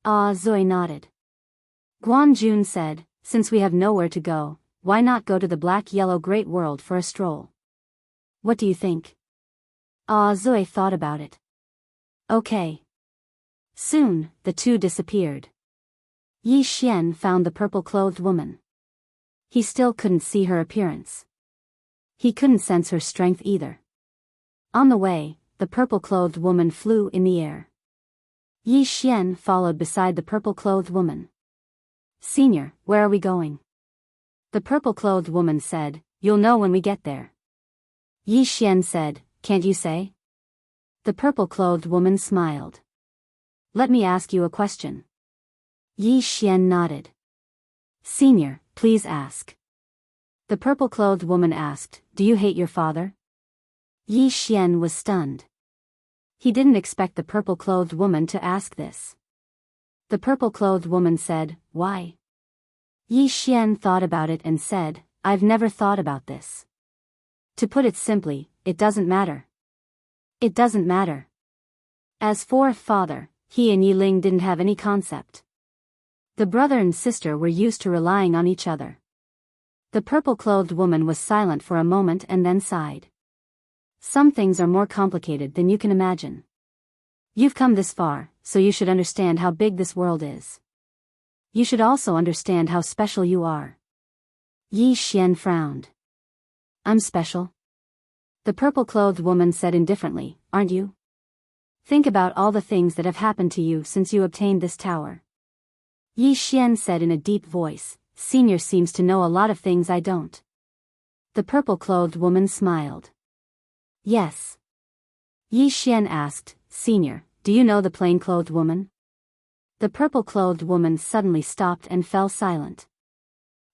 Azui nodded. Guanjun said, since we have nowhere to go, why not go to the black-yellow great world for a stroll? What do you think? Azui thought about it. Okay. Soon, the 2 disappeared. Yi Xian found the purple-clothed woman. He still couldn't see her appearance. He couldn't sense her strength either. On the way, the purple-clothed woman flew in the air. Yi Xian followed beside the purple-clothed woman. Senior, where are we going? The purple-clothed woman said, you'll know when we get there. Yi Xian said, can't you say? The purple-clothed woman smiled. Let me ask you a question. Yi Xian nodded. Senior, please ask. The purple-clothed woman asked, do you hate your father? Yi Xian was stunned. He didn't expect the purple-clothed woman to ask this. The purple-clothed woman said, why? Yi Xian thought about it and said, I've never thought about this. To put it simply, it doesn't matter. It doesn't matter. As for father, he and Yi Ling didn't have any concept. The brother and sister were used to relying on each other. The purple-clothed woman was silent for a moment and then sighed. Some things are more complicated than you can imagine. You've come this far, so you should understand how big this world is. You should also understand how special you are. Yi Xian frowned. I'm special? The purple-clothed woman said indifferently, aren't you? Think about all the things that have happened to you since you obtained this tower. Yi Xian said in a deep voice, Senior seems to know a lot of things I don't. The purple-clothed woman smiled. Yes. Yi Xian asked, Senior, do you know the plain-clothed woman? The purple-clothed woman suddenly stopped and fell silent.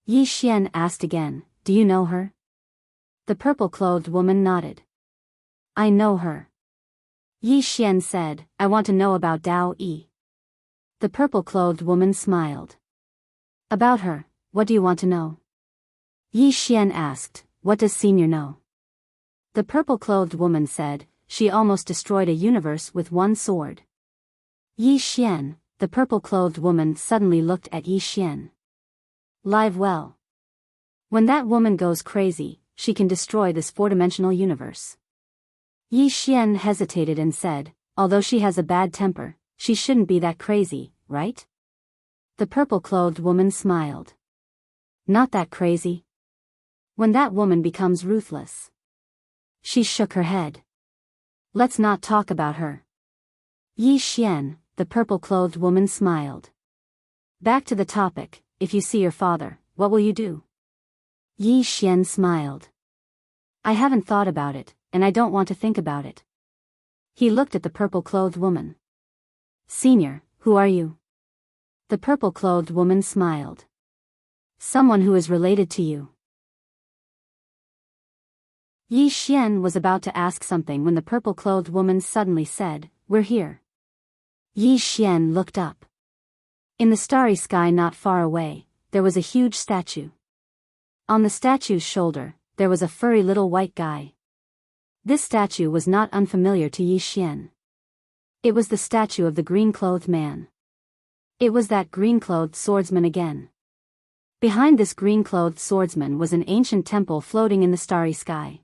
Yi Xian asked again, do you know her? The purple-clothed woman nodded. I know her. Yi Xian said, I want to know about Dao Yi. The purple-clothed woman smiled. About her, what do you want to know? Yi Xian asked, what does Senior know? The purple-clothed woman said, she almost destroyed a universe with one sword. Yi Xian, the purple-clothed woman suddenly looked at Yi Xian. Live well. When that woman goes crazy, she can destroy this four-dimensional universe. Yi Xian hesitated and said, although she has a bad temper, she shouldn't be that crazy, right? The purple-clothed woman smiled. Not that crazy. When that woman becomes ruthless. She shook her head. Let's not talk about her. Yi Xian, the purple-clothed woman smiled. Back to the topic, if you see your father, what will you do? Yi Xian smiled. I haven't thought about it, and I don't want to think about it. He looked at the purple-clothed woman. Senior, who are you? The purple-clothed woman smiled. Someone who is related to you. Yi Xian was about to ask something when the purple-clothed woman suddenly said, we're here. Yi Xian looked up. In the starry sky not far away, there was a huge statue. On the statue's shoulder, there was a furry little white guy. This statue was not unfamiliar to Yi Xian. It was the statue of the green-clothed man. It was that green-clothed swordsman again. Behind this green-clothed swordsman was an ancient temple floating in the starry sky.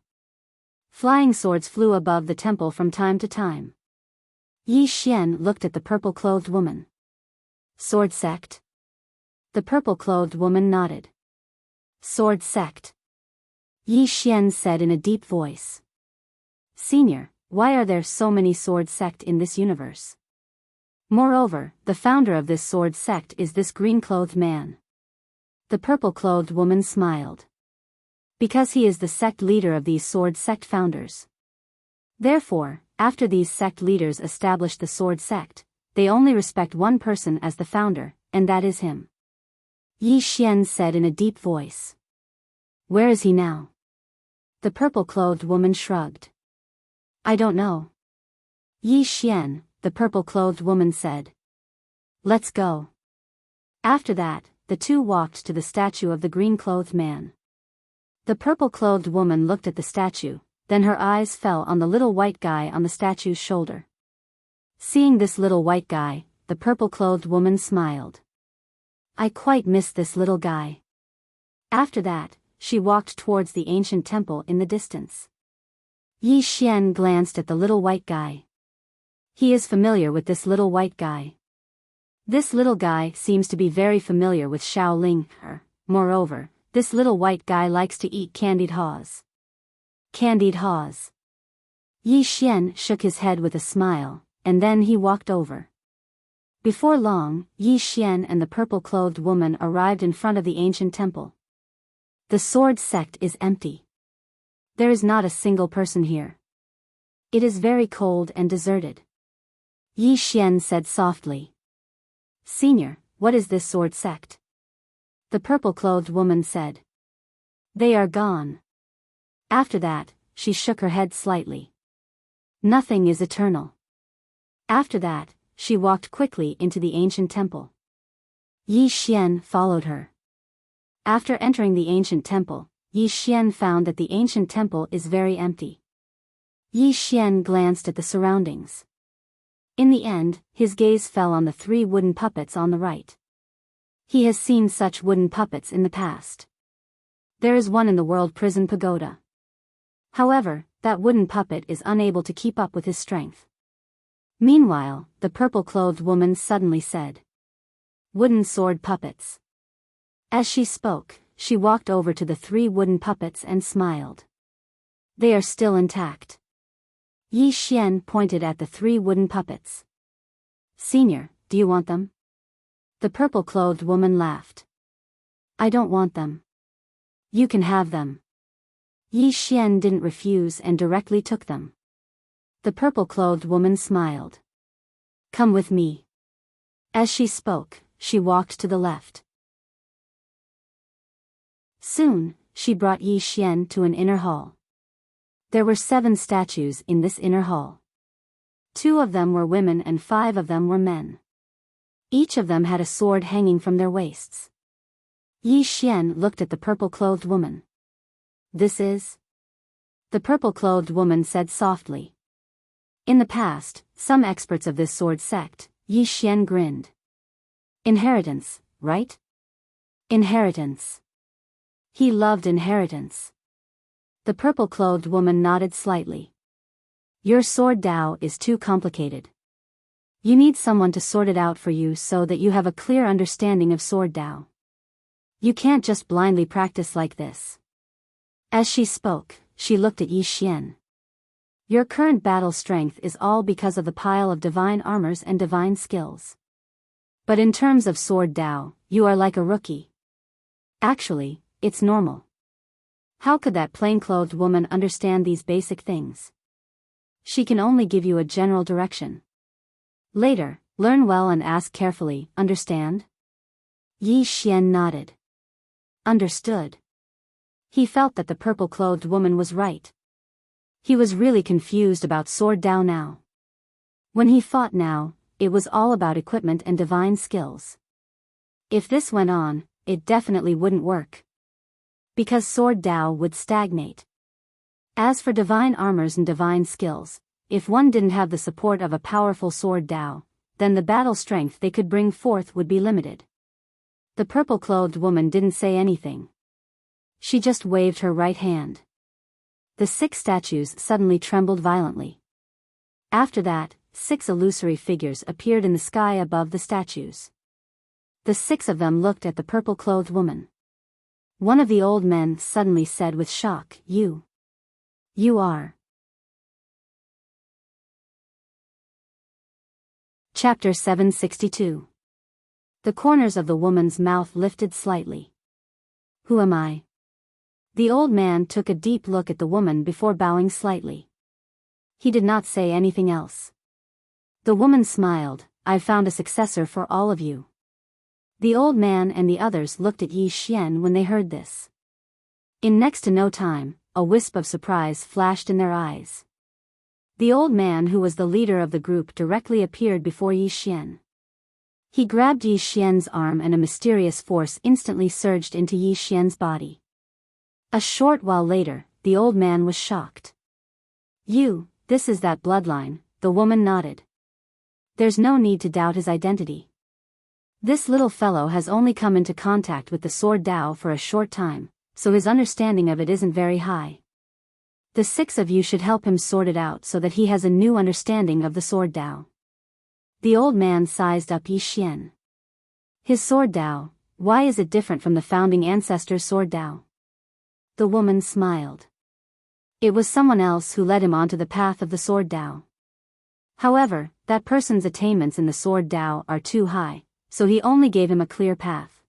Flying swords flew above the temple from time to time. Yi Xian looked at the purple-clothed woman. Sword sect? The purple-clothed woman nodded. Sword sect. Yi Xian said in a deep voice. Senior, why are there so many sword sect in this universe? Moreover, the founder of this sword sect is this green-clothed man. The purple-clothed woman smiled. Because he is the sect leader of these sword sect founders. Therefore, after these sect leaders establish the sword sect, they only respect one person as the founder, and that is him. Yi Xian said in a deep voice. Where is he now? The purple-clothed woman shrugged. I don't know. Yi Xian, the purple-clothed woman said. Let's go. After that, the two walked to the statue of the green-clothed man. The purple-clothed woman looked at the statue, then her eyes fell on the little white guy on the statue's shoulder. Seeing this little white guy, the purple-clothed woman smiled. I quite miss this little guy. After that, she walked towards the ancient temple in the distance. Yi Xian glanced at the little white guy. He is familiar with this little white guy. This little guy seems to be very familiar with Shaolin. Moreover, this little white guy likes to eat candied haws. Candied haws. Yi Xian shook his head with a smile, and then he walked over. Before long, Yi Xian and the purple-clothed woman arrived in front of the ancient temple. The sword sect is empty. There is not a single person here. It is very cold and deserted. Yi Xian said softly. Senior, what is this sword sect? The purple-clothed woman said. They are gone. After that, she shook her head slightly. Nothing is eternal. After that, she walked quickly into the ancient temple. Yi Xian followed her. After entering the ancient temple, Yi Xian found that the ancient temple is very empty. Yi Xian glanced at the surroundings. In the end, his gaze fell on the 3 wooden puppets on the right. He has seen such wooden puppets in the past. There is one in the World Prison Pagoda. However, that wooden puppet is unable to keep up with his strength. Meanwhile, the purple-clothed woman suddenly said. Wooden sword puppets. As she spoke, she walked over to the 3 wooden puppets and smiled. They are still intact. Yi Xian pointed at the 3 wooden puppets. Senior, do you want them? The purple-clothed woman laughed. I don't want them. You can have them. Yi Xian didn't refuse and directly took them. The purple-clothed woman smiled. Come with me. As she spoke, she walked to the left. Soon, she brought Yi Xian to an inner hall. There were 7 statues in this inner hall. 2 of them were women and 5 of them were men. Each of them had a sword hanging from their waists. Yi Xian looked at the purple-clothed woman. This is? The purple-clothed woman said softly. In the past, some experts of this sword sect, Yi Xian grinned. Inheritance, right? Inheritance. He loved inheritance. The purple-clothed woman nodded slightly. Your sword Dao is too complicated. You need someone to sort it out for you so that you have a clear understanding of sword Dao. You can't just blindly practice like this. As she spoke, she looked at Yi Xian. Your current battle strength is all because of the pile of divine armors and divine skills. But in terms of sword Dao, you are like a rookie. Actually, it's normal. How could that plain-clothed woman understand these basic things? She can only give you a general direction. Later, learn well and ask carefully, understand? Yi Xian nodded. Understood. He felt that the purple-clothed woman was right. He was really confused about sword Dao now. When he fought now, it was all about equipment and divine skills. If this went on, it definitely wouldn't work. Because sword Dao would stagnate. As for divine armors and divine skills, if one didn't have the support of a powerful sword Dao, then the battle strength they could bring forth would be limited. The purple-clothed woman didn't say anything. She just waved her right hand. The 6 statues suddenly trembled violently. After that, 6 illusory figures appeared in the sky above the statues. The 6 of them looked at the purple-clothed woman. One of the old men suddenly said with shock, You are. Chapter 762. The corners of the woman's mouth lifted slightly. Who am I? The old man took a deep look at the woman before bowing slightly. He did not say anything else. The woman smiled, I've found a successor for all of you. The old man and the others looked at Yi Xian when they heard this. In next to no time, a wisp of surprise flashed in their eyes. The old man who was the leader of the group directly appeared before Yi Xian. He grabbed Yi Xian's arm and a mysterious force instantly surged into Yi Xian's body. A short while later, the old man was shocked. This is that bloodline, the woman nodded. There's no need to doubt his identity. This little fellow has only come into contact with the sword Dao for a short time, so his understanding of it isn't very high. The 6 of you should help him sort it out so that he has a new understanding of the sword Dao. The old man sized up Yi Xian. His sword Dao, why is it different from the founding ancestor's sword Dao? The woman smiled. It was someone else who led him onto the path of the sword Dao. However, that person's attainments in the sword Dao are too high, so he only gave him a clear path.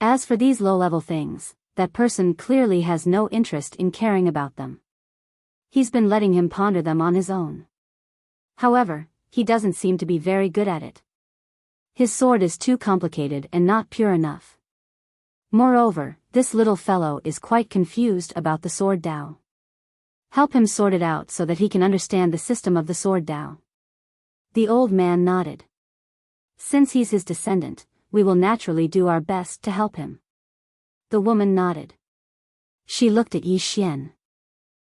As for these low-level things, that person clearly has no interest in caring about them. He's been letting him ponder them on his own. However, he doesn't seem to be very good at it. His sword is too complicated and not pure enough. Moreover, this little fellow is quite confused about the sword Dao. Help him sort it out so that he can understand the system of the sword Dao. The old man nodded. Since he's his descendant, we will naturally do our best to help him. The woman nodded. She looked at Yi Xian.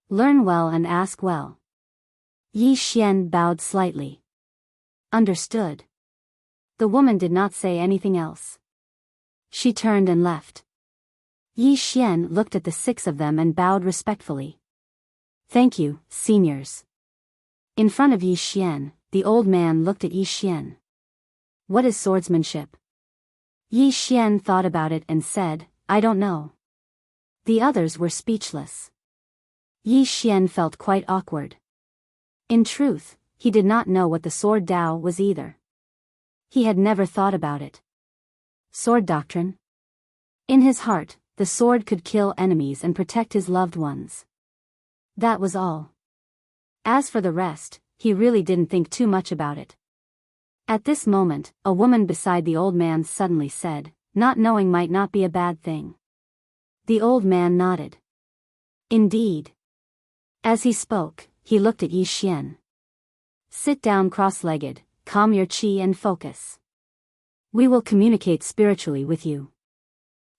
Learn well and ask well. Yi Xian bowed slightly. Understood. The woman did not say anything else. She turned and left. Yi Xian looked at the 6 of them and bowed respectfully. Thank you, seniors. In front of Yi Xian, the old man looked at Yi Xian. What is swordsmanship? Yi Xian thought about it and said, I don't know. The others were speechless. Yi Xian felt quite awkward. In truth, he did not know what the sword Dao was either. He had never thought about it. Sword doctrine? In his heart, the sword could kill enemies and protect his loved ones. That was all. As for the rest, he really didn't think too much about it. At this moment, a woman beside the old man suddenly said, "Not knowing might not be a bad thing." The old man nodded. Indeed. As he spoke, he looked at Yi Xian. "Sit down cross-legged, calm your qi and focus. We will communicate spiritually with you."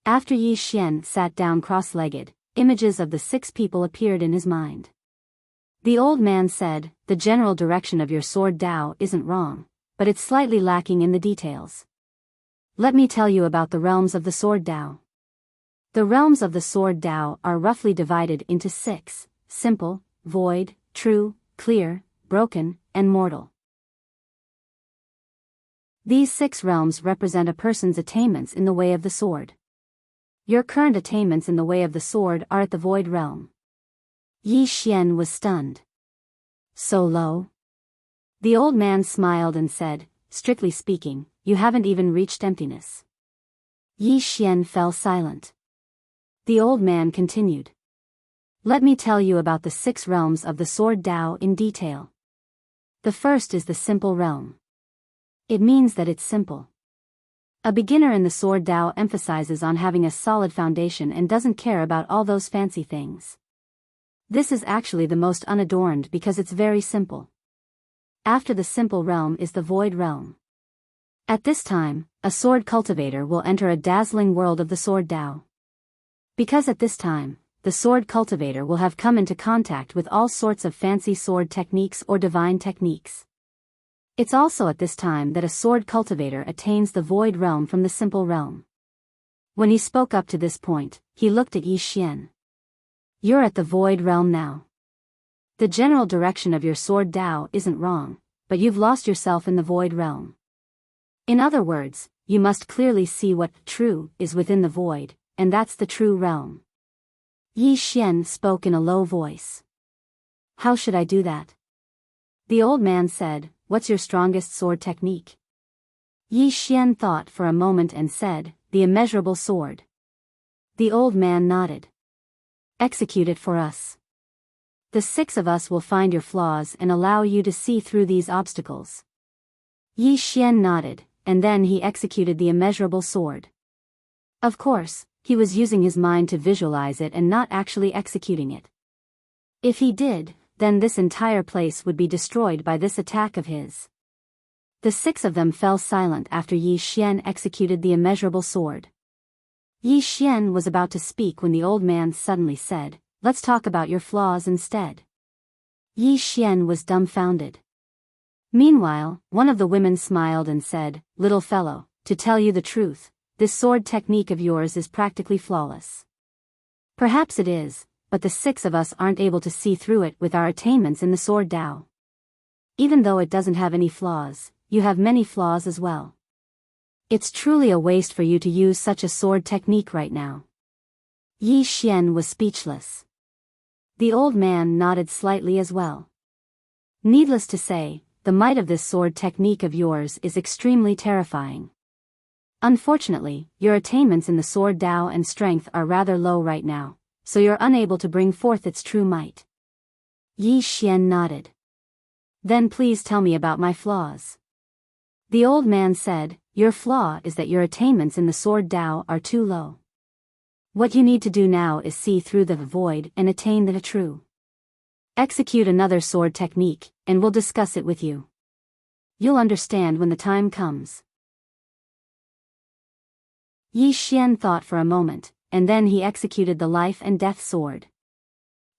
After Yi Xian sat down cross-legged, images of the 6 people appeared in his mind. The old man said, "The general direction of your sword Dao isn't wrong, but it's slightly lacking in the details. Let me tell you about the realms of the sword Dao. The realms of the sword Dao are roughly divided into 6, simple, void, true, clear, broken, and mortal. These 6 realms represent a person's attainments in the way of the sword. Your current attainments in the way of the sword are at the void realm." Yi Xian was stunned. "So low?" The old man smiled and said, "Strictly speaking, you haven't even reached emptiness." Yi Xian fell silent. The old man continued. "Let me tell you about the 6 realms of the sword Dao in detail. The first is the simple realm. It means that it's simple. A beginner in the sword Dao emphasizes on having a solid foundation and doesn't care about all those fancy things. This is actually the most unadorned because it's very simple. After the simple realm is the void realm. At this time, a sword cultivator will enter a dazzling world of the sword Dao. Because at this time, the sword cultivator will have come into contact with all sorts of fancy sword techniques or divine techniques. It's also at this time that a sword cultivator attains the void realm from the simple realm." When he spoke up to this point, he looked at Yi Xian. "You're at the void realm now. The general direction of your sword Dao isn't wrong, but you've lost yourself in the void realm. In other words, you must clearly see what true is within the void, and that's the true realm." Yi Xian spoke in a low voice. "How should I do that?" The old man said, "What's your strongest sword technique?" Yi Xian thought for a moment and said, "The immeasurable sword." The old man nodded. "Execute it for us. The 6 of us will find your flaws and allow you to see through these obstacles." Yi Xian nodded, and then he executed the immeasurable sword. Of course, he was using his mind to visualize it and not actually executing it. If he did, then this entire place would be destroyed by this attack of his. The 6 of them fell silent after Yi Xian executed the immeasurable sword. Yi Xian was about to speak when the old man suddenly said, "Let's talk about your flaws instead." Yi Xian was dumbfounded. Meanwhile, one of the women smiled and said, "Little fellow, to tell you the truth, this sword technique of yours is practically flawless. Perhaps it is, but the 6 of us aren't able to see through it with our attainments in the sword Dao. Even though it doesn't have any flaws, you have many flaws as well. It's truly a waste for you to use such a sword technique right now." Yi Xian was speechless. The old man nodded slightly as well. "Needless to say, the might of this sword technique of yours is extremely terrifying. Unfortunately, your attainments in the sword Dao and strength are rather low right now, so you're unable to bring forth its true might." Yi Xian nodded. "Then please tell me about my flaws." The old man said, "Your flaw is that your attainments in the sword Dao are too low. What you need to do now is see through the void and attain the true. Execute another sword technique, and we'll discuss it with you. You'll understand when the time comes." Yi Xian thought for a moment, and then he executed the life and death sword.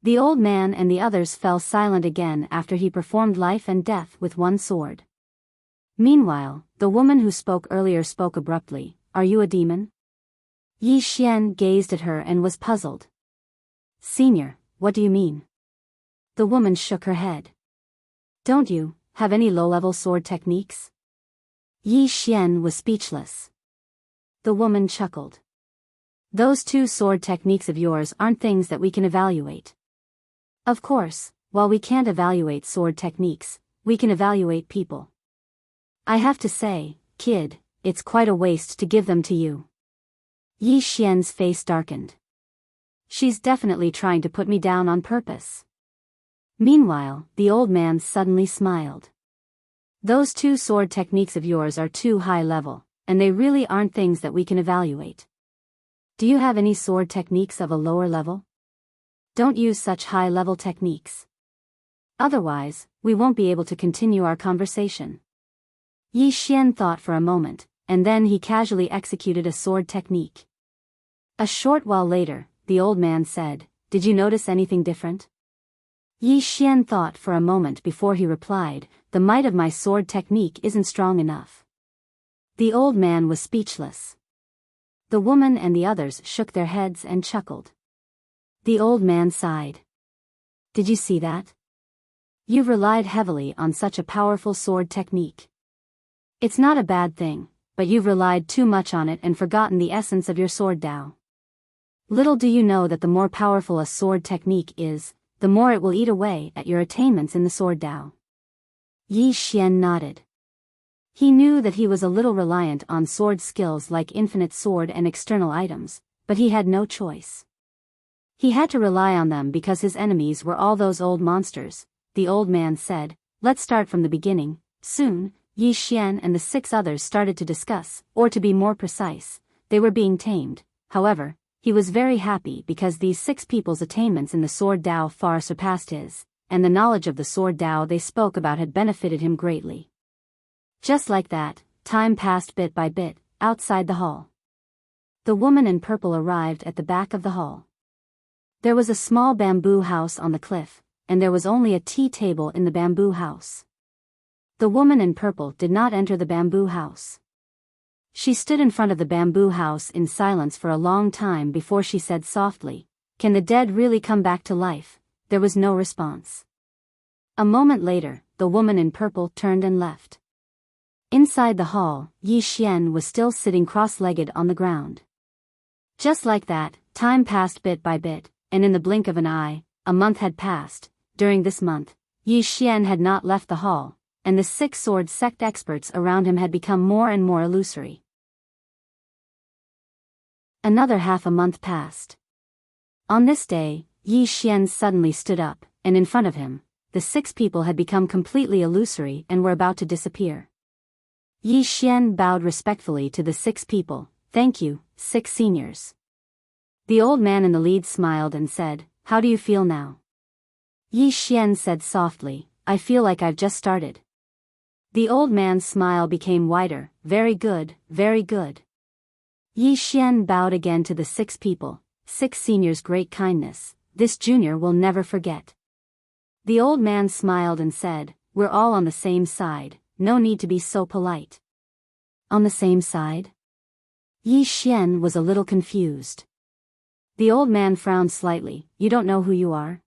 The old man and the others fell silent again after he performed life and death with one sword. Meanwhile, the woman who spoke earlier spoke abruptly, "Are you a demon?" Yi Xian gazed at her and was puzzled. "Senior, what do you mean?" The woman shook her head. "Don't you have any low-level sword techniques?" Yi Xian was speechless. The woman chuckled. "Those 2 sword techniques of yours aren't things that we can evaluate. Of course, while we can't evaluate sword techniques, we can evaluate people. I have to say, kid, it's quite a waste to give them to you. Yi Xian's face darkened. She's definitely trying to put me down on purpose. Meanwhile, the old man suddenly smiled. Those 2 sword techniques of yours are too high level, and they really aren't things that we can evaluate. Do you have any sword techniques of a lower level? Don't use such high-level techniques. Otherwise, we won't be able to continue our conversation. Yi Xian thought for a moment, and then he casually executed a sword technique. A short while later, the old man said, "Did you notice anything different?" Yi Xian thought for a moment before he replied, "The might of my sword technique isn't strong enough." The old man was speechless. The woman and the others shook their heads and chuckled. The old man sighed. "Did you see that? You've relied heavily on such a powerful sword technique. It's not a bad thing, but you've relied too much on it and forgotten the essence of your sword Tao. Little do you know that the more powerful a sword technique is, the more it will eat away at your attainments in the sword Tao." Yi Xian nodded. He knew that he was a little reliant on sword skills like infinite sword and external items, but he had no choice. He had to rely on them because his enemies were all those old monsters. The old man said, "Let's start from the beginning." Soon, Yi Xian and the 6 others started to discuss, or to be more precise, they were being tamed. However, he was very happy because these 6 people's attainments in the sword Tao far surpassed his, and the knowledge of the sword Tao they spoke about had benefited him greatly. Just like that, time passed bit by bit, outside the hall. The woman in purple arrived at the back of the hall. There was a small bamboo house on the cliff, and there was only a tea table in the bamboo house. The woman in purple did not enter the bamboo house. She stood in front of the bamboo house in silence for a long time before she said softly, "Can the dead really come back to life?" There was no response. A moment later, the woman in purple turned and left. Inside the hall, Yi Xian was still sitting cross-legged on the ground. Just like that, time passed bit by bit, and in the blink of an eye, a month had passed. During this month, Yi Xian had not left the hall, and the 6 sword sect experts around him had become more and more illusory. Another half a month passed. On this day, Yi Xian suddenly stood up, and in front of him, the 6 people had become completely illusory and were about to disappear. Yi Xian bowed respectfully to the 6 people. "Thank you, 6 seniors." The old man in the lead smiled and said, "How do you feel now?" Yi Xian said softly, "I feel like I've just started." The old man's smile became wider. "Very good, very good." Yi Xian bowed again to the 6 people. 6 seniors' great kindness, this junior will never forget. The old man smiled and said, "We're all on the same side, no need to be so polite." On the same side? Yi Xian was a little confused. The old man frowned slightly. "You don't know who you are?"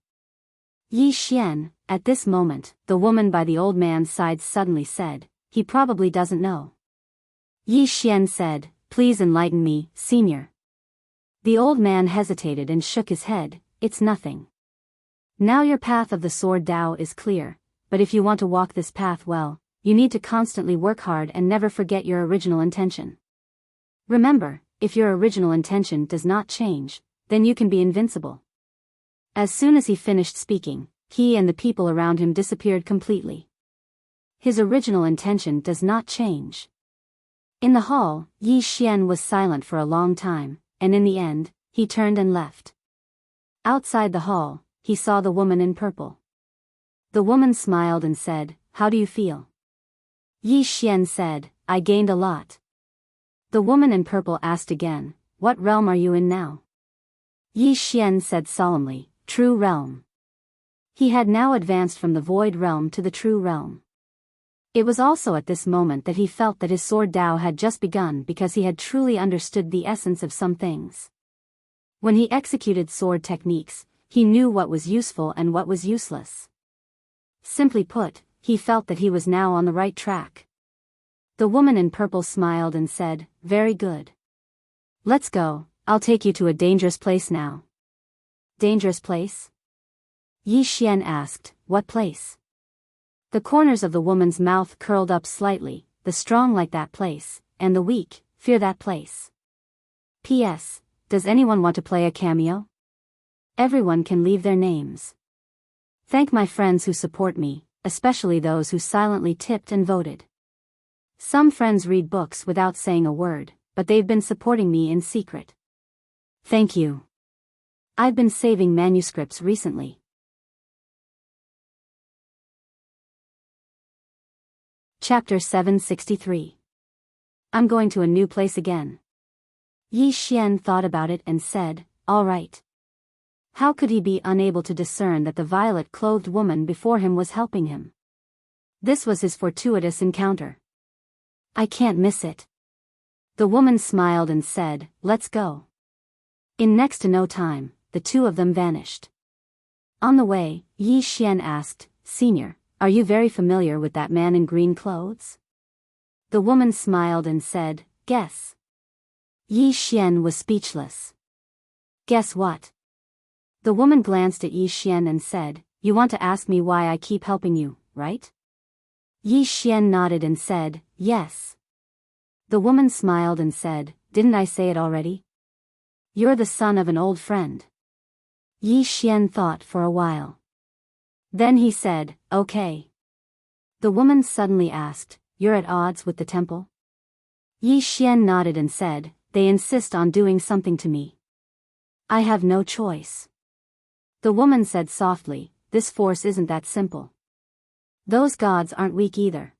Yi Xian, at this moment, the woman by the old man's side suddenly said, "He probably doesn't know." Yi Xian said, "Please enlighten me, senior." The old man hesitated and shook his head. "It's nothing. Now your path of the sword Tao is clear, but if you want to walk this path well, you need to constantly work hard and never forget your original intention. Remember, if your original intention does not change, then you can be invincible." As soon as he finished speaking, he and the people around him disappeared completely. His original intention does not change. In the hall, Yi Xian was silent for a long time, and in the end, he turned and left. Outside the hall, he saw the woman in purple. The woman smiled and said, "How do you feel?" Yi Xian said, "I gained a lot." The woman in purple asked again, "What realm are you in now?" Yi Xian said solemnly, "True realm." He had now advanced from the void realm to the true realm. It was also at this moment that he felt that his sword Tao had just begun because he had truly understood the essence of some things. When he executed sword techniques, he knew what was useful and what was useless. Simply put, he felt that he was now on the right track. The woman in purple smiled and said, "Very good. Let's go, I'll take you to a dangerous place now." "Dangerous place?" Yi Xian asked, "What place?" The corners of the woman's mouth curled up slightly. "The strong like that place, and the weak fear that place. P.S. Does anyone want to play a cameo? Everyone can leave their names. Thank my friends who support me, especially those who silently tipped and voted. Some friends read books without saying a word, but they've been supporting me in secret. Thank you. I've been saving manuscripts recently. Chapter 763. I'm going to a new place again. Yi Xian thought about it and said, all right. How could he be unable to discern that the violet-clothed woman before him was helping him? This was his fortuitous encounter. I can't miss it. The woman smiled and said, let's go. In next to no time, the two of them vanished. On the way, Yi Xian asked, Senior, are you very familiar with that man in green clothes? The woman smiled and said, guess. Yi Xian was speechless. Guess what? The woman glanced at Yi Xian and said, you want to ask me why I keep helping you, right? Yi Xian nodded and said, yes. The woman smiled and said, didn't I say it already? You're the son of an old friend. Yi Xian thought for a while. Then he said, okay. The woman suddenly asked, you're at odds with the temple? Yi Xian nodded and said, they insist on doing something to me. I have no choice. The woman said softly, this force isn't that simple. Those gods aren't weak either.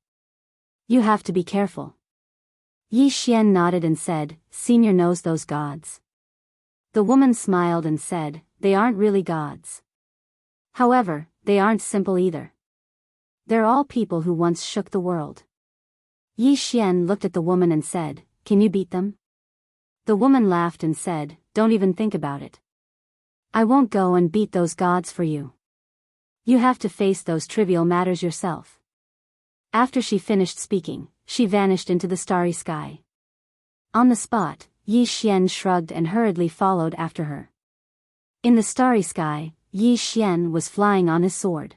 You have to be careful. Yi Xian nodded and said, Senior knows those gods. The woman smiled and said, they aren't really gods. However, they aren't simple either. They're all people who once shook the world. Yi Xian looked at the woman and said, can you beat them? The woman laughed and said, don't even think about it. I won't go and beat those gods for you. You have to face those trivial matters yourself. After she finished speaking, she vanished into the starry sky. On the spot, Yi Xian shrugged and hurriedly followed after her. In the starry sky, Yi Xian was flying on his sword.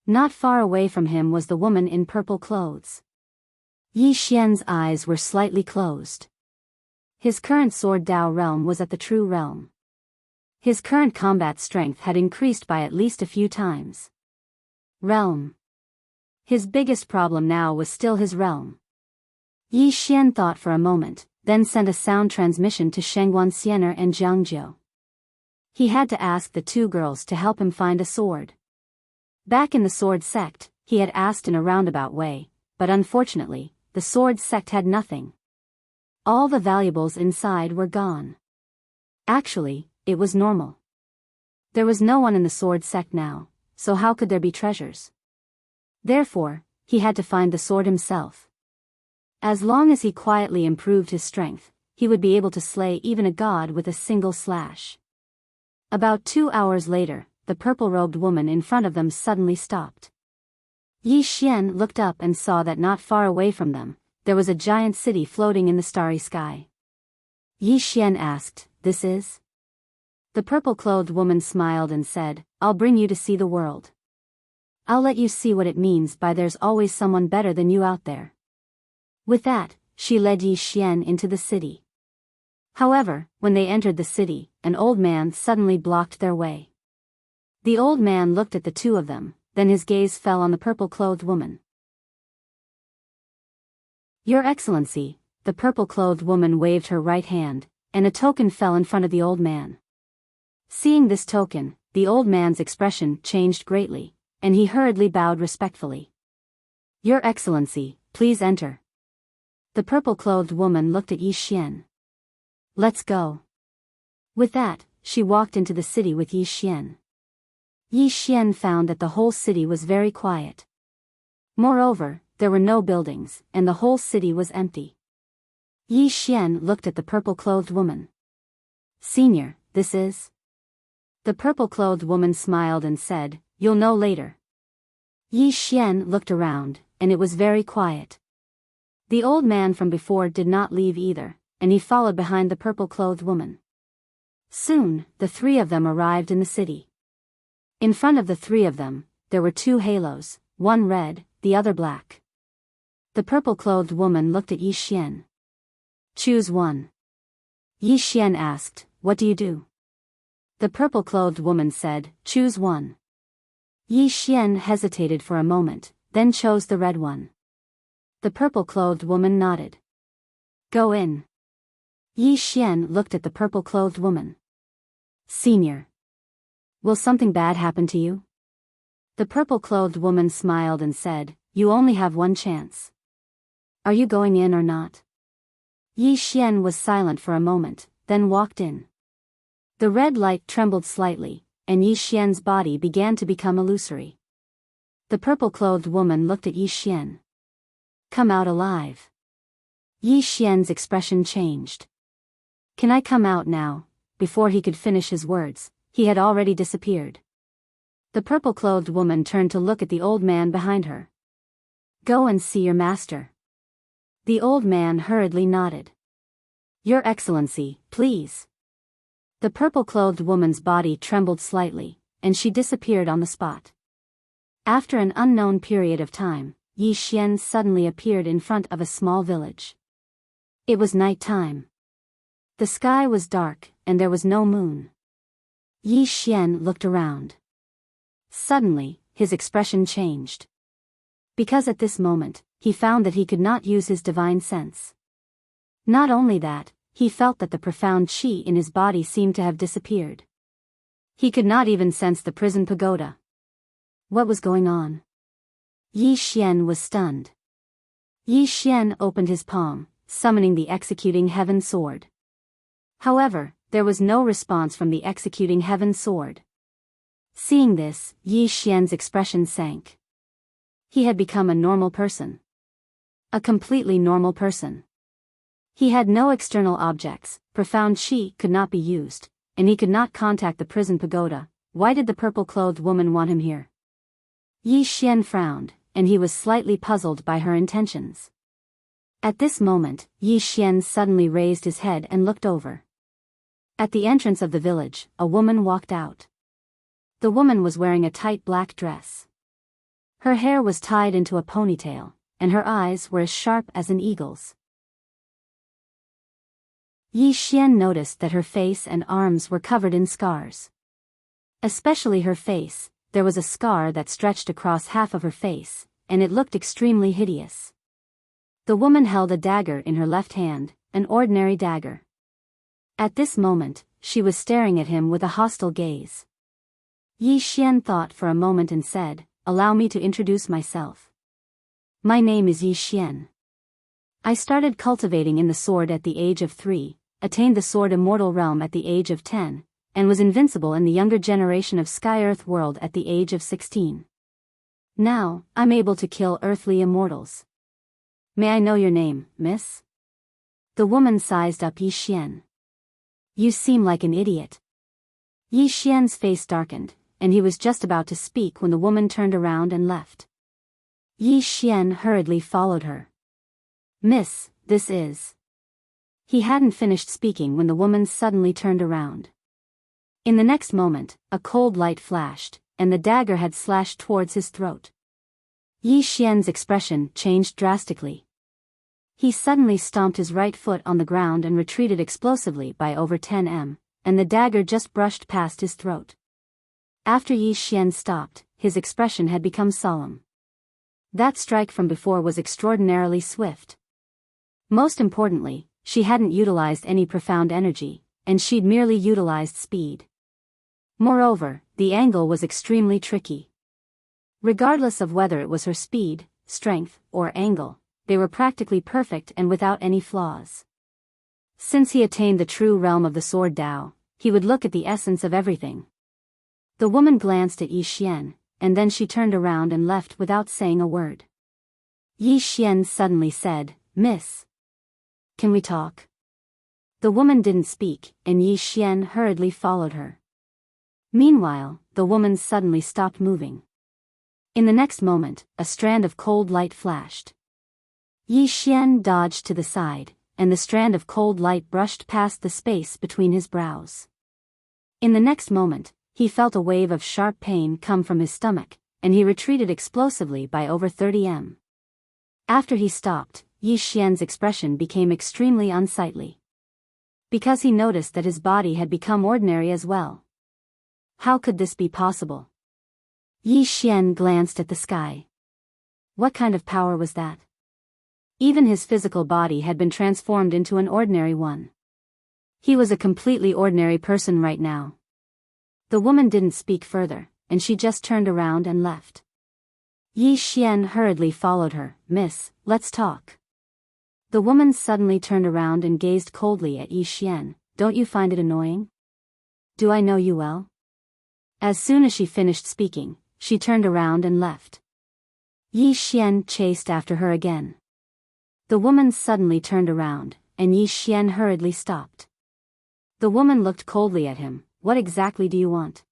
Not far away from him was the woman in purple clothes. Yi Xian's eyes were slightly closed. His current sword Dao realm was at the true realm. His current combat strength had increased by at least a few times. Realm. His biggest problem now was still his realm. Yi Xian thought for a moment, then sent a sound transmission to Shengguan Xiener and Jiangjiu. He had to ask the two girls to help him find a sword. Back in the sword sect, he had asked in a roundabout way, but unfortunately, the sword sect had nothing. All the valuables inside were gone. Actually, it was normal. There was no one in the sword sect now, so how could there be treasures? Therefore, he had to find the sword himself. As long as he quietly improved his strength, he would be able to slay even a god with a single slash. About 2 hours later, the purple-robed woman in front of them suddenly stopped. Yi Xian looked up and saw that not far away from them, there was a giant city floating in the starry sky. Yi Xian asked, this is? The purple-clothed woman smiled and said, I'll bring you to see the world. I'll let you see what it means by there's always someone better than you out there. With that, she led Yi Xian into the city. However, when they entered the city, an old man suddenly blocked their way. The old man looked at the two of them, then his gaze fell on the purple-clothed woman. Your Excellency, the purple-clothed woman waved her right hand, and a token fell in front of the old man. Seeing this token, the old man's expression changed greatly, and he hurriedly bowed respectfully. Your Excellency, please enter. The purple-clothed woman looked at Yi Xian. Let's go. With that, she walked into the city with Yi Xian. Yi Xian found that the whole city was very quiet. Moreover, there were no buildings, and the whole city was empty. Yi Xian looked at the purple-clothed woman. Senior, this is? The purple-clothed woman smiled and said, you'll know later. Yi Xian looked around, and it was very quiet. The old man from before did not leave either, and he followed behind the purple-clothed woman. Soon, the three of them arrived in the city. In front of the three of them, there were two halos, one red, the other black. The purple-clothed woman looked at Yi Xian. Choose one. Yi Xian asked, what do you do? The purple-clothed woman said, choose one. Yi Xian hesitated for a moment, then chose the red one. The purple-clothed woman nodded. Go in. Yi Xian looked at the purple-clothed woman. Senior. Will something bad happen to you? The purple-clothed woman smiled and said, you only have one chance. Are you going in or not? Yi Xian was silent for a moment, then walked in. The red light trembled slightly, and Yi Xian's body began to become illusory. The purple-clothed woman looked at Yi Xian. Come out alive. Yi Xian's expression changed. Can I come out now? Before he could finish his words, he had already disappeared. The purple-clothed woman turned to look at the old man behind her. Go and see your master. The old man hurriedly nodded. Your Excellency, please. The purple-clothed woman's body trembled slightly, and she disappeared on the spot. After an unknown period of time, Yi Xian suddenly appeared in front of a small village. It was night time. The sky was dark, and there was no moon. Yi Xian looked around. Suddenly, his expression changed. Because at this moment, he found that he could not use his divine sense. Not only that, he felt that the profound qi in his body seemed to have disappeared. He could not even sense the prison pagoda. What was going on? Yi Xian was stunned. Yi Xian opened his palm, summoning the executing heaven sword. However, there was no response from the executing heaven sword. Seeing this, Yi Xian's expression sank. He had become a normal person. A completely normal person. He had no external objects, profound qi could not be used, and he could not contact the prison pagoda. Why did the purple-clothed woman want him here? Yi Xian frowned, and he was slightly puzzled by her intentions. At this moment, Yi Xian suddenly raised his head and looked over. At the entrance of the village, a woman walked out. The woman was wearing a tight black dress. Her hair was tied into a ponytail, and her eyes were as sharp as an eagle's. Yi Xian noticed that her face and arms were covered in scars. Especially her face, there was a scar that stretched across half of her face, and it looked extremely hideous. The woman held a dagger in her left hand, an ordinary dagger. At this moment, she was staring at him with a hostile gaze. Yi Xian thought for a moment and said, allow me to introduce myself. My name is Yi Xian. I started cultivating in the sword at the age of 3, attained the sword immortal realm at the age of 10, and was invincible in the younger generation of Sky-Earth world at the age of 16. Now, I'm able to kill earthly immortals. May I know your name, miss? The woman sized up Yi Xian. You seem like an idiot. Yi Xian's face darkened, and he was just about to speak when the woman turned around and left. Yi Xian hurriedly followed her. Miss, this is... He hadn't finished speaking when the woman suddenly turned around. In the next moment, a cold light flashed, and the dagger had slashed towards his throat. Yi Xian's expression changed drastically. He suddenly stomped his right foot on the ground and retreated explosively by over 10 m, and the dagger just brushed past his throat. After Yi Xian stopped, his expression had become solemn. That strike from before was extraordinarily swift. Most importantly, she hadn't utilized any profound energy, and she'd merely utilized speed. Moreover, the angle was extremely tricky. Regardless of whether it was her speed, strength, or angle, they were practically perfect and without any flaws. Since he attained the true realm of the sword Tao, he would look at the essence of everything. The woman glanced at Yi Xian, and then she turned around and left without saying a word. Yi Xian suddenly said, Miss. Can we talk? The woman didn't speak, and Yi Xian hurriedly followed her. Meanwhile, the woman suddenly stopped moving. In the next moment, a strand of cold light flashed. Yi Xian dodged to the side, and the strand of cold light brushed past the space between his brows. In the next moment, he felt a wave of sharp pain come from his stomach, and he retreated explosively by over 30 m. After he stopped, Yi Xian's expression became extremely unsightly. Because he noticed that his body had become ordinary as well. How could this be possible? Yi Xian glanced at the sky. What kind of power was that? Even his physical body had been transformed into an ordinary one. He was a completely ordinary person right now. The woman didn't speak further, and she just turned around and left. Yi Xian hurriedly followed her. "Miss, let's talk." The woman suddenly turned around and gazed coldly at Yi Xian. "Don't you find it annoying? Do I know you well?" As soon as she finished speaking, she turned around and left. Yi Xian chased after her again. The woman suddenly turned around, and Yi Xian hurriedly stopped. The woman looked coldly at him. "What exactly do you want?"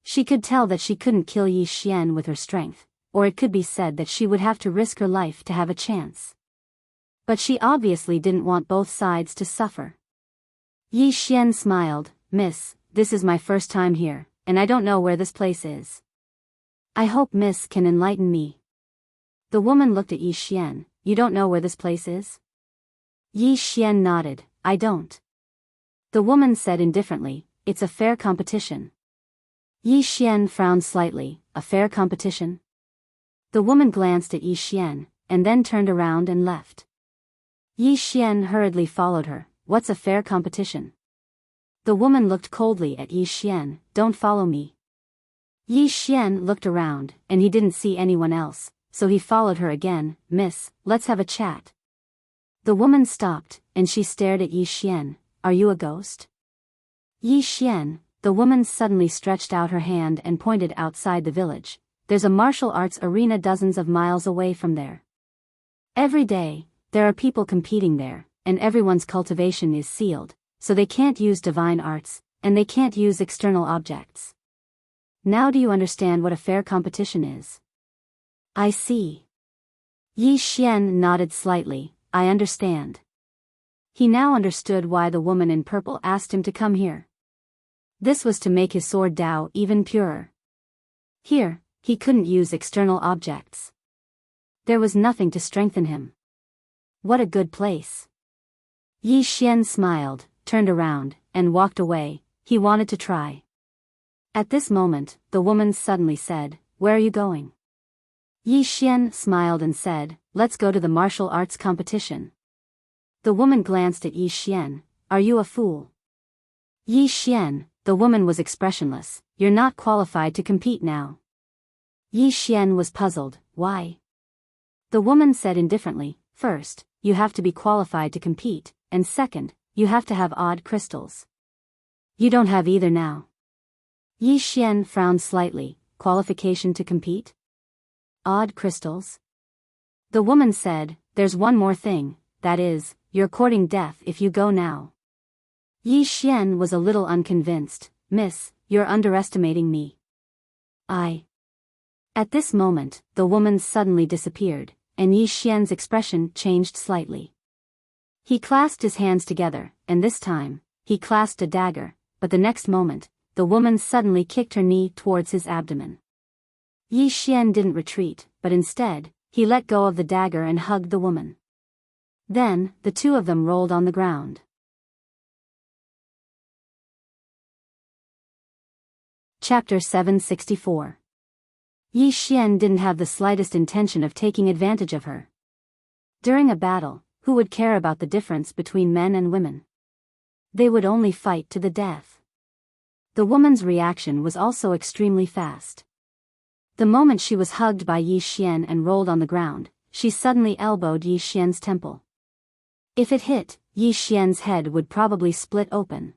She could tell that she couldn't kill Yi Xian with her strength, or it could be said that she would have to risk her life to have a chance. But she obviously didn't want both sides to suffer. Yi Xian smiled. "Miss, this is my first time here, and I don't know where this place is. I hope Miss can enlighten me." The woman looked at Yi Xian. "You don't know where this place is?" Yi Xian nodded. "I don't." The woman said indifferently, "It's a fair competition." Yi Xian frowned slightly. "A fair competition?" The woman glanced at Yi Xian, and then turned around and left. Yi Xian hurriedly followed her. "What's a fair competition?" The woman looked coldly at Yi Xian. "Don't follow me." Yi Xian looked around, and he didn't see anyone else, so he followed her again. "Miss, let's have a chat." The woman stopped, and she stared at Yi Xian. "Are you a ghost?" Yi Xian, the woman suddenly stretched out her hand and pointed outside the village. "There's a martial arts arena dozens of miles away from there. Every day, there are people competing there, and everyone's cultivation is sealed, so they can't use divine arts, and they can't use external objects. Now do you understand what a fair competition is?" "I see." Yi Xian nodded slightly. "I understand." He now understood why the woman in purple asked him to come here. This was to make his sword Dao even purer. Here, he couldn't use external objects. There was nothing to strengthen him. What a good place. Yi Xian smiled, turned around, and walked away. He wanted to try. At this moment, the woman suddenly said, "Where are you going?" Yi Xian smiled and said, "Let's go to the martial arts competition." The woman glanced at Yi Xian. "Are you a fool?" Yi Xian, the woman was expressionless. "You're not qualified to compete now." Yi Xian was puzzled. "Why?" The woman said indifferently, "First, you have to be qualified to compete, and second, you have to have odd crystals. You don't have either now." Yi Xian frowned slightly. "Qualification to compete? Odd crystals?" The woman said, "There's one more thing, that is, you're courting death if you go now." Yi Xian was a little unconvinced. "Miss, you're underestimating me." At this moment, the woman suddenly disappeared, and Yi Xian's expression changed slightly. He clasped his hands together, and this time, he clasped a dagger, but the next moment, the woman suddenly kicked her knee towards his abdomen. Yi Xian didn't retreat, but instead, he let go of the dagger and hugged the woman. Then, the two of them rolled on the ground. Chapter 764. Yi Xian didn't have the slightest intention of taking advantage of her. During a battle, who would care about the difference between men and women? They would only fight to the death. The woman's reaction was also extremely fast. The moment she was hugged by Yi Xian and rolled on the ground, she suddenly elbowed Yi Xian's temple. If it hit, Yi Xian's head would probably split open.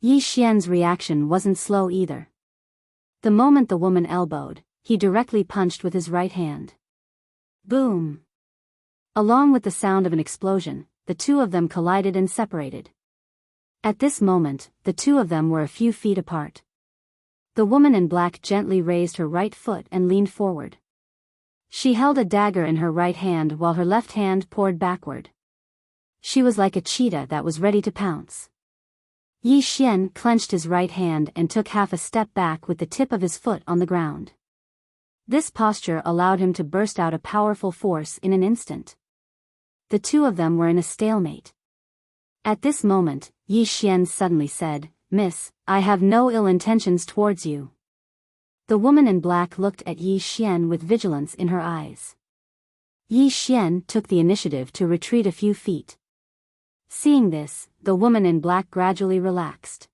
Yi Xian's reaction wasn't slow either. The moment the woman elbowed, he directly punched with his right hand. Boom! Along with the sound of an explosion, the two of them collided and separated. At this moment, the two of them were a few feet apart. The woman in black gently raised her right foot and leaned forward. She held a dagger in her right hand while her left hand poured backward. She was like a cheetah that was ready to pounce. Yi Xian clenched his right hand and took half a step back with the tip of his foot on the ground. This posture allowed him to burst out a powerful force in an instant. The two of them were in a stalemate. At this moment, Yi Xian suddenly said, "Miss, I have no ill intentions towards you." The woman in black looked at Yi Xian with vigilance in her eyes. Yi Xian took the initiative to retreat a few feet. Seeing this, the woman in black gradually relaxed.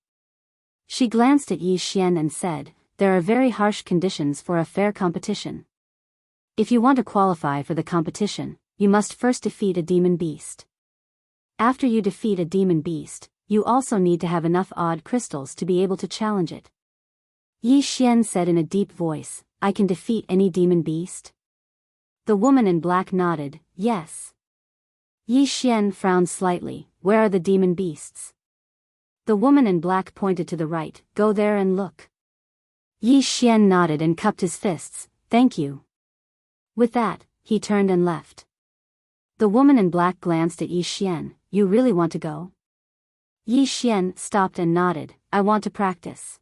She glanced at Yi Xian and said, "There are very harsh conditions for a fair competition. If you want to qualify for the competition, you must first defeat a demon beast. After you defeat a demon beast, you also need to have enough odd crystals to be able to challenge it." Yi Xian said in a deep voice, "I can defeat any demon beast?" The woman in black nodded, "Yes." Yi Xian frowned slightly, "Where are the demon beasts?" The woman in black pointed to the right, "Go there and look." Yi Xian nodded and cupped his fists, "Thank you." With that, he turned and left. The woman in black glanced at Yi Xian, "You really want to go?" Yi Xian stopped and nodded, "I want to practice."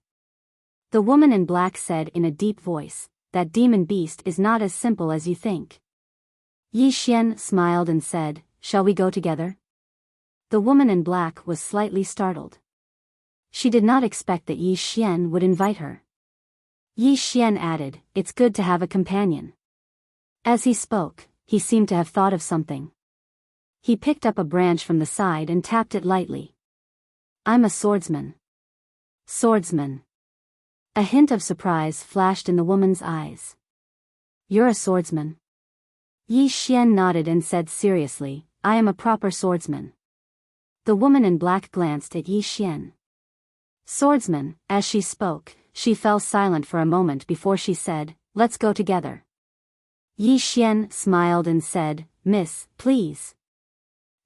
The woman in black said in a deep voice, "That demon beast is not as simple as you think." Yi Xian smiled and said, "Shall we go together?" The woman in black was slightly startled. She did not expect that Yi Xian would invite her. Yi Xian added, "It's good to have a companion." As he spoke, he seemed to have thought of something. He picked up a branch from the side and tapped it lightly. "I'm a swordsman." Swordsman. A hint of surprise flashed in the woman's eyes. "You're a swordsman?" Yi Xian nodded and said seriously, "I am a proper swordsman." The woman in black glanced at Yi Xian. "Swordsman," as she spoke, she fell silent for a moment before she said, "Let's go together." Yi Xian smiled and said, "Miss, please."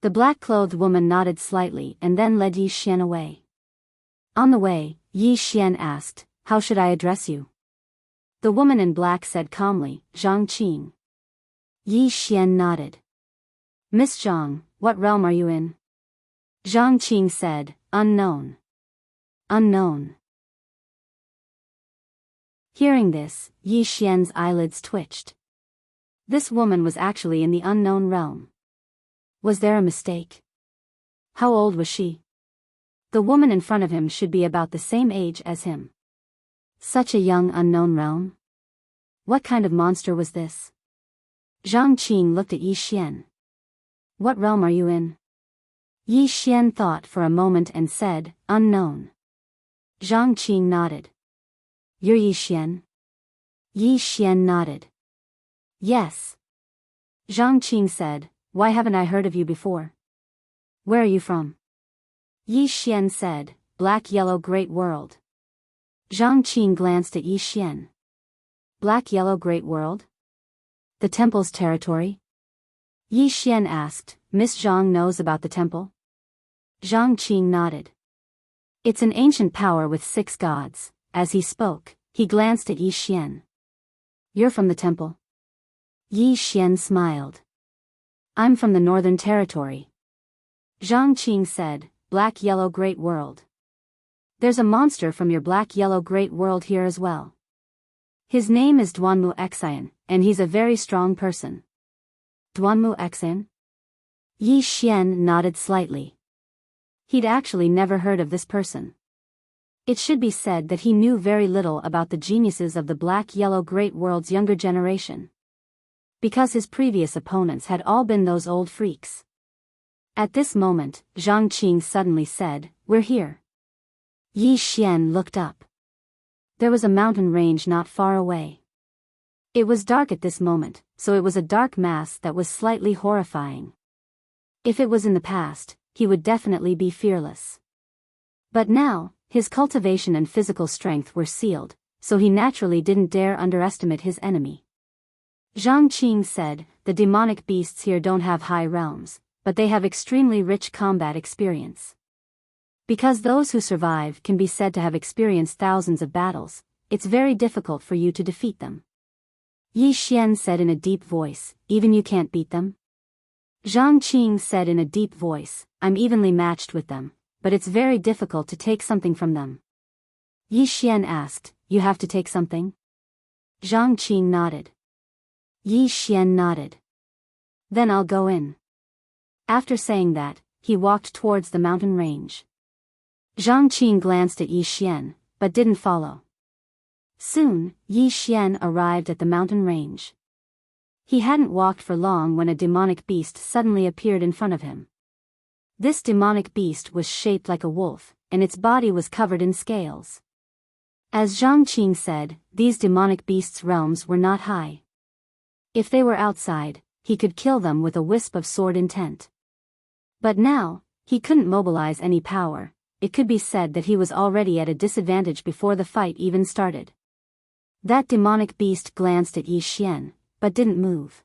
The black-clothed woman nodded slightly and then led Yi Xian away. On the way, Yi Xian asked, "How should I address you?" The woman in black said calmly, "Zhang Qing." Yi Xian nodded. "Miss Zhang, what realm are you in?" Zhang Qing said, "Unknown." Unknown. Hearing this, Yi Xian's eyelids twitched. This woman was actually in the unknown realm. Was there a mistake? How old was she? The woman in front of him should be about the same age as him. Such a young unknown realm? What kind of monster was this? Zhang Qing looked at Yi Xian. "What realm are you in?" Yi Xian thought for a moment and said, "Unknown." Zhang Qing nodded. "You're Yi Xian?" Yi Xian nodded. "Yes." Zhang Qing said, "Why haven't I heard of you before? Where are you from?" Yi Xian said, "Black Yellow Great World." Zhang Qing glanced at Yi Xian. "Black Yellow Great World? The temple's territory?" Yi Xian asked, "Miss Zhang knows about the temple?" Zhang Qing nodded. "It's an ancient power with 6 gods." As he spoke, he glanced at Yi Xian. "You're from the temple?" Yi Xian smiled. "I'm from the Northern Territory." Zhang Qing said, "Black Yellow Great World. There's a monster from your Black Yellow Great World here as well. His name is Duanmu Xian, and he's a very strong person." Duanmu Xian? Yi Xian nodded slightly. He'd actually never heard of this person. It should be said that he knew very little about the geniuses of the Black Yellow Great World's younger generation, because his previous opponents had all been those old freaks. At this moment, Zhang Qing suddenly said, "We're here." Yi Xian looked up. There was a mountain range not far away. It was dark at this moment, so it was a dark mass that was slightly horrifying. If it was in the past, he would definitely be fearless. But now, his cultivation and physical strength were sealed, so he naturally didn't dare underestimate his enemy. Zhang Qing said, "The demonic beasts here don't have high realms, but they have extremely rich combat experience. Because those who survive can be said to have experienced thousands of battles, it's very difficult for you to defeat them." Yi Xian said in a deep voice, "Even you can't beat them?" Zhang Qing said in a deep voice, "I'm evenly matched with them, but it's very difficult to take something from them." Yi Xian asked, "You have to take something?" Zhang Qing nodded. Yi Xian nodded. Then I'll go in. After saying that, he walked towards the mountain range. Zhang Qing glanced at Yi Xian, but didn't follow. Soon, Yi Xian arrived at the mountain range. He hadn't walked for long when a demonic beast suddenly appeared in front of him. This demonic beast was shaped like a wolf, and its body was covered in scales. As Zhang Qing said, these demonic beasts' realms were not high. If they were outside, he could kill them with a wisp of sword intent. But now, he couldn't mobilize any power. It could be said that he was already at a disadvantage before the fight even started. That demonic beast glanced at Yi Xian, but didn't move.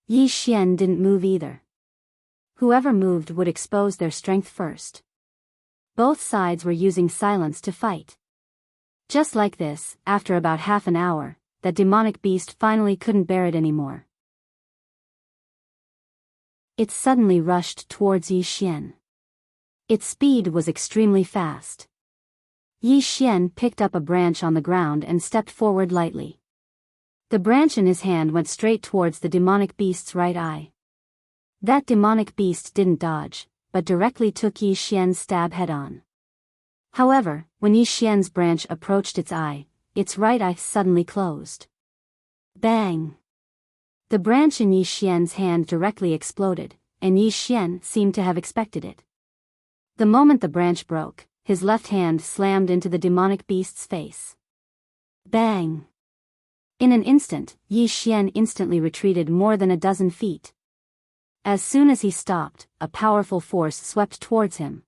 Yi Xian didn't move either. Whoever moved would expose their strength first. Both sides were using silence to fight. Just like this, after about half an hour, that demonic beast finally couldn't bear it anymore. It suddenly rushed towards Yi Xian. Its speed was extremely fast. Yi Xian picked up a branch on the ground and stepped forward lightly. The branch in his hand went straight towards the demonic beast's right eye. That demonic beast didn't dodge, but directly took Yi Xian's stab head-on. However, when Yi Xian's branch approached its right eye suddenly closed. Bang! The branch in Yi Xian's hand directly exploded, and Yi Xian seemed to have expected it. The moment the branch broke, his left hand slammed into the demonic beast's face. Bang! In an instant, Yi Xian instantly retreated more than a dozen feet. As soon as he stopped, a powerful force swept towards him.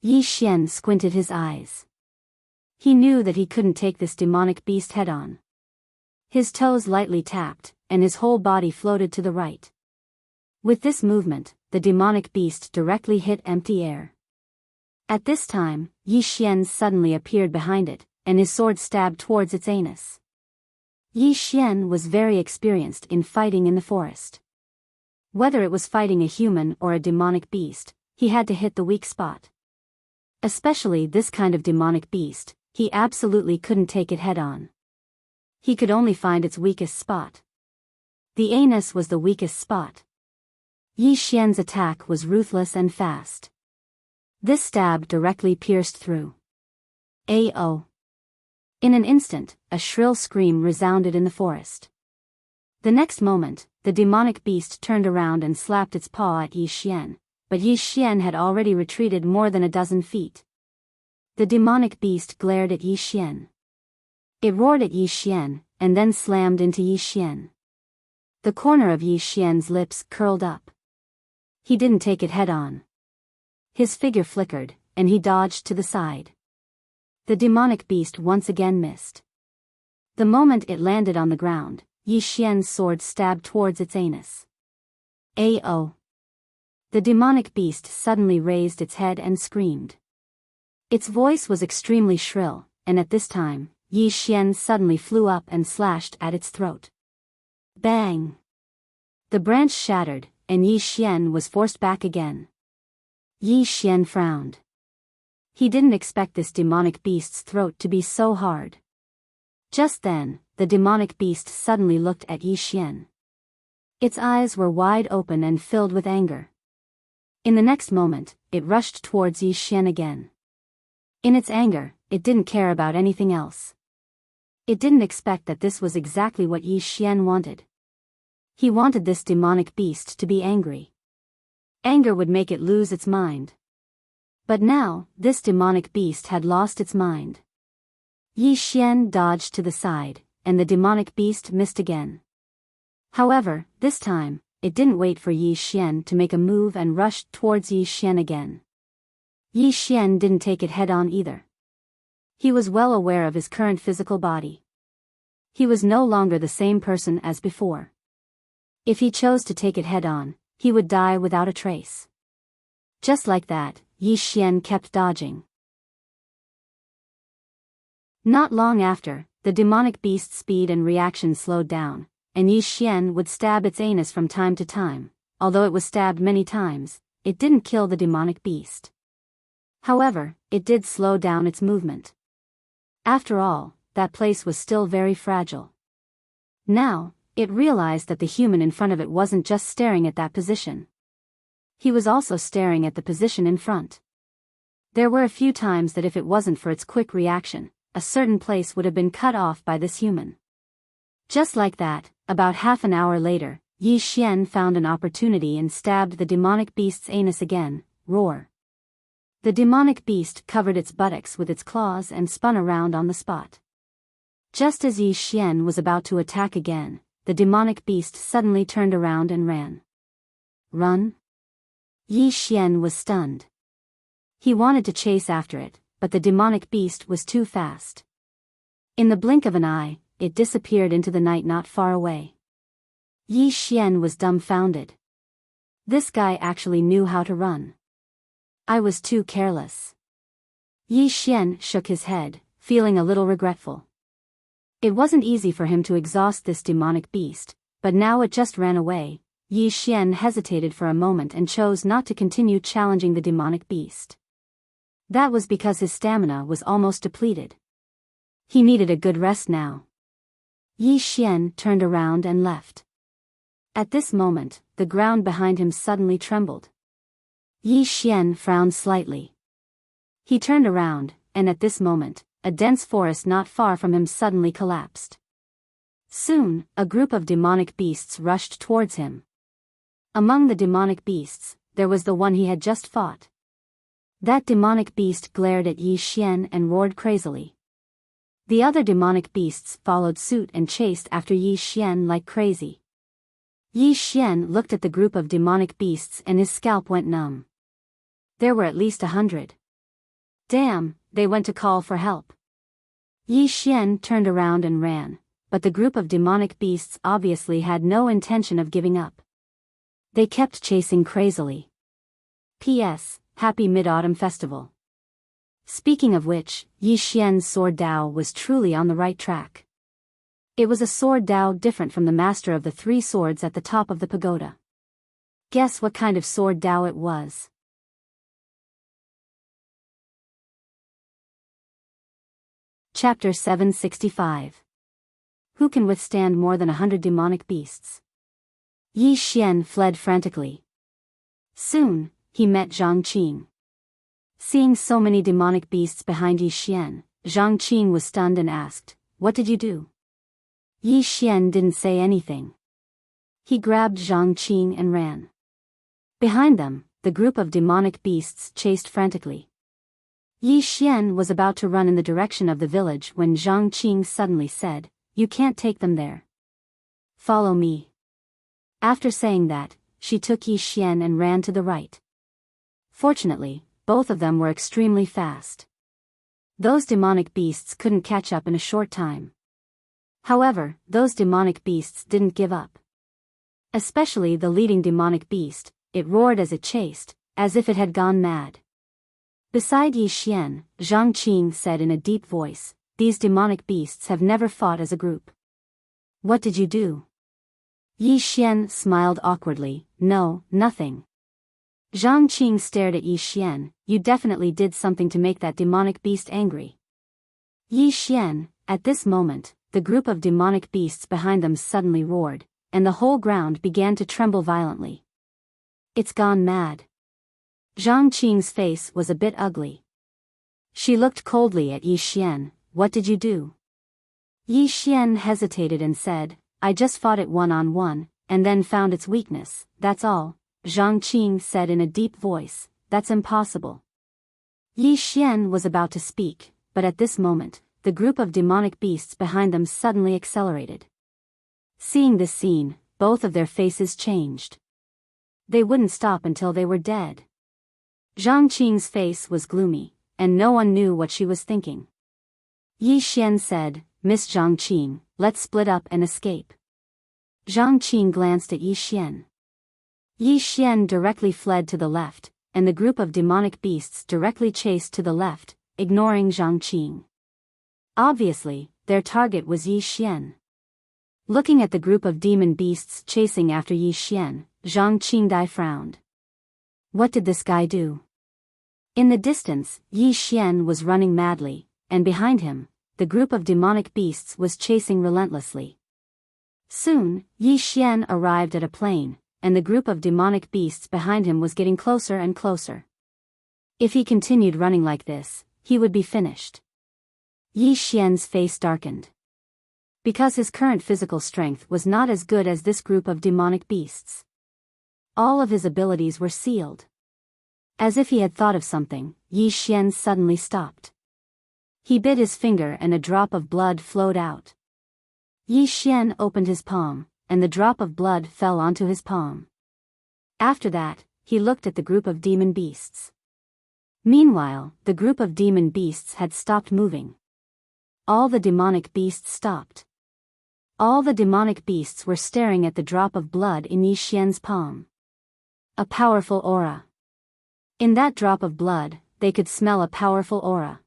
Yi Xian squinted his eyes. He knew that he couldn't take this demonic beast head-on. His toes lightly tapped, and his whole body floated to the right. With this movement, the demonic beast directly hit empty air. At this time, Yi Xian suddenly appeared behind it, and his sword stabbed towards its anus. Yi Xian was very experienced in fighting in the forest. Whether it was fighting a human or a demonic beast, he had to hit the weak spot. Especially this kind of demonic beast, he absolutely couldn't take it head-on. He could only find its weakest spot. The anus was the weakest spot. Yi Xian's attack was ruthless and fast. This stab directly pierced through. A-oh! In an instant, a shrill scream resounded in the forest. The next moment, the demonic beast turned around and slapped its paw at Yi Xian, but Yi Xian had already retreated more than a dozen feet. The demonic beast glared at Yi Xian. It roared at Yi Xian, and then slammed into Yi Xian. The corner of Yi Xian's lips curled up. He didn't take it head-on. His figure flickered, and he dodged to the side. The demonic beast once again missed. The moment it landed on the ground, Yi Xian's sword stabbed towards its anus. A-oh! The demonic beast suddenly raised its head and screamed. Its voice was extremely shrill, and at this time, Yi Xian suddenly flew up and slashed at its throat. Bang! The branch shattered, and Yi Xian was forced back again. Yi Xian frowned. He didn't expect this demonic beast's throat to be so hard. Just then, the demonic beast suddenly looked at Yi Xian. Its eyes were wide open and filled with anger. In the next moment, it rushed towards Yi Xian again. In its anger, it didn't care about anything else. It didn't expect that this was exactly what Yi Xian wanted. He wanted this demonic beast to be angry. Anger would make it lose its mind. But now, this demonic beast had lost its mind. Yi Xian dodged to the side, and the demonic beast missed again. However, this time, it didn't wait for Yi Xian to make a move and rushed towards Yi Xian again. Yi Xian didn't take it head-on either. He was well aware of his current physical body. He was no longer the same person as before. If he chose to take it head-on, he would die without a trace. Just like that, Yi Xian kept dodging. Not long after, the demonic beast's speed and reaction slowed down, and Yi Xian would stab its anus from time to time. Although it was stabbed many times, it didn't kill the demonic beast. However, it did slow down its movement. After all, that place was still very fragile. Now, it realized that the human in front of it wasn't just staring at that position. He was also staring at the position in front. There were a few times that if it wasn't for its quick reaction, a certain place would have been cut off by this human. Just like that, about half an hour later, Yi Xian found an opportunity and stabbed the demonic beast's anus again. Roar. The demonic beast covered its buttocks with its claws and spun around on the spot. Just as Yi Xian was about to attack again, the demonic beast suddenly turned around and ran. Run? Yi Xian was stunned. He wanted to chase after it, but the demonic beast was too fast. In the blink of an eye, it disappeared into the night not far away. Yi Xian was dumbfounded. This guy actually knew how to run. I was too careless. Yi Xian shook his head, feeling a little regretful. It wasn't easy for him to exhaust this demonic beast, but now it just ran away. Yi Xian hesitated for a moment and chose not to continue challenging the demonic beast. That was because his stamina was almost depleted. He needed a good rest now. Yi Xian turned around and left. At this moment, the ground behind him suddenly trembled. Yi Xian frowned slightly. He turned around, and at this moment, a dense forest not far from him suddenly collapsed. Soon, a group of demonic beasts rushed towards him. Among the demonic beasts, there was the one he had just fought. That demonic beast glared at Yi Xian and roared crazily. The other demonic beasts followed suit and chased after Yi Xian like crazy. Yi Xian looked at the group of demonic beasts and his scalp went numb. There were at least 100. Damn, they went to call for help. Yi Xian turned around and ran, but the group of demonic beasts obviously had no intention of giving up. They kept chasing crazily. P.S. Happy Mid-Autumn Festival. Speaking of which, Yi Xian's sword Dao was truly on the right track. It was a sword Dao different from the master of the 3 swords at the top of the pagoda. Guess what kind of sword Dao it was? Chapter 765. Who can withstand more than 100 demonic beasts? Yi Xian fled frantically. Soon, he met Zhang Qing. Seeing so many demonic beasts behind Yi Xian, Zhang Qing was stunned and asked, "What did you do?" Yi Xian didn't say anything. He grabbed Zhang Qing and ran. Behind them, the group of demonic beasts chased frantically. Yi Xian was about to run in the direction of the village when Zhang Qing suddenly said, "You can't take them there. Follow me." After saying that, she took Yi Xian and ran to the right. Fortunately, both of them were extremely fast. Those demonic beasts couldn't catch up in a short time. However, those demonic beasts didn't give up. Especially the leading demonic beast, it roared as it chased, as if it had gone mad. Beside Yi Xian, Zhang Qing said in a deep voice, "These demonic beasts have never fought as a group." "What did you do?" Yi Xian smiled awkwardly, "No, nothing." Zhang Qing stared at Yi Xian, "You definitely did something to make that demonic beast angry." Yi Xian, at this moment, the group of demonic beasts behind them suddenly roared, and the whole ground began to tremble violently. "It's gone mad." Zhang Qing's face was a bit ugly. She looked coldly at Yi Xian, "What did you do?" Yi Xian hesitated and said, "I just fought it one-on-one, and then found its weakness, that's all." Zhang Qing said in a deep voice, "That's impossible." Yi Xian was about to speak, but at this moment, the group of demonic beasts behind them suddenly accelerated. Seeing this scene, both of their faces changed. They wouldn't stop until they were dead. Zhang Qing's face was gloomy, and no one knew what she was thinking. Yi Xian said, "Miss Zhang Qing, let's split up and escape." Zhang Qing glanced at Yi Xian. Yi Xian directly fled to the left, and the group of demonic beasts directly chased to the left, ignoring Zhang Qing. Obviously, their target was Yi Xian. Looking at the group of demon beasts chasing after Yi Xian, Zhang Qingdai frowned. What did this guy do? In the distance, Yi Xian was running madly, and behind him, the group of demonic beasts was chasing relentlessly. Soon, Yi Xian arrived at a plain, and the group of demonic beasts behind him was getting closer and closer. If he continued running like this, he would be finished. Yi Xian's face darkened. Because his current physical strength was not as good as this group of demonic beasts. All of his abilities were sealed. As if he had thought of something, Yi Xian suddenly stopped. He bit his finger and a drop of blood flowed out. Yi Xian opened his palm, and the drop of blood fell onto his palm. After that, he looked at the group of demon beasts. Meanwhile, the group of demon beasts had stopped moving. All the demonic beasts stopped. All the demonic beasts were staring at the drop of blood in Yi Xian's palm. A powerful aura. In that drop of blood, they could smell a powerful aura.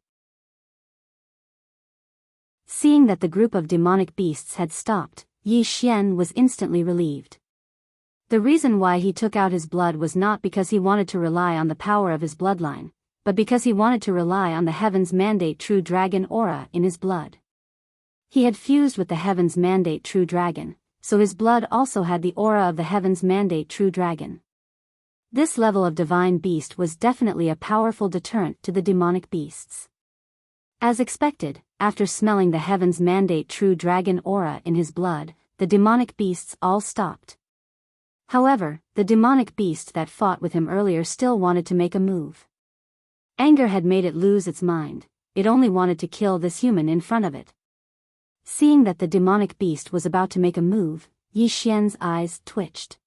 Seeing that the group of demonic beasts had stopped, Yi Xian was instantly relieved. The reason why he took out his blood was not because he wanted to rely on the power of his bloodline, but because he wanted to rely on the Heaven's Mandate True Dragon aura in his blood. He had fused with the Heaven's Mandate True Dragon, so his blood also had the aura of the Heaven's Mandate True Dragon. This level of divine beast was definitely a powerful deterrent to the demonic beasts. As expected, after smelling the Heaven's Mandate True Dragon aura in his blood, the demonic beasts all stopped. However, the demonic beast that fought with him earlier still wanted to make a move. Anger had made it lose its mind, it only wanted to kill this human in front of it. Seeing that the demonic beast was about to make a move, Yi Xian's eyes twitched.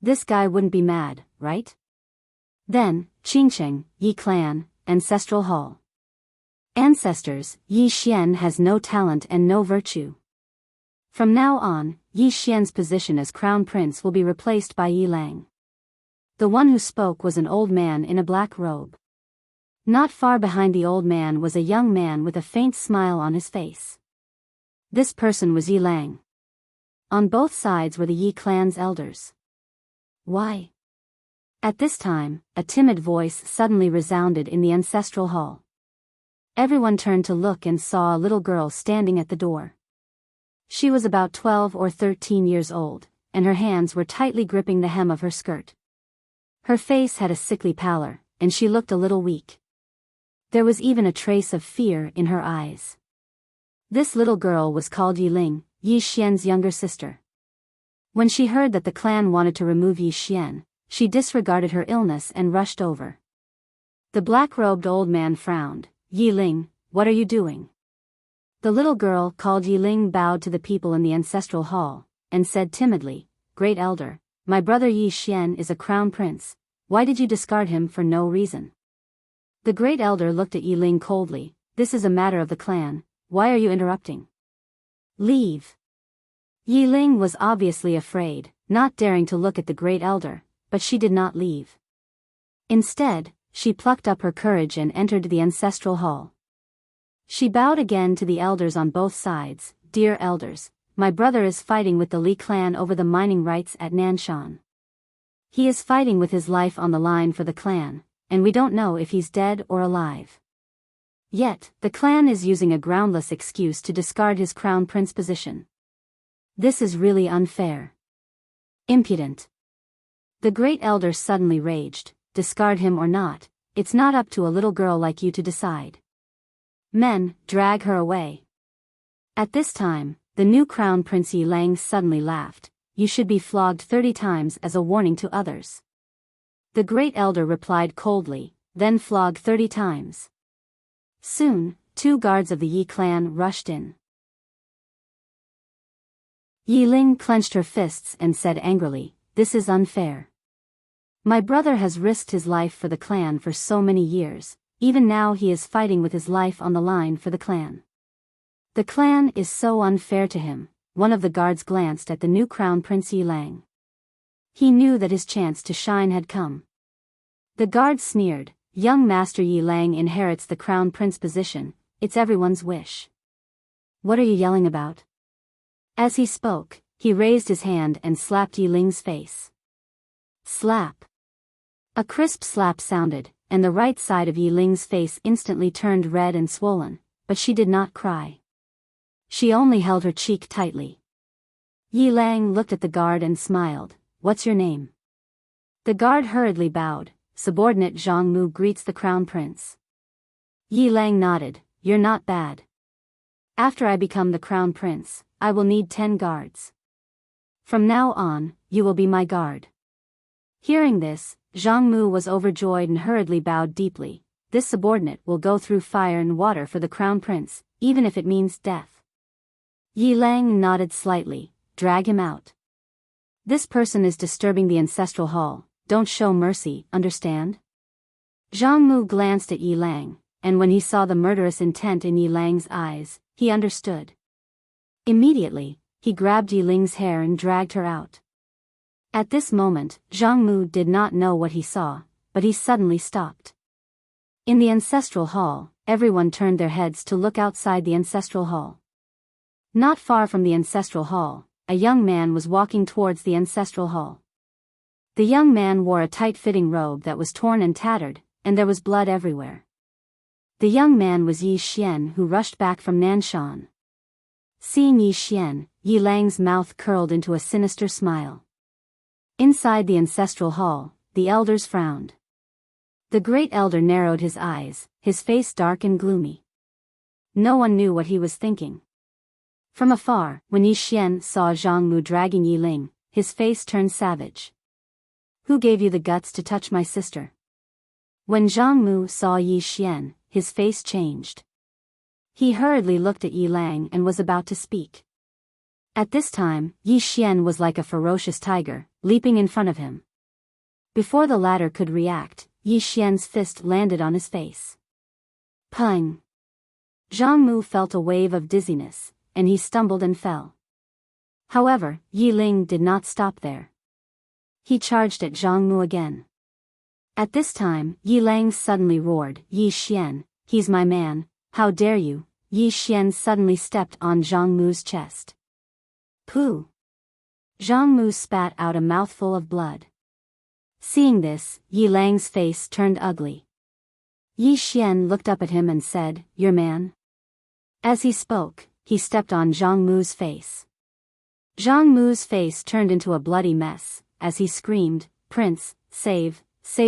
This guy wouldn't be mad, right? Then, Qingcheng, Yi Clan, Ancestral Hall. Ancestors, Yi Xian has no talent and no virtue. From now on, Yi Xian's position as crown prince will be replaced by Yi Lang. The one who spoke was an old man in a black robe. Not far behind the old man was a young man with a faint smile on his face. This person was Yi Lang. On both sides were the Yi clan's elders. Why? At this time, a timid voice suddenly resounded in the ancestral hall. Everyone turned to look and saw a little girl standing at the door. She was about 12 or 13 years old, and her hands were tightly gripping the hem of her skirt. Her face had a sickly pallor, and she looked a little weak. There was even a trace of fear in her eyes. This little girl was called Yi Ling, Yi Xian's younger sister. When she heard that the clan wanted to remove Yi Xian, she disregarded her illness and rushed over. The black-robed old man frowned. Yi Ling, what are you doing? The little girl called Yi Ling bowed to the people in the ancestral hall, and said timidly, Great Elder, my brother Yi Xian is a crown prince, why did you discard him for no reason? The Great Elder looked at Yi Ling coldly, this is a matter of the clan, why are you interrupting? Leave. Yi Ling was obviously afraid, not daring to look at the Great Elder, but she did not leave. Instead, she plucked up her courage and entered the ancestral hall. She bowed again to the elders on both sides, Dear elders, my brother is fighting with the Li clan over the mining rights at Nanshan. He is fighting with his life on the line for the clan, and we don't know if he's dead or alive. Yet, the clan is using a groundless excuse to discard his crown prince position. This is really unfair. Impudent. The Great Elder suddenly raged, discard him or not, it's not up to a little girl like you to decide. Men, drag her away. At this time, the new crown prince Yi Lang suddenly laughed, you should be flogged 30 times as a warning to others. The Great Elder replied coldly, then flog 30 times. Soon, 2 guards of the Yi clan rushed in. Yi Ling clenched her fists and said angrily, this is unfair. My brother has risked his life for the clan for so many years, even now he is fighting with his life on the line for the clan. The clan is so unfair to him. One of the guards glanced at the new crown prince Yi Lang. He knew that his chance to shine had come. The guard sneered, young master Yi Lang inherits the crown prince position, it's everyone's wish. What are you yelling about? As he spoke, he raised his hand and slapped Yi Ling's face. Slap. A crisp slap sounded, and the right side of Yi Ling's face instantly turned red and swollen, but she did not cry. She only held her cheek tightly. Yi Lang looked at the guard and smiled. What's your name? The guard hurriedly bowed. Subordinate Zhang Mu greets the crown prince. Yi Lang nodded. You're not bad. After I become the crown prince, I will need 10 guards. From now on, you will be my guard. Hearing this, Zhang Mu was overjoyed and hurriedly bowed deeply. This subordinate will go through fire and water for the crown prince, even if it means death. Yi Lang nodded slightly. Drag him out. This person is disturbing the ancestral hall. Don't show mercy, understand? Zhang Mu glanced at Yi Lang, and when he saw the murderous intent in Yi Lang's eyes, he understood. Immediately, he grabbed Yi Ling's hair and dragged her out. At this moment, Zhang Mu did not know what he saw, but he suddenly stopped. In the ancestral hall, everyone turned their heads to look outside the ancestral hall. Not far from the ancestral hall, a young man was walking towards the ancestral hall. The young man wore a tight-fitting robe that was torn and tattered, and there was blood everywhere. The young man was Yi Xian, who rushed back from Nanshan. Seeing Yi Xian, Yi Lang's mouth curled into a sinister smile. Inside the ancestral hall, the elders frowned. The great elder narrowed his eyes, his face dark and gloomy. No one knew what he was thinking. From afar, when Yi Xian saw Zhang Mu dragging Yi Ling, his face turned savage. Who gave you the guts to touch my sister? When Zhang Mu saw Yi Xian, his face changed. He hurriedly looked at Yi Lang and was about to speak. At this time, Yi Xian was like a ferocious tiger, leaping in front of him. Before the latter could react, Yi Xian's fist landed on his face. Pung! Zhang Mu felt a wave of dizziness, and he stumbled and fell. However, Yi Ling did not stop there. He charged at Zhang Mu again. At this time, Yi Lang suddenly roared, Yi Xian, he's my man, how dare you? Yi Xian suddenly stepped on Zhang Mu's chest. Pooh! Zhang Mu spat out a mouthful of blood. Seeing this, Yi Lang's face turned ugly. Yi Xian looked up at him and said, your man? As he spoke, he stepped on Zhang Mu's face. Zhang Mu's face turned into a bloody mess, as he screamed, Prince, save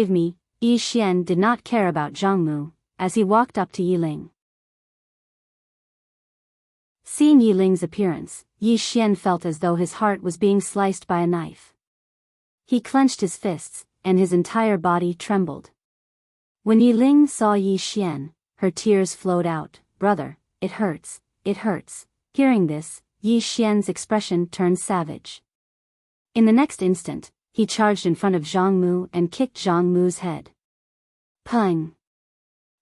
me. Yi Xian did not care about Zhang Mu, as he walked up to Yi Ling. Seeing Yi Ling's appearance, Yi Xian felt as though his heart was being sliced by a knife. He clenched his fists, and his entire body trembled. When Yi Ling saw Yi Xian, her tears flowed out. Brother, it hurts, it hurts. Hearing this, Yi Xian's expression turned savage. In the next instant, he charged in front of Zhang Mu and kicked Zhang Mu's head. Pung!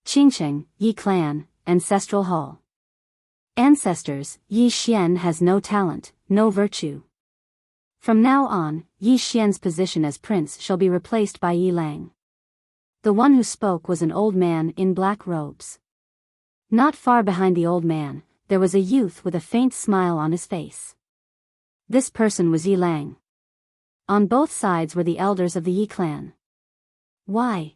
Qingcheng, Yi Clan, Ancestral Hall. Ancestors, Yi Xian has no talent, no virtue. From now on, Yi Xian's position as prince shall be replaced by Yi Lang. The one who spoke was an old man in black robes. Not far behind the old man, there was a youth with a faint smile on his face. This person was Yi Lang. On both sides were the elders of the Yi clan. Why?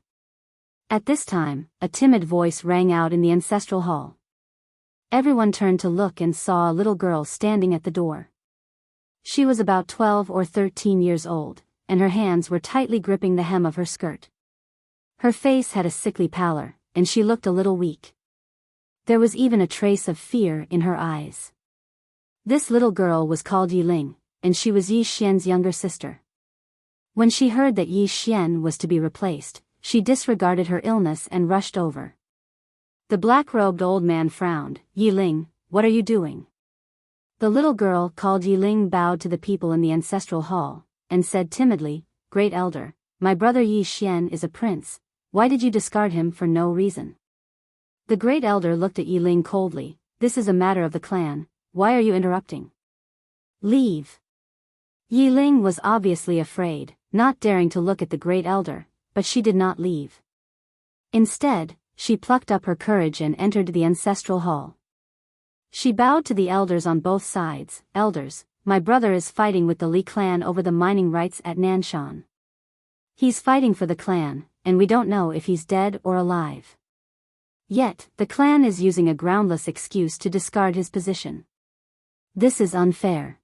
At this time, a timid voice rang out in the ancestral hall. Everyone turned to look and saw a little girl standing at the door. She was about 12 or 13 years old, and her hands were tightly gripping the hem of her skirt. Her face had a sickly pallor, and she looked a little weak. There was even a trace of fear in her eyes. This little girl was called Yi Ling, and she was Yi Xian's younger sister. When she heard that Yi Xian was to be replaced, she disregarded her illness and rushed over. The black-robed old man frowned. Yi Ling, what are you doing? The little girl called Yi Ling bowed to the people in the ancestral hall, and said timidly, Great Elder, my brother Yi Xian is a prince, why did you discard him for no reason? The Great Elder looked at Yi Ling coldly, this is a matter of the clan, why are you interrupting? Leave. Yi Ling was obviously afraid, not daring to look at the Great Elder, but she did not leave. Instead, she plucked up her courage and entered the ancestral hall. She bowed to the elders on both sides. Elders, my brother is fighting with the Li clan over the mining rights at Nanshan. He's fighting for the clan, and we don't know if he's dead or alive. Yet, the clan is using a groundless excuse to discard his position. This is unfair.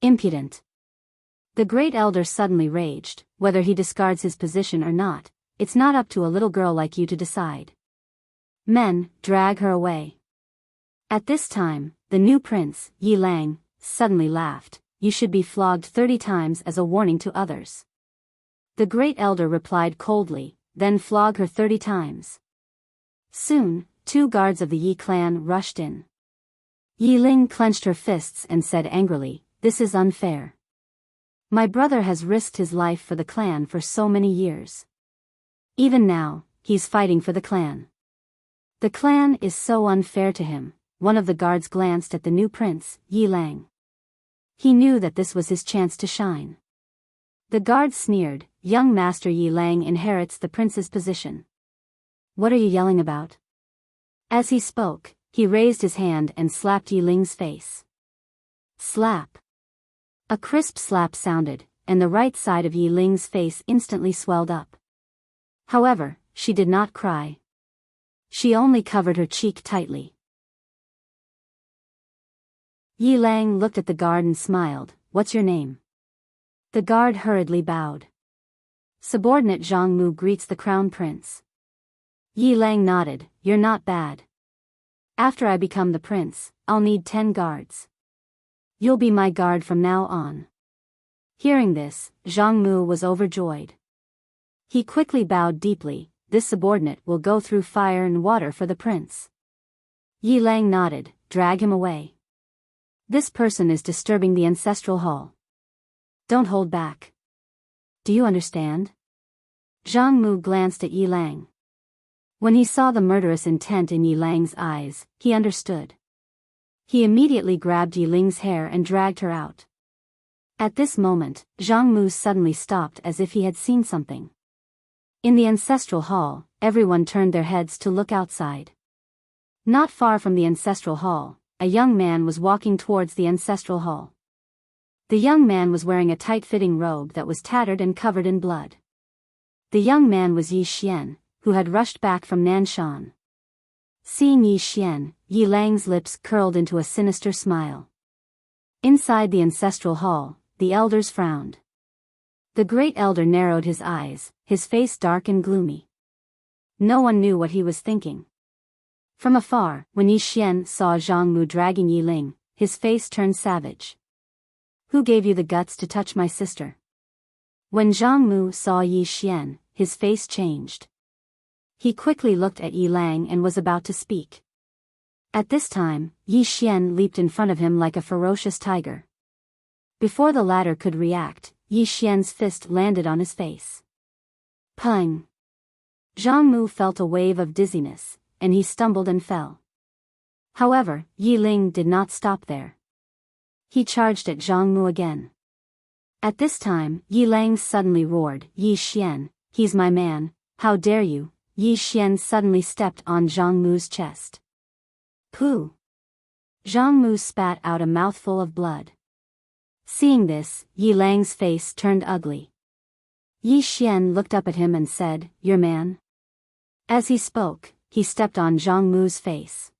Impudent. The great elder suddenly raged. Whether he discards his position or not, it's not up to a little girl like you to decide. Men, drag her away. At this time, the new prince, Yi Lang, suddenly laughed. You should be flogged 30 times as a warning to others. The great elder replied coldly, then flog her 30 times. Soon, 2 guards of the Yi clan rushed in. Yi Ling clenched her fists and said angrily, "This is unfair. My brother has risked his life for the clan for so many years. Even now, he's fighting for the clan. The clan is so unfair to him." One of the guards glanced at the new prince, Yi Lang. He knew that this was his chance to shine. The guard sneered, "Young Master Yi Lang inherits the prince's position. What are you yelling about?" As he spoke, he raised his hand and slapped Yi Ling's face. Slap. A crisp slap sounded, and the right side of Yi Ling's face instantly swelled up. However, she did not cry. She only covered her cheek tightly. Yi Lang looked at the guard and smiled. "What's your name?" The guard hurriedly bowed. Subordinate Zhang Mu greets the crown prince. Yi Lang nodded. "You're not bad. After I become the prince, I'll need 10 guards. You'll be my guard from now on." Hearing this, Zhang Mu was overjoyed. He quickly bowed deeply. "This subordinate will go through fire and water for the prince." Yi Lang nodded. "Drag him away. This person is disturbing the ancestral hall. Don't hold back. Do you understand?" Zhang Mu glanced at Yi Lang. When he saw the murderous intent in Yi Lang's eyes, he understood. He immediately grabbed Yi Ling's hair and dragged her out. At this moment, Zhang Mu suddenly stopped as if he had seen something. In the ancestral hall, everyone turned their heads to look outside. Not far from the ancestral hall, a young man was walking towards the ancestral hall. The young man was wearing a tight-fitting robe that was tattered and covered in blood. The young man was Yi Xian, who had rushed back from Nanshan. Seeing Yi Xian, Yi Lang's lips curled into a sinister smile. Inside the ancestral hall, the elders frowned. The great elder narrowed his eyes, his face dark and gloomy. No one knew what he was thinking. From afar, when Yi Xian saw Zhang Mu dragging Yi Ling, his face turned savage. "Who gave you the guts to touch my sister?" When Zhang Mu saw Yi Xian, his face changed. He quickly looked at Yi Lang and was about to speak. At this time, Yi Xian leaped in front of him like a ferocious tiger. Before the latter could react, Yi Xian's fist landed on his face. Pang! Zhang Mu felt a wave of dizziness, and he stumbled and fell. However, Yi Ling did not stop there. He charged at Zhang Mu again. At this time, Yi Lang suddenly roared, "Yi Xian, he's my man, how dare you!" Yi Xian suddenly stepped on Zhang Mu's chest. Pooh! Zhang Mu spat out a mouthful of blood. Seeing this, Yi Lang's face turned ugly. Yi Xian looked up at him and said, "Your man?" As he spoke, he stepped on Zhang Mu's face.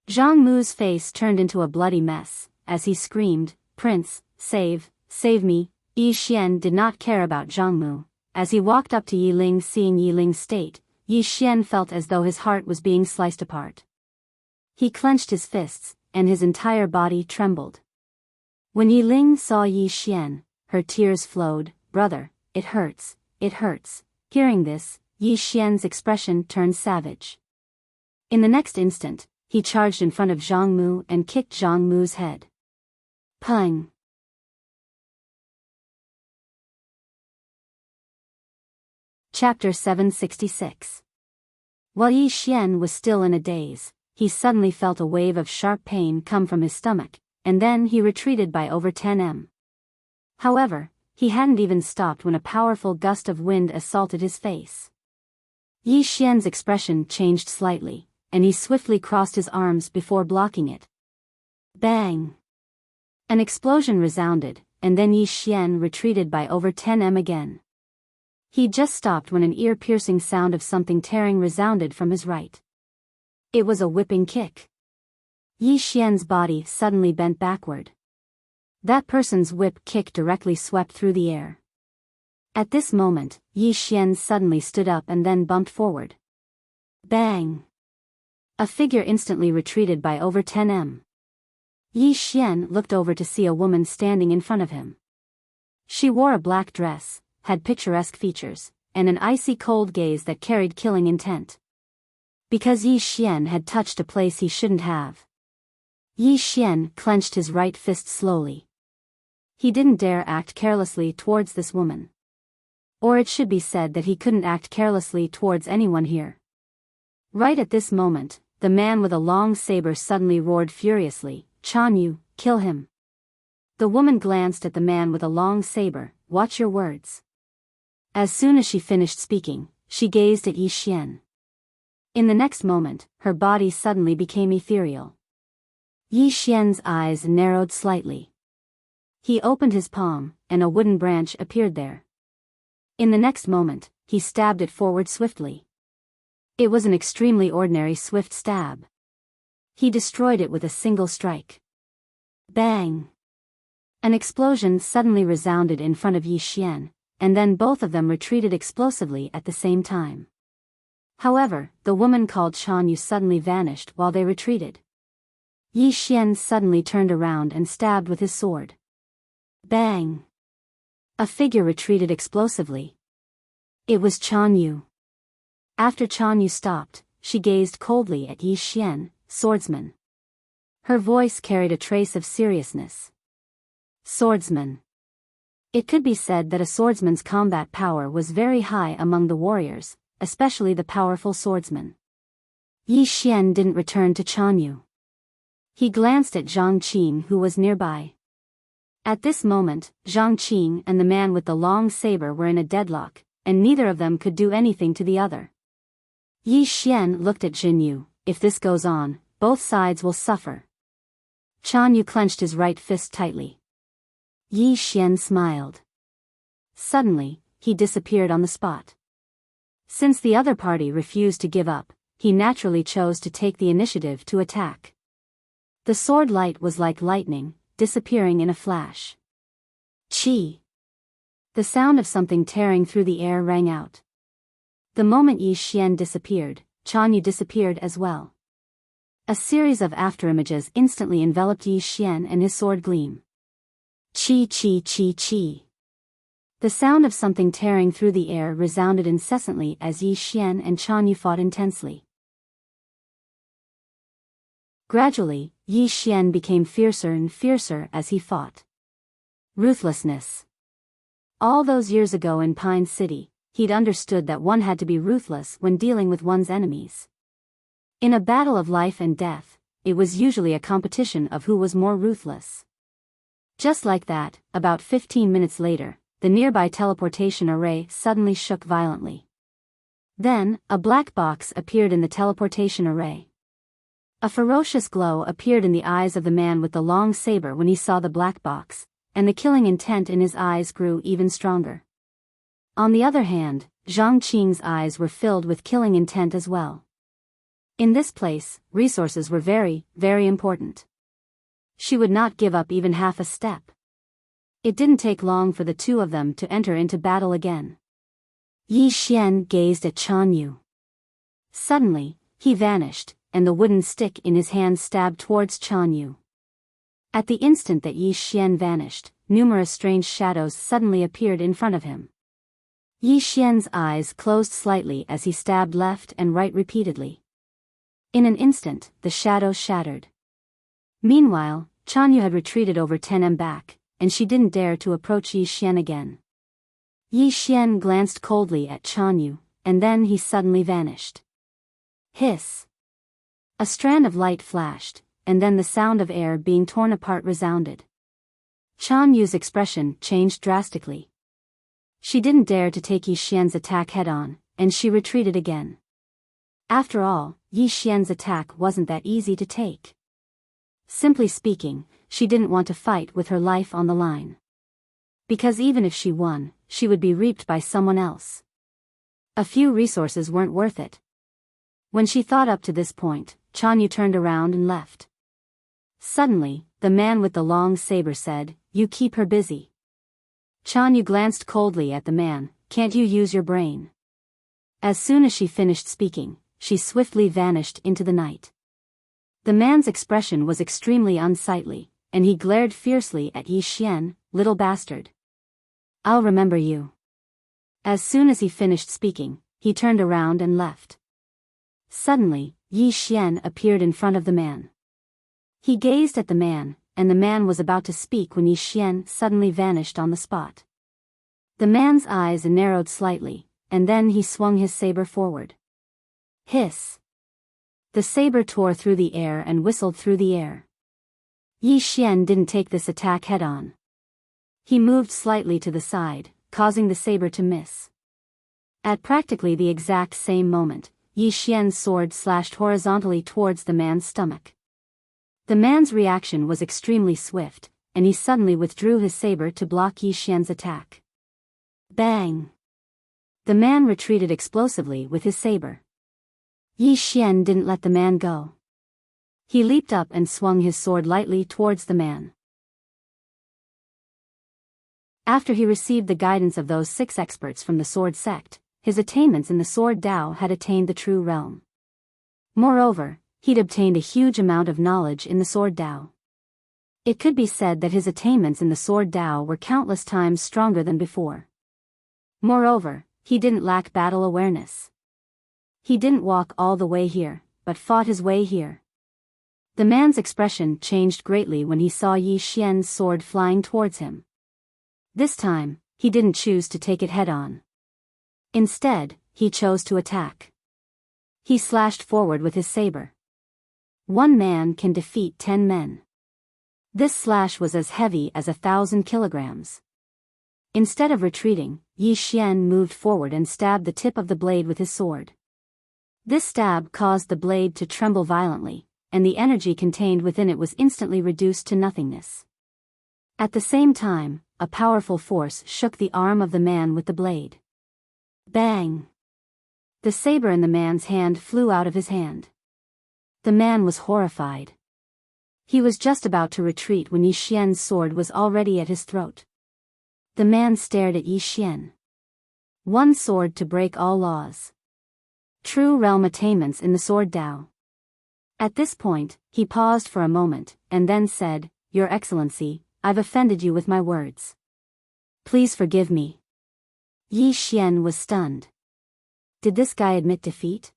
Zhang Mu's face turned into a bloody mess, as he screamed, "Prince, save me!" Yi Xian did not care about Zhang Mu. As he walked up to Yi Ling, seeing Yi Ling's state, Yi Xian felt as though his heart was being sliced apart. He clenched his fists, and his entire body trembled. When Yi Ling saw Yi Xian, her tears flowed. "Brother, it hurts, it hurts." Hearing this, Yi Xian's expression turned savage. In the next instant, he charged in front of Zhang Mu and kicked Zhang Mu's head. Pang! Chapter 766. While Yi Xian was still in a daze, he suddenly felt a wave of sharp pain come from his stomach, and then he retreated by over 10 m. However, he hadn't even stopped when a powerful gust of wind assaulted his face. Yi Xian's expression changed slightly, and he swiftly crossed his arms before blocking it. Bang! An explosion resounded, and then Yi Xian retreated by over 10 m again. He just stopped when an ear-piercing sound of something tearing resounded from his right. It was a whipping kick. Yi Xian's body suddenly bent backward. That person's whip kick directly swept through the air. At this moment, Yi Xian suddenly stood up and then bumped forward. Bang! A figure instantly retreated by over 10 m. Yi Xian looked over to see a woman standing in front of him. She wore a black dress, had picturesque features, and an icy cold gaze that carried killing intent. Because Yi Xian had touched a place he shouldn't have. Yi Xian clenched his right fist slowly. He didn't dare act carelessly towards this woman. Or it should be said that he couldn't act carelessly towards anyone here. Right at this moment, the man with a long saber suddenly roared furiously, "Chan Yu, kill him." The woman glanced at the man with a long saber, "Watch your words." As soon as she finished speaking, she gazed at Yi Xian. In the next moment, her body suddenly became ethereal. Yi Xian's eyes narrowed slightly. He opened his palm, and a wooden branch appeared there. In the next moment, he stabbed it forward swiftly. It was an extremely ordinary swift stab. He destroyed it with a single strike. Bang! An explosion suddenly resounded in front of Yi Xian, and then both of them retreated explosively at the same time. However, the woman called Chan Yu suddenly vanished while they retreated. Yi Xian suddenly turned around and stabbed with his sword. Bang! A figure retreated explosively. It was Chan Yu. After Chan Yu stopped, she gazed coldly at Yi Xian, "Swordsman." Her voice carried a trace of seriousness. Swordsman. It could be said that a swordsman's combat power was very high among the warriors, especially the powerful swordsman. Yi Xian didn't return to Chan Yu. He glanced at Zhang Qing, who was nearby. At this moment, Zhang Qing and the man with the long saber were in a deadlock, and neither of them could do anything to the other. Yi Xian looked at Jin Yu. "If this goes on, both sides will suffer." Chan Yu clenched his right fist tightly. Yi Xian smiled. Suddenly, he disappeared on the spot. Since the other party refused to give up, he naturally chose to take the initiative to attack. The sword light was like lightning, disappearing in a flash. Chi! The sound of something tearing through the air rang out. The moment Yi Xian disappeared, Chan Yu disappeared as well. A series of afterimages instantly enveloped Yi Xian and his sword gleam. Chi chi chi chi. The sound of something tearing through the air resounded incessantly as Yi Xian and Chan Yu fought intensely. Gradually, Yi Xian became fiercer and fiercer as he fought. Ruthlessness. All those years ago in Pine City, he'd understood that one had to be ruthless when dealing with one's enemies. In a battle of life and death, it was usually a competition of who was more ruthless. Just like that, about 15 minutes later, the nearby teleportation array suddenly shook violently. Then, a black box appeared in the teleportation array. A ferocious glow appeared in the eyes of the man with the long saber when he saw the black box, and the killing intent in his eyes grew even stronger. On the other hand, Zhang Qing's eyes were filled with killing intent as well. In this place, resources were very, very important. She would not give up even half a step. It didn't take long for the two of them to enter into battle again. Yi Xian gazed at Chan Yu. Suddenly, he vanished, and the wooden stick in his hand stabbed towards Chan Yu. At the instant that Yi Xian vanished, numerous strange shadows suddenly appeared in front of him. Yi Xian's eyes closed slightly as he stabbed left and right repeatedly. In an instant, the shadows shattered. Meanwhile, Chan Yu had retreated over 10 m back, and she didn't dare to approach Yi Xian again. Yi Xian glanced coldly at Chan Yu, and then he suddenly vanished. Hiss! A strand of light flashed, and then the sound of air being torn apart resounded. Chan Yu's expression changed drastically. She didn't dare to take Yi Xian's attack head-on, and she retreated again. After all, Yi Xian's attack wasn't that easy to take. Simply speaking, she didn't want to fight with her life on the line. Because even if she won, she would be reaped by someone else. A few resources weren't worth it. When she thought up to this point, Chanyu turned around and left. Suddenly, the man with the long saber said, "You keep her busy." Chanyu glanced coldly at the man. "Can't you use your brain?" As soon as she finished speaking, she swiftly vanished into the night. The man's expression was extremely unsightly, and he glared fiercely at Yi Xian. "Little bastard. I'll remember you." As soon as he finished speaking, he turned around and left. Suddenly, Yi Xian appeared in front of the man. He gazed at the man, and the man was about to speak when Yi Xian suddenly vanished on the spot. The man's eyes narrowed slightly, and then he swung his saber forward. Hiss! The saber tore through the air and whistled through the air. Yi Xian didn't take this attack head-on. He moved slightly to the side, causing the saber to miss. At practically the exact same moment, Yi Xian's sword slashed horizontally towards the man's stomach. The man's reaction was extremely swift, and he suddenly withdrew his saber to block Yi Xian's attack. Bang! The man retreated explosively with his saber. Yi Xian didn't let the man go. He leaped up and swung his sword lightly towards the man. After he received the guidance of those 6 experts from the sword sect, his attainments in the sword Tao had attained the true realm. Moreover, he'd obtained a huge amount of knowledge in the sword Tao. It could be said that his attainments in the sword Tao were countless times stronger than before. Moreover, he didn't lack battle awareness. He didn't walk all the way here, but fought his way here. The man's expression changed greatly when he saw Yi Xian's sword flying towards him. This time, he didn't choose to take it head-on. Instead, he chose to attack. He slashed forward with his saber. 1 man can defeat 10 men. This slash was as heavy as 1,000 kilograms. Instead of retreating, Yi Xian moved forward and stabbed the tip of the blade with his sword. This stab caused the blade to tremble violently, and the energy contained within it was instantly reduced to nothingness. At the same time, a powerful force shook the arm of the man with the blade. Bang! The saber in the man's hand flew out of his hand. The man was horrified. He was just about to retreat when Yi Xian's sword was already at his throat. The man stared at Yi Xian. 1 sword to break all laws. True realm attainments in the sword Tao. At this point, he paused for a moment, and then said, "Your Excellency, I've offended you with my words. Please forgive me." Yi Xian was stunned. Did this guy admit defeat?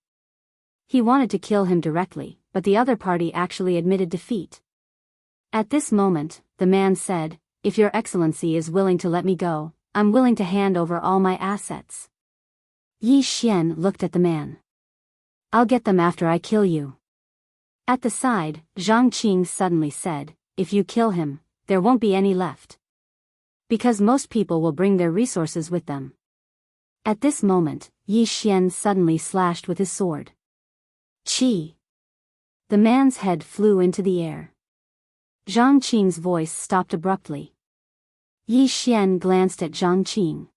He wanted to kill him directly, but the other party actually admitted defeat. At this moment, the man said, "If Your Excellency is willing to let me go, I'm willing to hand over all my assets." Yi Xian looked at the man. "I'll get them after I kill you." At the side, Zhang Qing suddenly said, "If you kill him, there won't be any left. Because most people will bring their resources with them." At this moment, Yi Xian suddenly slashed with his sword. Chi! The man's head flew into the air. Zhang Qing's voice stopped abruptly. Yi Xian glanced at Zhang Qing.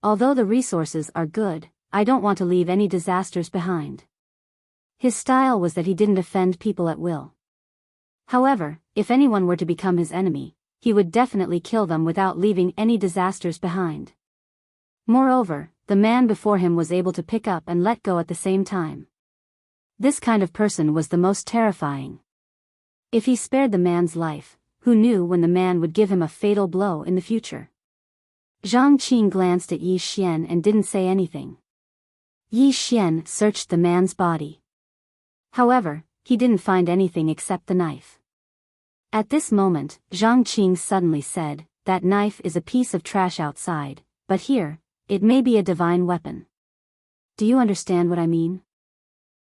"Although the resources are good, I don't want to leave any disasters behind." His style was that he didn't offend people at will. However, if anyone were to become his enemy, he would definitely kill them without leaving any disasters behind. Moreover, the man before him was able to pick up and let go at the same time. This kind of person was the most terrifying. If he spared the man's life, who knew when the man would give him a fatal blow in the future? Zhang Qing glanced at Yi Xian and didn't say anything. Yi Xian searched the man's body. However, he didn't find anything except the knife. At this moment, Zhang Qing suddenly said, "That knife is a piece of trash outside, but here, it may be a divine weapon. Do you understand what I mean?"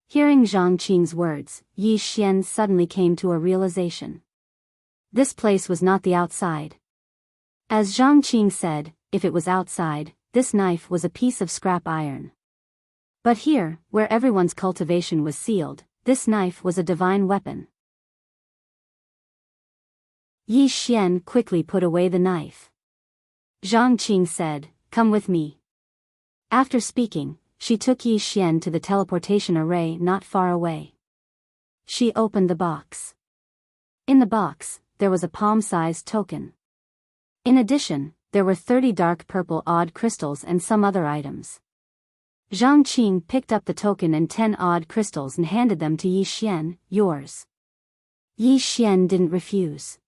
Hearing Zhang Qing's words, Yi Xian suddenly came to a realization. This place was not the outside. As Zhang Qing said, if it was outside, this knife was a piece of scrap iron. But here, where everyone's cultivation was sealed, this knife was a divine weapon. Yi Xian quickly put away the knife. Zhang Qing said, "Come with me." After speaking, she took Yi Xian to the teleportation array not far away. She opened the box. In the box, there was a palm-sized token. In addition, there were 30 dark purple odd crystals and some other items. Zhang Qing picked up the token and 10 odd crystals and handed them to Yi Xian. Yours. Yi Xian didn't refuse.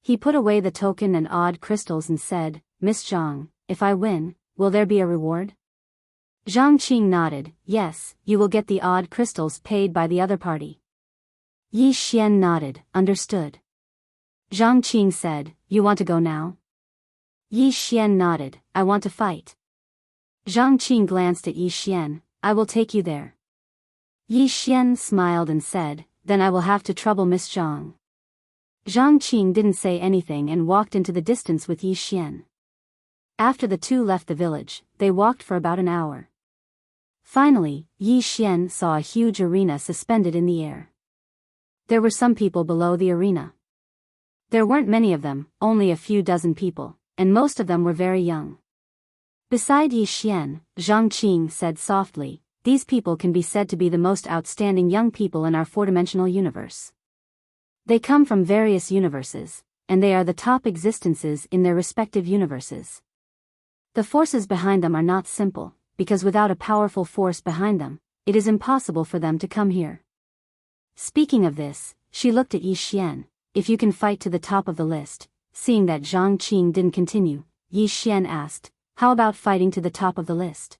He put away the token and odd crystals and said, Miss Zhang, if I win, will there be a reward? Zhang Qing nodded, yes, you will get the odd crystals paid by the other party. Yi Xian nodded, understood. Zhang Qing said, you want to go now? Yi Xian nodded, I want to fight. Zhang Qing glanced at Yi Xian, I will take you there. Yi Xian smiled and said, then I will have to trouble Miss Zhang. Zhang Qing didn't say anything and walked into the distance with Yi Xian. After the two left the village, they walked for about an hour. Finally, Yi Xian saw a huge arena suspended in the air. There were some people below the arena. There weren't many of them, only a few dozen people, and most of them were very young. Beside Yi Xian, Zhang Qing said softly, these people can be said to be the most outstanding young people in our four-dimensional universe. They come from various universes, and they are the top existences in their respective universes. The forces behind them are not simple, because without a powerful force behind them, it is impossible for them to come here. Speaking of this, she looked at Yi Xian, if you can fight to the top of the list. Seeing that Zhang Qing didn't continue, Yi Xian asked, how about fighting to the top of the list?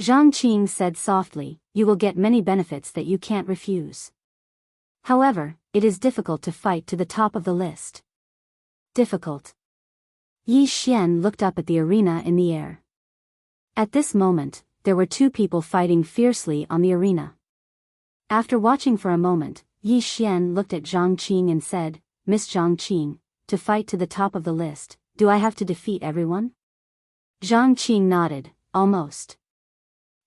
Zhang Qing said softly, you will get many benefits that you can't refuse. However, it is difficult to fight to the top of the list. Difficult. Yi Xian looked up at the arena in the air. At this moment, there were two people fighting fiercely on the arena. After watching for a moment, Yi Xian looked at Zhang Qing and said, Miss Zhang Qing, to fight to the top of the list, do I have to defeat everyone? Zhang Qing nodded, almost.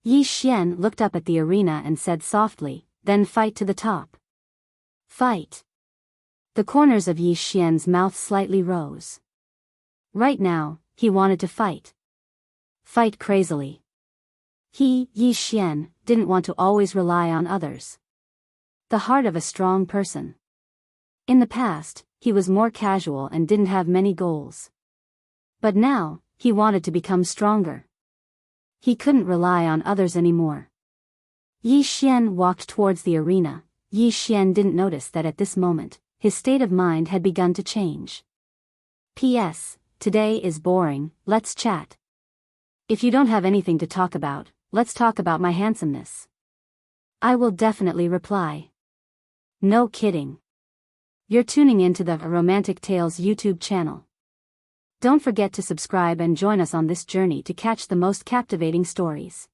Yi Xian looked up at the arena and said softly, then fight to the top. Fight. The corners of Yi Xian's mouth slightly rose. Right now, he wanted to fight. Fight crazily. He, Yi Xian, didn't want to always rely on others. The heart of a strong person. In the past, he was more casual and didn't have many goals. But now, he wanted to become stronger. He couldn't rely on others anymore. Yi Xian walked towards the arena. Yi Xian didn't notice that at this moment, his state of mind had begun to change. P.S. Today is boring, let's chat. If you don't have anything to talk about, let's talk about my handsomeness. I will definitely reply. No kidding. You're tuning into the Romantic Tales YouTube channel. Don't forget to subscribe and join us on this journey to catch the most captivating stories.